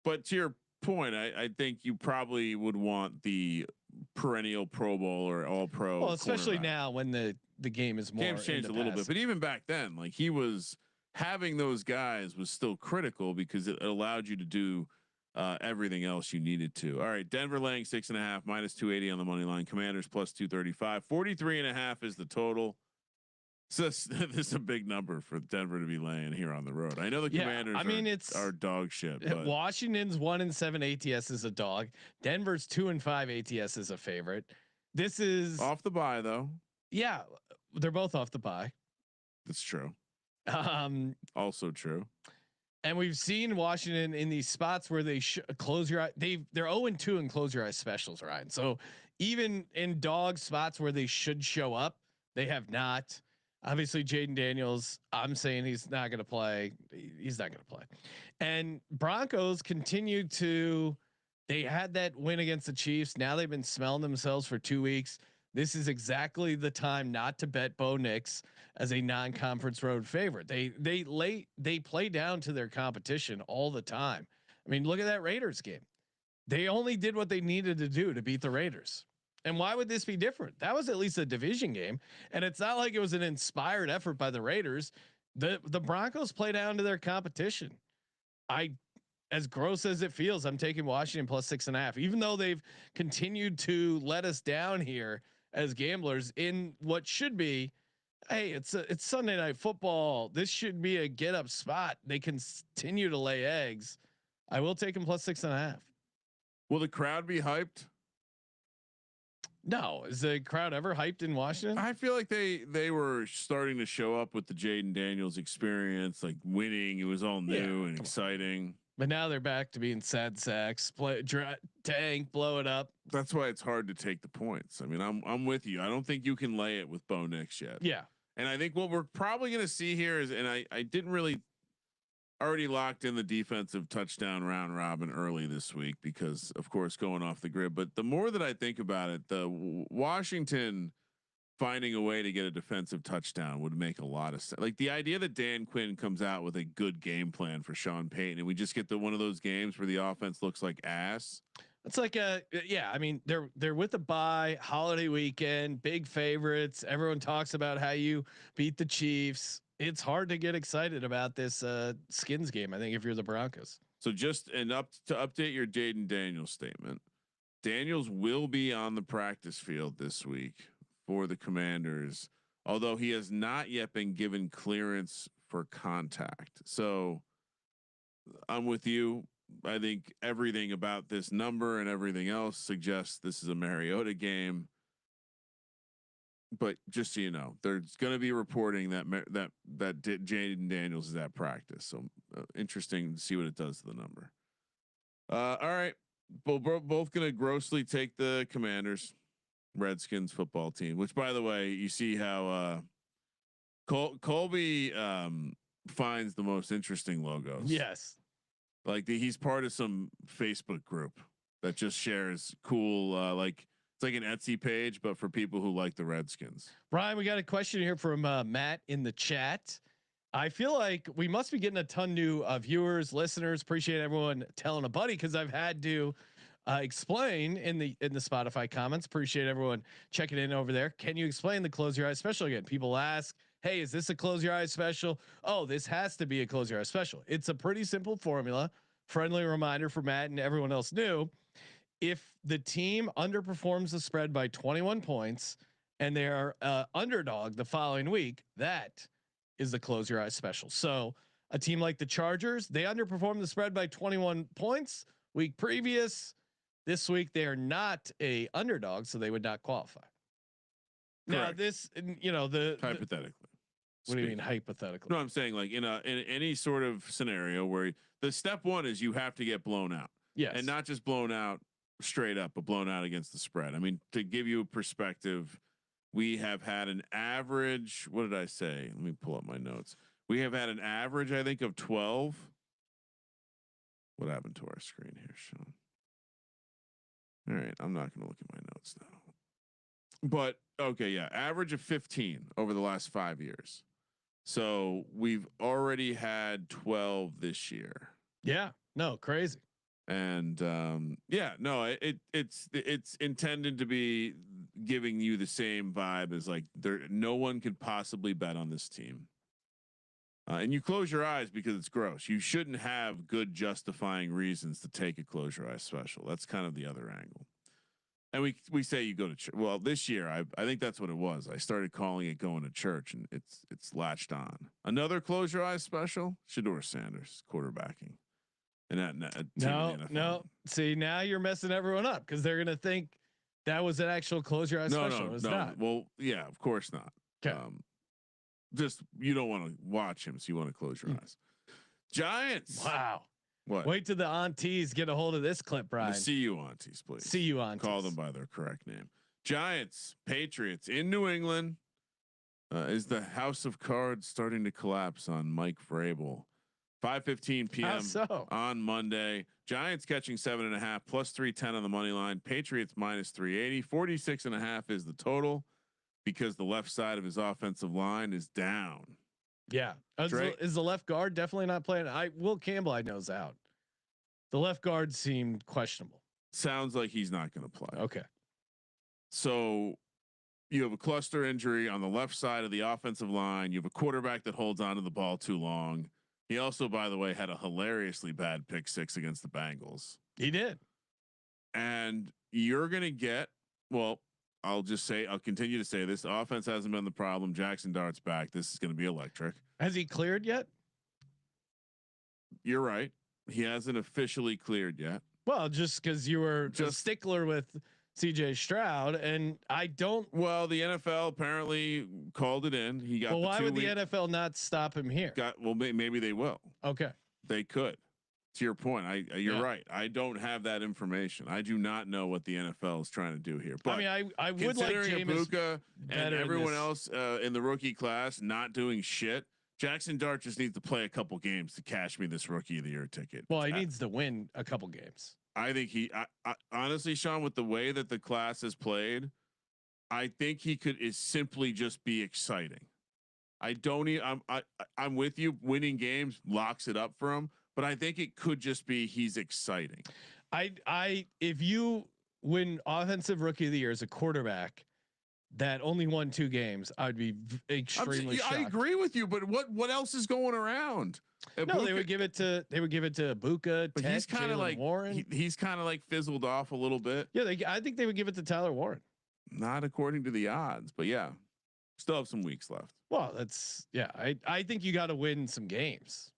But to your point, I think you probably would want the perennial Pro Bowl or all pro. Well, especially now when the game is more. Game's changed a little bit, but even back then, like he was having those guys was still critical because it allowed you to do everything else you needed to. All right, Denver laying 6.5 -280 on the money line. Commanders +235. 43.5 is the total. So this is a big number for Denver to be laying here on the road. I know the Commanders are dog shit. But Washington's 1-7 ATS is a dog. Denver's 2-5 ATS is a favorite. This is off the bye though. Yeah, they're both off the bye. That's true. Also true. And we've seen Washington in these spots where they close your eye. They're 0-2 in close your eye specials, Ryan. So even in dog spots where they should show up, they have not. Obviously, Jaden Daniels, I'm saying he's not going to play. He's not going to play. And Broncos continue to. They had that win against the Chiefs. Now they've been smelling themselves for 2 weeks. This is exactly the time not to bet Bo Nix as a non-conference road favorite. They play down to their competition all the time. I mean, look at that Raiders game. They only did what they needed to do to beat the Raiders. And why would this be different? That was at least a division game, and it's not like it was an inspired effort by the Raiders. The Broncos play down to their competition. As gross as it feels, I'm taking Washington +6.5, even though they've continued to let us down here as gamblers in what should be, hey, it's Sunday night football. This should be a get up spot. They continue to lay eggs. I will take them +6.5. Will the crowd be hyped? No, is the crowd ever hyped in Washington? I feel like they were starting to show up with the Jaden Daniels experience, like winning. It was all new and exciting. But now they're back to being sad sacks, tank, blow it up. That's why it's hard to take the points. I mean, I'm with you. I don't think you can lay it with Bo Nix yet. Yeah, and I think what we're probably going to see here is, and I didn't really already locked in the defensive touchdown round robin early this week because, of course, going off the grid. But the more that I think about it, the Washington finding a way to get a defensive touchdown would make a lot of sense. Like the idea that Dan Quinn comes out with a good game plan for Sean Payton and we just get one of those games where the offense looks like ass. It's like I mean, they're with a bye, holiday weekend, big favorites. Everyone talks about how you beat the Chiefs. It's hard to get excited about this Skins game, I think, if you're the Broncos. So just to update your Jaden Daniels statement, Daniels will be on the practice field this week for the Commanders, although he has not yet been given clearance for contact. So I'm with you. I think everything about this number and everything else suggests this is a Mariota game. But just so you know, there's going to be reporting that Jaden Daniels is at practice. So interesting to see what it does to the number. All right, both going to grossly take the Commanders, Redskins football team. Which, by the way, you see how Colby finds the most interesting logos. Yes. Like he's part of some Facebook group that just shares cool, like it's like an Etsy page, but for people who like the Redskins. Brian, we got a question here from Matt in the chat. I feel like we must be getting a ton new viewers, listeners. Appreciate everyone telling a buddy because I've had to explain in the Spotify comments. Appreciate everyone checking in over there. Can you explain the Close Your Eyes special again? People ask, hey, is this a Close Your Eyes special? Oh, this has to be a Close Your Eyes special. It's a pretty simple formula. Friendly reminder for Matt and everyone else new. If the team underperforms the spread by 21 points and they are underdog the following week, that is the Close Your Eyes special. So a team like the Chargers, they underperformed the spread by 21 points week previous. This week they are not a underdog, so they would not qualify. Correct. Now this, the hypothetically. What do you mean hypothetically? No, I'm saying like in any sort of scenario where the step one is you have to get blown out. Yes. And not just blown out straight up, but blown out against the spread. I mean, to give you a perspective, we have had an average. What did I say? Let me pull up my notes. We have had an average, I think, of 12. What happened to our screen here, Sean? All right, I'm not going to look at my notes now. But okay, yeah, average of 15 over the last 5 years. So we've already had 12 this year. Yeah, no, crazy. And it's intended to be giving you the same vibe as like no one could possibly bet on this team. And you close your eyes because it's gross. You shouldn't have good justifying reasons to take a close your eyes special. That's kind of the other angle. And we say you go to church. Well, this year I think that's what it was. I started calling it going to church, and it's latched on. Another close your eyes special. Shedeur Sanders quarterbacking, and that no. See, now you're messing everyone up because they're gonna think that was an actual close your eyes special. It's not. Well, yeah, of course not. Okay. Just you don't want to watch him, so you want to close your eyes. Giants. Wow. What? Wait till the aunties get a hold of this clip, Brian. See you aunties, please. See you aunties. Call them by their correct name. Giants, Patriots in New England. Is the house of cards starting to collapse on Mike Vrabel? 5:15 p.m. on Monday. Giants catching 7.5 plus 310 on the money line. Patriots minus 380. 46.5 is the total because the left side of his offensive line is down. Yeah. Is the left guard definitely not playing? Will Campbell, I know, is out. The left guard seemed questionable. Sounds like he's not going to play. Okay. So you have a cluster injury on the left side of the offensive line. You have a quarterback that holds on to the ball too long. He also, by the way, had a hilariously bad pick six against the Bengals. He did. And you're going to get, well, I'll continue to say this. The offense hasn't been the problem. Jackson Dart's back. This is going to be electric. Has he cleared yet? You're right. He hasn't officially cleared yet. Well, just because you were a stickler with CJ Stroud, and I don't. Well, the NFL apparently called it in. He got. Well, why would the NFL not stop him here? Maybe they will. Okay. They could. To your point, you're right. I don't have that information. I do not know what the NFL is trying to do here. But I mean, I would like Jameis Ibuka and everyone else in the rookie class not doing shit. Jackson Dart just needs to play a couple games to cash me this Rookie of the Year ticket. Well, he needs to win a couple games. I think I honestly, Sean, with the way that the class has played, I think he is simply just be exciting. I'm with you. Winning games locks it up for him. But I think it could just be he's exciting. If you win offensive rookie of the year as a quarterback, that only won 2 games, I'd be extremely shocked. I agree with you, but what else is going around? No, they would give it to Ibuka. But he's kind of like Warren. He's kind of like fizzled off a little bit. Yeah, I think they would give it to Tyler Warren. Not according to the odds, but yeah, still have some weeks left. Well, I think you got to win some games.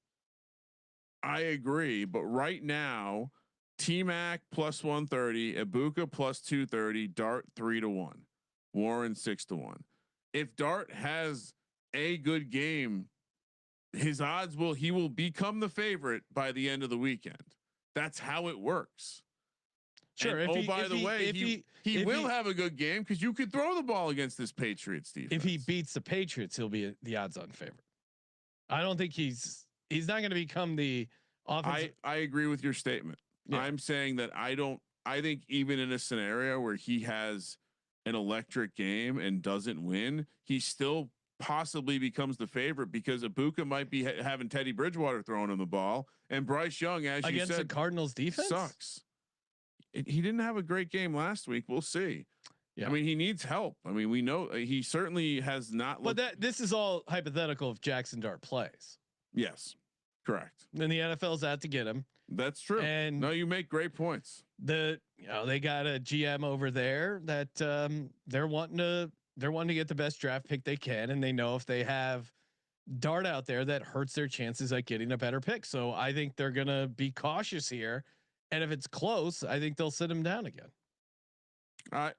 I agree, but right now, T-Mac plus 130, Ibuka plus 230, Dart 3-1, Warren 6-1. If Dart has a good game, his odds he will become the favorite by the end of the weekend. That's how it works. Sure. And, by the way, he will have a good game because you could throw the ball against this Patriots defense. If he beats the Patriots, he'll be the odds-on favorite. I don't think he's not going to become the offensive. I agree with your statement. Yeah. I'm saying that I think even in a scenario where he has an electric game and doesn't win, he still possibly becomes the favorite because Ibuka might be having Teddy Bridgewater throwing him the ball, and Bryce Young, as against you said, the Cardinals defense sucks. He didn't have a great game last week. We'll see. Yeah. I mean, he needs help. I mean, we know he certainly has not. But this is all hypothetical if Jackson Dart plays. Yes, correct. Then the NFL's out to get him. That's true. And no, you make great points. They got a GM over there that they're wanting to get the best draft pick they can, and they know if they have Dart out there, that hurts their chances at getting a better pick. So I think they're gonna be cautious here, and if it's close, I think they'll sit him down again.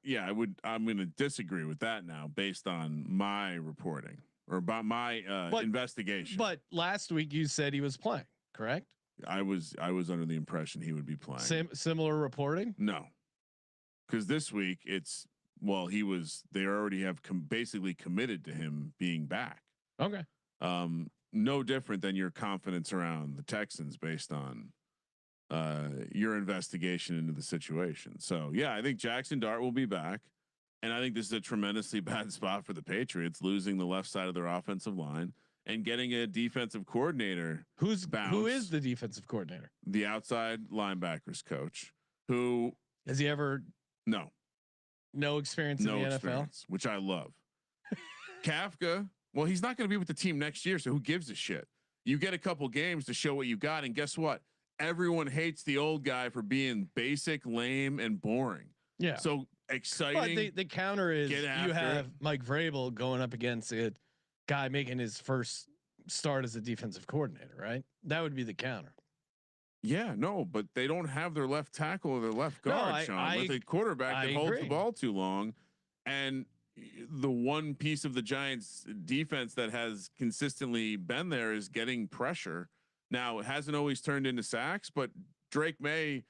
Yeah, I'm going to disagree with that now, based on my reporting or about my investigation. But last week you said he was playing, correct? I was under the impression he would be playing. Similar reporting? No, because this week they already have basically committed to him being back. Okay. No different than your confidence around the Texans based on your investigation into the situation. So yeah, I think Jackson Dart will be back, and I think this is a tremendously bad spot for the Patriots, losing the left side of their offensive line and getting a defensive coordinator who is the defensive coordinator? The outside linebackers coach. Who has he ever? No experience in the NFL, which I love. Kafka. Well, he's not going to be with the team next year, so who gives a shit? You get a couple games to show what you got, and guess what? Everyone hates the old guy for being basic, lame, and boring. Yeah. So exciting. But the counter is you have Mike Vrabel going up against a guy making his first start as a defensive coordinator, right? That would be the counter. Yeah, no, but they don't have their left tackle or their left guard, Sean, with a quarterback that holds the ball too long. And the one piece of the Giants defense that has consistently been there is getting pressure. Now, it hasn't always turned into sacks, but Drake May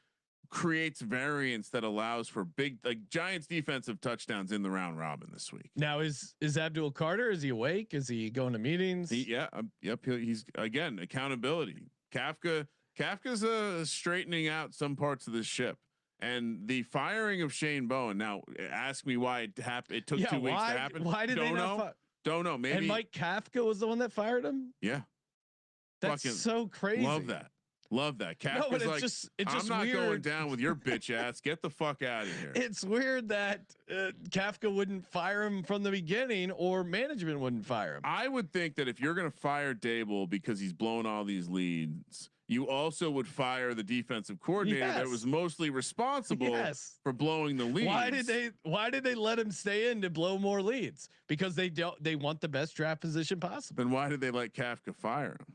creates variance that allows for big, like Giants defensive touchdowns in the round robin this week. Now is Abdul Carter? Is he awake? Is he going to meetings? Yep. He's again, accountability. Kafka's straightening out some parts of this ship, and the firing of Shane Bowen. Now ask me why it happened. It took 2 weeks to happen. Why did they not? Don't know. Maybe. And Mike Kafka was the one that fired him. Yeah. That's so crazy. Love that. Kafka's it's I'm not weird. Going down with your bitch ass. Get the fuck out of here. It's weird that Kafka wouldn't fire him from the beginning, or management wouldn't fire him. I would think that if you're going to fire Dable because he's blown all these leads, you also would fire the defensive coordinator that was mostly responsible for blowing the leads. Why did they let him stay in to blow more leads? Because they want the best draft position possible. Then why did they let Kafka fire him?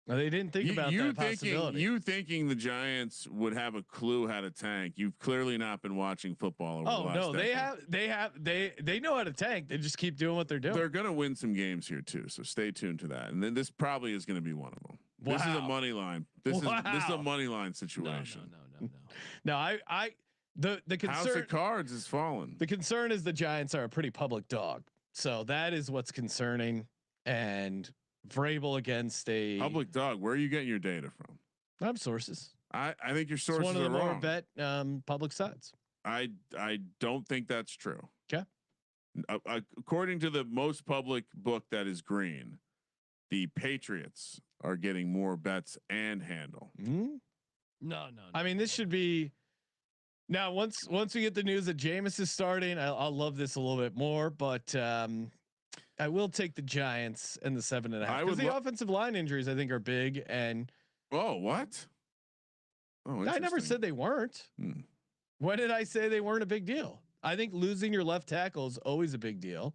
Well, they didn't think about that possibility. You thinking the Giants would have a clue how to tank? You've clearly not been watching football over the last decade. They know how to tank. They just keep doing what they're doing. They're going to win some games here too, so stay tuned to that. And then this probably is going to be one of them. Wow. This is a money line. This is a money line situation. No. The concern, House of Cards is falling. The concern is the Giants are a pretty public dog, so that is what's concerning. And Vrabel against a public dog. Where are you getting your data from? I'm sources. I think your sources one of the are more wrong. bet public sites. I don't think that's true. Okay. According to the most public book that is green, the Patriots are getting more bets and handle. Mm-hmm. No. I mean, this should be Now, once we get the news that Jameis is starting, I'll love this a little bit more. But I will take the Giants and the 7.5 because the offensive line injuries I think are big. And oh, what? Oh, I never said they weren't. When did I say they weren't a big deal? I think losing your left tackle is always a big deal.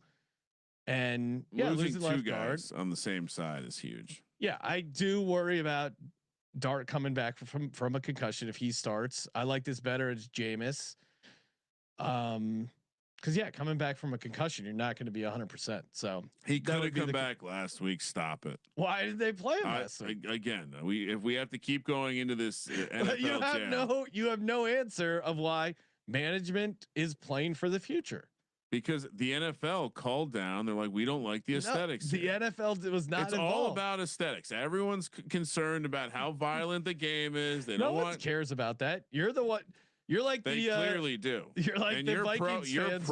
And yeah, losing two left guys guard on the same side is huge. Yeah, I do worry about Dart coming back from a concussion if he starts. I like this better as Jameis. Because yeah, coming back from a concussion, you're not going to be 100%. So he could have come back last week. Stop it. Why did they play him last week? Again, if we have to keep going into this NFL you have no answer of why management is playing for the future. Because the NFL called down. They're like, we don't like the aesthetics. The NFL was not. It's involved. all about aesthetics. Everyone's concerned about how violent the game is. They no one cares about that. You're the one. You're like they clearly do. You're like and the Vikings fans.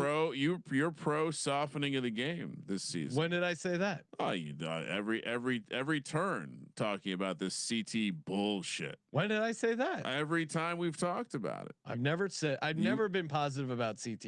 You're pro softening of the game this season. When did I say that? Oh, you every turn talking about this CT bullshit. When did I say that? Every time we've talked about it. I've never been positive about CT.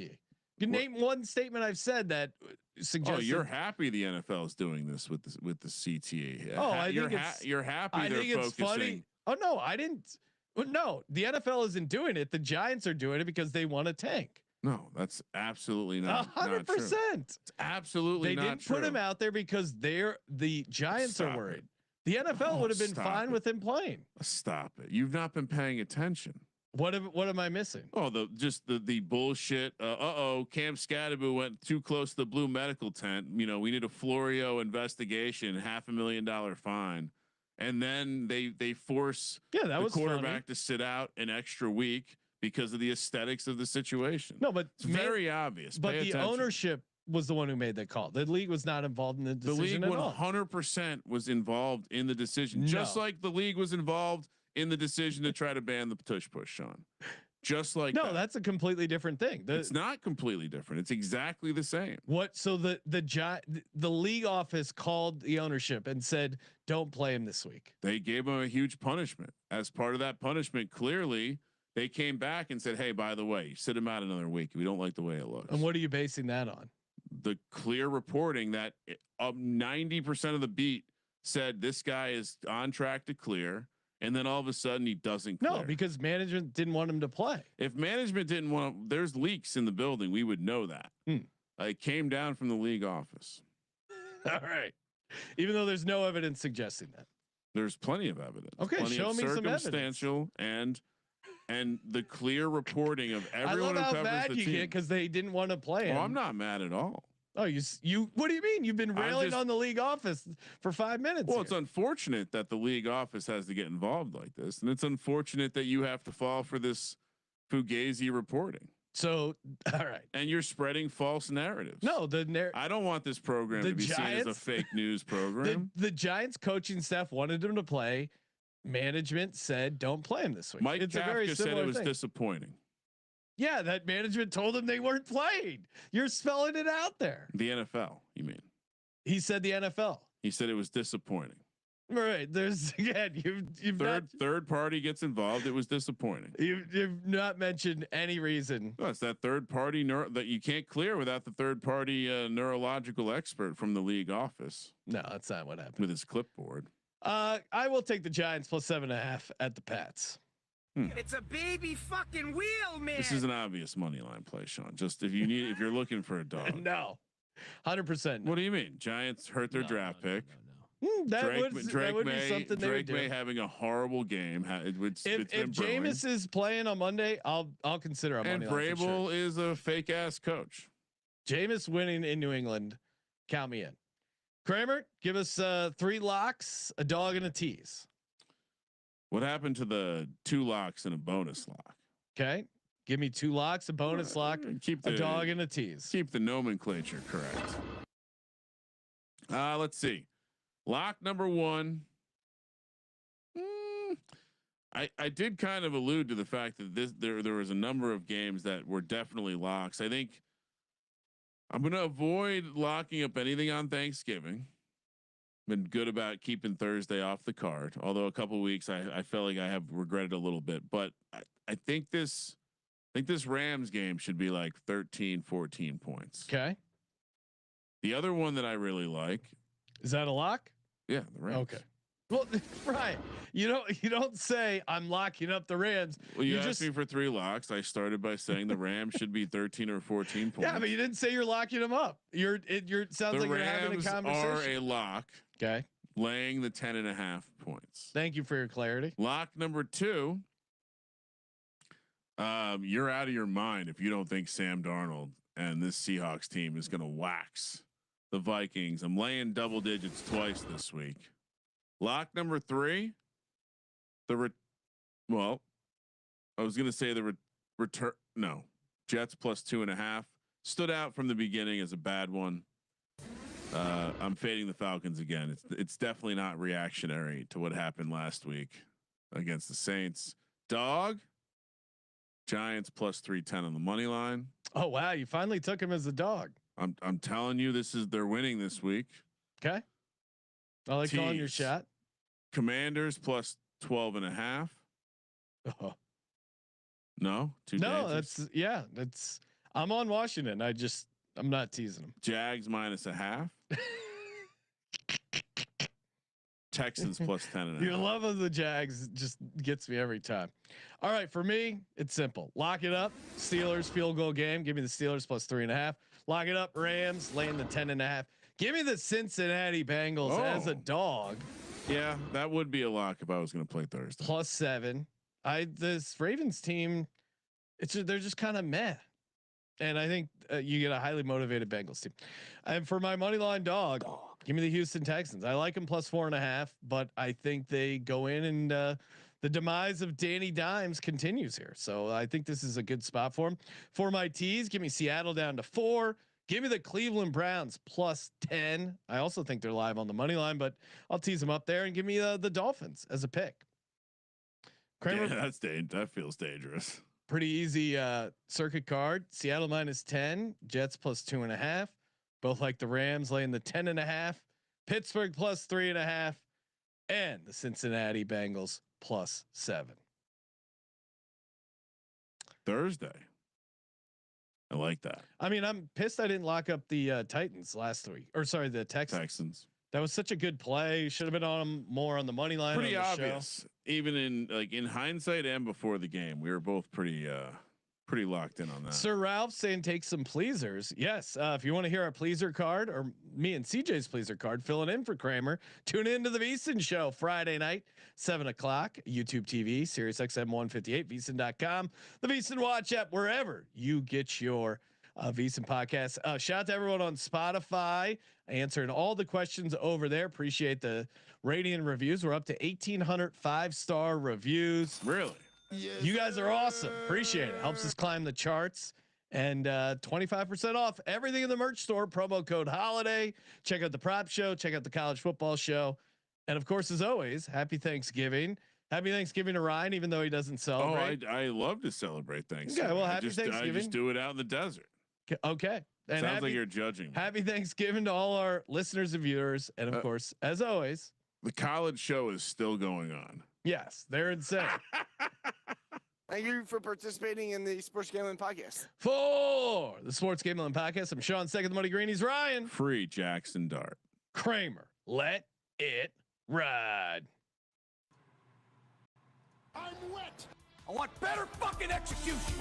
You can name one statement I've said that suggests. Oh, you're happy the NFL is doing this with the CTA. Oh, I you're think it's. You're happy. I think it's funny. Oh no, I didn't. No, the NFL isn't doing it. The Giants are doing it because they want to tank. No, that's absolutely not. 100%. It's absolutely not true. They didn't put him out there because the Giants are worried. The NFL would have been fine with him playing. Stop it. You've not been paying attention. What am I missing? Oh, the bullshit. Cam Scadaboo went too close to the blue medical tent. We need a Florio investigation, $500,000 fine. And then they force the quarterback to sit out an extra week because of the aesthetics of the situation. No, but it's very obvious. But the ownership was the one who made that call. The league was not involved in the decision. The league 100% was involved in the decision, just like the league was involved in the decision to try to ban the tush push, Sean. Just like that's a completely different thing. It's not completely different. It's exactly the same. What? So the league office called the ownership and said, "Don't play him this week." They gave him a huge punishment. As part of that punishment, clearly they came back and said, "Hey, by the way, sit him out another week. We don't like the way it looks." And what are you basing that on? The clear reporting that 90% of the beat said this guy is on track to clear. And then all of a sudden he doesn't clear. No, because management didn't want him to play. If management didn't want there's leaks in the building, we would know that. It came down from the league office. All right. Even though there's no evidence suggesting that. There's plenty of evidence. Okay, show me some evidence. Circumstantial and the clear reporting of everyone who covers the team. I love how mad you get because they didn't want to play him. Oh, I'm not mad at all. Oh, you what do you mean? You've been railing on the league office for 5 minutes. Well, it's unfortunate that the league office has to get involved like this. And it's unfortunate that you have to fall for this fugazi reporting. So, all right. And you're spreading false narratives. No, I don't want this program to be seen as a fake news program. The Giants coaching staff wanted him to play. Management said, don't play him this week. Mike Kafka said it was disappointing. Yeah, that management told him they weren't playing. You're spelling it out there. The NFL, you mean? He said the NFL. He said it was disappointing. Right. There's again, you've third party gets involved. It was disappointing. You've not mentioned any reason. No, it's that third party that you can't clear without the third party neurological expert from the league office. No, that's not what happened with his clipboard. I will take the Giants plus 7.5 at the Pats. It's a baby fucking wheel, man. This is an obvious money line play, Sean. Just if you're looking for a dog. No, 100%. What do you mean? Giants hurt their draft pick. That would be something they would do. Drake May having a horrible game. If Jameis is playing on Monday, I'll consider a money line. And Vrabel is a fake ass coach. Jameis winning in New England, count me in. Kramer, give us 3 locks, a dog, and a tease. What happened to the 2 locks and a bonus lock? Okay. Give me 2 locks, a bonus lock, a dog, and a tease. Keep the nomenclature correct. Let's see. Lock number 1. I did kind of allude to the fact that there was a number of games that were definitely locks. I think I'm going to avoid locking up anything on Thanksgiving. Been good about keeping Thursday off the card. Although a couple of weeks I felt like I have regretted a little bit, but I think this think this Rams game should be like 13, 14 points. Okay. The other one that I really like. Is that a lock? Yeah, the Rams. Okay. Well, right. You don't say I'm locking up the Rams. Well, you asked me for 3 locks. I started by saying the Rams should be 13 or 14 points. Yeah, but you didn't say you're locking them up. It sounds like you're having a conversation. Are a lock. Okay. Laying the 10.5 points. Thank you for your clarity. Lock number 2. You're out of your mind if you don't think Sam Darnold and this Seahawks team is going to wax the Vikings. I'm laying double digits twice this week. Lock number 3. I was going to say the return. No, Jets plus 2.5 stood out from the beginning as a bad one. I'm fading the Falcons again. It's definitely not reactionary to what happened last week against the Saints. Dog. Giants plus 310 on the money line. Oh wow, you finally took him as a dog. I'm telling you, they're winning this week. Okay. I like calling your shot. Commanders plus 12.5. Oh. No, dangerous. That's I'm on Washington. I'm not teasing them. Jags minus 0.5. Texans plus 10.5. Your love of the Jags just gets me every time. All right, for me, it's simple. Lock it up. Steelers field goal game. Give me the Steelers plus 3.5. Lock it up. Rams laying the 10.5. Give me the Cincinnati Bengals as a dog. Yeah, that would be a lock if I was going to play Thursday. Plus 7. This Ravens team, they're just kind of meh. And I think you get a highly motivated Bengals team. And for my money line dog, give me the Houston Texans. I like them plus 4.5, but I think they go in and the demise of Danny Dimes continues here. So I think this is a good spot for him. For my teas, give me Seattle down to 4. Give me the Cleveland Browns plus 10. I also think they're live on the money line, but I'll tease them up there and give me the Dolphins as a pick. Kramer, yeah, that feels dangerous. Pretty easy circuit card. Seattle minus 10, Jets plus 2.5. Both like the Rams laying the 10.5. Pittsburgh plus 3.5, and the Cincinnati Bengals plus 7. Thursday. I like that. I mean, I'm pissed I didn't lock up the Titans last week, or sorry, the Texans. That was such a good play. Should have been on them more on the money line. Pretty obvious, even in hindsight and before the game, we were both pretty locked in on that. Sir Ralph saying take some pleasers. Yes, if you want to hear our pleaser card or me and CJ's pleaser card, fill it in for Kramer. Tune in to the VSiN Show Friday night, 7 o'clock, YouTube TV, Sirius XM 158, VSiN.com, the VSiN Watch app, wherever you get your VSiN podcast. Shout out to everyone on Spotify answering all the questions over there. Appreciate the rating and reviews. We're up to 1,800 5-star reviews. Really? Yes, you guys are awesome. Appreciate it. Helps us climb the charts. And 25% off everything in the merch store. Promo code HOLIDAY. Check out the prop show. Check out the college football show. And of course, as always, happy Thanksgiving. Happy Thanksgiving to Ryan, even though he doesn't celebrate. Oh, I love to celebrate Thanksgiving. Okay, well, happy Thanksgiving. I just do it out in the desert. Okay. And sounds like you're judging me. Happy Thanksgiving to all our listeners and viewers. And of course, as always, the college show is still going on. Yes, they're insane. Thank you for participating in the Sports Gambling Podcast. For the Sports Gambling Podcast, I'm Sean, second the Money Greenies, Ryan. Free Jackson Dart. Kramer, let it ride. I'm wet. I want better fucking execution.